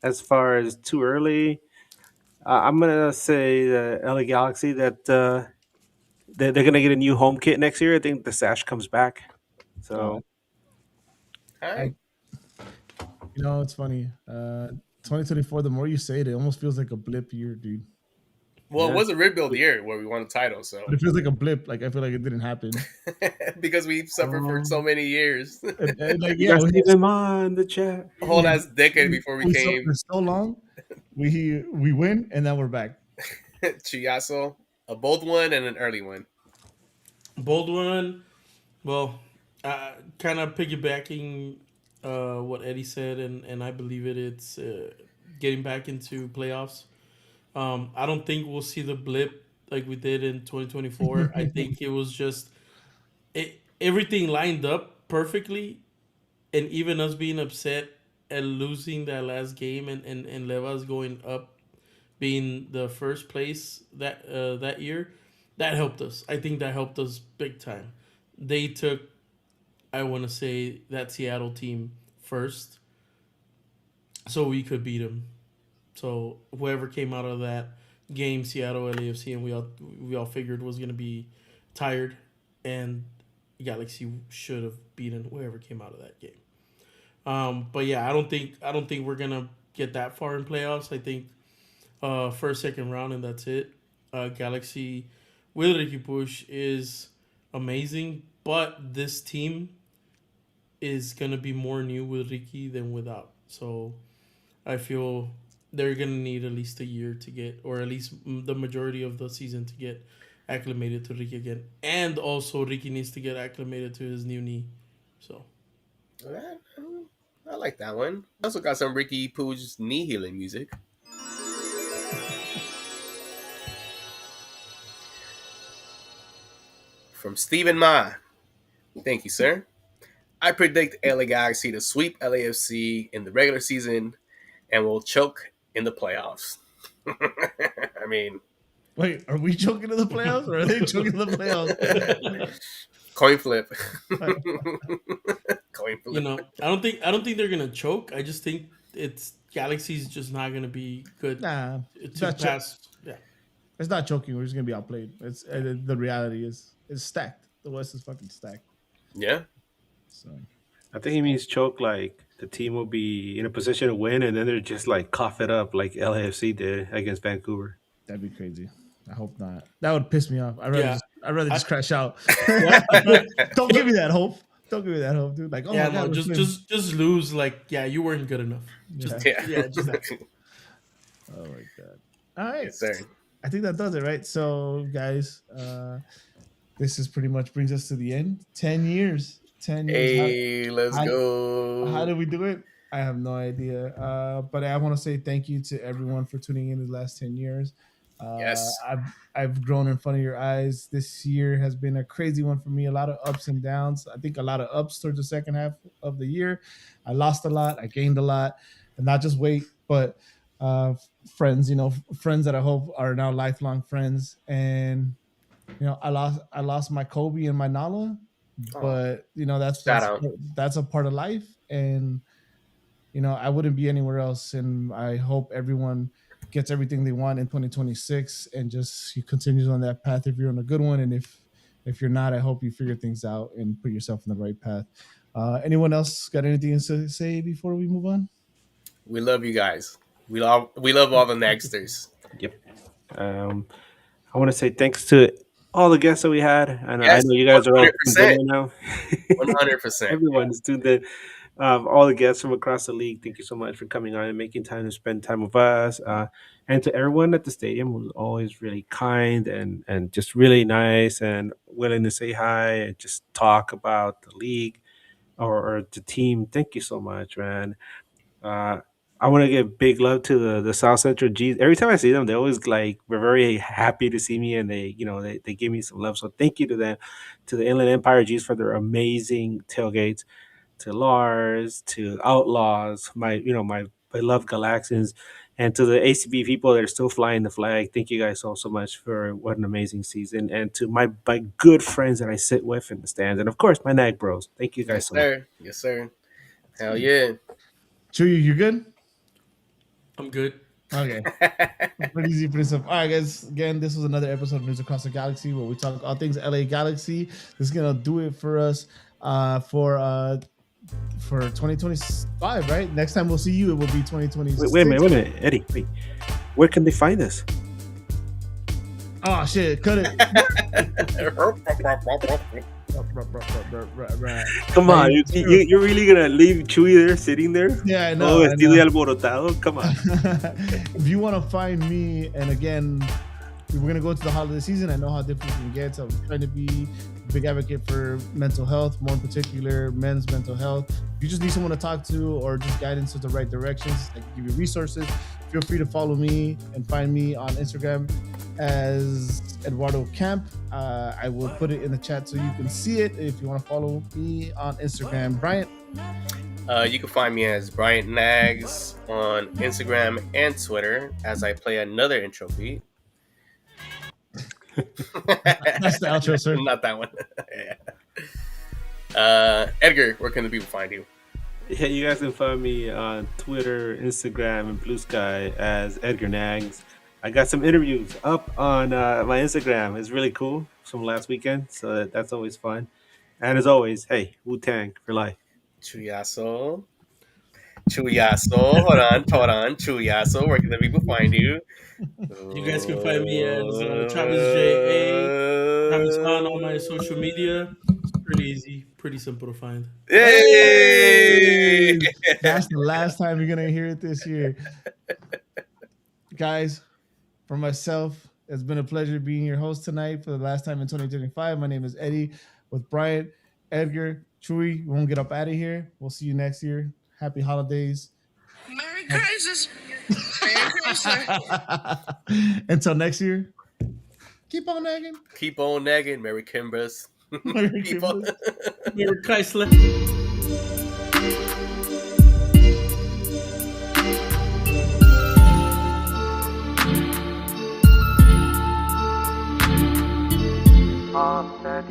As far as too early, I'm gonna say the LA Galaxy that they're gonna get a new home kit next year. I think the sash comes back. So, All right. It's funny. 2024. The more you say it, it almost feels like a blip year, dude. Well, it was a rebuild year where we won a title, so But it feels like a blip. Like I feel like it didn't happen because we've suffered for so many years. and like yeah, keep them on the chat. A whole last decade before we came. For so long. We win and then we're back. Chiasso, a bold one and an early one. Bold one. Well, kind of piggybacking what Eddie said, and I believe it. It's getting back into playoffs. I don't think we'll see the blip like we did in 2024. I think it was just everything lined up perfectly, and even us being upset at losing that last game and Levas going up, being the first place that year, that helped us. I think that helped us big time. They took, I want to say, that Seattle team first, so we could beat them. So whoever came out of that game, Seattle, LAFC, and we all figured was gonna be tired, and Galaxy should have beaten whoever came out of that game. But yeah, I don't think we're gonna get that far in playoffs. I think first, second round, and that's it. Galaxy with Ricky Push is amazing, but this team is gonna be more new with Ricky than without. So I feel they're gonna need at least a year to get, or at least the majority of the season to get acclimated to Ricky again, and also Ricky needs to get acclimated to his new knee. So I like that one. I also got some Ricky Pooch's knee healing music. From Stephen Ma. Thank you, sir. I predict LA Galaxy to sweep LAFC in the regular season and will choke in the playoffs. I mean, wait, are we choking in the playoffs or are they choking in the playoffs? Coin flip. Coin flip. I don't think they're gonna choke. I just think it's Galaxy's just not gonna be good. Nah, to pass. Yeah, it's not choking. We're just gonna be outplayed. It's the reality is it's stacked. The West is fucking stacked. Yeah. So I think he means choke like the team will be in a position to win and then they're just like cough it up like LAFC did against Vancouver. That'd be crazy. I hope not. That would piss me off. I'd rather just crash out. Don't give me that hope. Don't give me that hope, dude. Like, oh yeah, my God, just lose. Like, yeah, you weren't good enough. Just that. Oh my God. All right. Yes, sir. I think that does it, right? So, guys, this is pretty much brings us to the end. 10 years 10 years. Hey, let's go. How did we do it? I have no idea. But I want to say thank you to everyone for tuning in the last 10 years. Yes. I've grown in front of your eyes. This year has been a crazy one for me. A lot of ups and downs. I think a lot of ups towards the second half of the year. I lost a lot. I gained a lot, and not just weight, but friends. Friends that I hope are now lifelong friends. And I lost my Kobe and my Nala, but that's a part of life, and I wouldn't be anywhere else. And I hope everyone gets everything they want in 2026 and just continues on that path if you're on a good one. And if you're not, I hope you figure things out and put yourself in the right path. Anyone else got anything to say before we move on? We love you guys. We love all the Nagsters. Yep. I want to say thanks to all the guests that we had. And yes, I know you guys 100%. Are all tuned in now. 100%. Everyone's tuned in. All the guests from across the league, thank you so much for coming on and making time to spend time with us. And to everyone at the stadium who was always really kind and just really nice and willing to say hi and just talk about the league or the team. Thank you so much, man. I want to give big love to the South Central G's. Every time I see them, they always we're very happy to see me, and they give me some love. So thank you to them, to the Inland Empire G's for their amazing tailgates, to Lars, to Outlaws, my beloved Galaxians, and to the ACB people that are still flying the flag. Thank you guys so much for what an amazing season, and to my good friends that I sit with in the stands, and of course my Nag bros. Thank you guys so much. Yes, sir. Hell yeah. Chewy, you good? I'm good. Okay. Pretty easy, pretty simple. All right, guys. Again, this was another episode of News Across the Galaxy where we talk all things LA Galaxy. This is gonna do it for us for 2025, right? Next time we'll see you, it will be 2026. Wait a minute, Eddie. Wait, where can they find us? Oh shit! Cut it. Come on, you're really gonna leave Chewy there, sitting there? Yeah, I know. Vestido alborotado. Come on. If you want to find me, and again, we're gonna go to the holiday season. I know how difficult it can get. So I'm trying to be a big advocate for mental health, more in particular, men's mental health. If you just need someone to talk to or just guidance to the right directions, I can give you resources. Feel free to follow me and find me on Instagram as Eduardo Camp. I will put it in the chat so you can see it if you want to follow me on Instagram. Bryant? You can find me as Bryant Nags on Instagram and Twitter as I play another intro beat. That's the outro, sir. Not that one. Yeah. Edgar, where can the people find you? Yeah, you guys can find me on Twitter, Instagram, and Blue Sky as Edgar Nags. I got some interviews up on my Instagram. It's really cool from last weekend, so that's always fun. And as always, hey, Wu-Tang for life. Chuyaso. Hold on. Chuyaso, where can the people find you? You guys can find me as Travis J.A. Travis on all my social media. It's pretty easy, pretty simple to find. Hey! That's the last time you're going to hear it this year. Guys, for myself, it's been a pleasure being your host tonight for the last time in 2025. My name is Eddie with Bryant, Edgar, Chewy. We won't get up out of here. We'll see you next year. Happy holidays. Merry Christmas. Merry Christmas. Until next year, keep on nagging. Keep on nagging. Merry Kimbras. Merry Christmas. Merry Chrysler. On NAGn.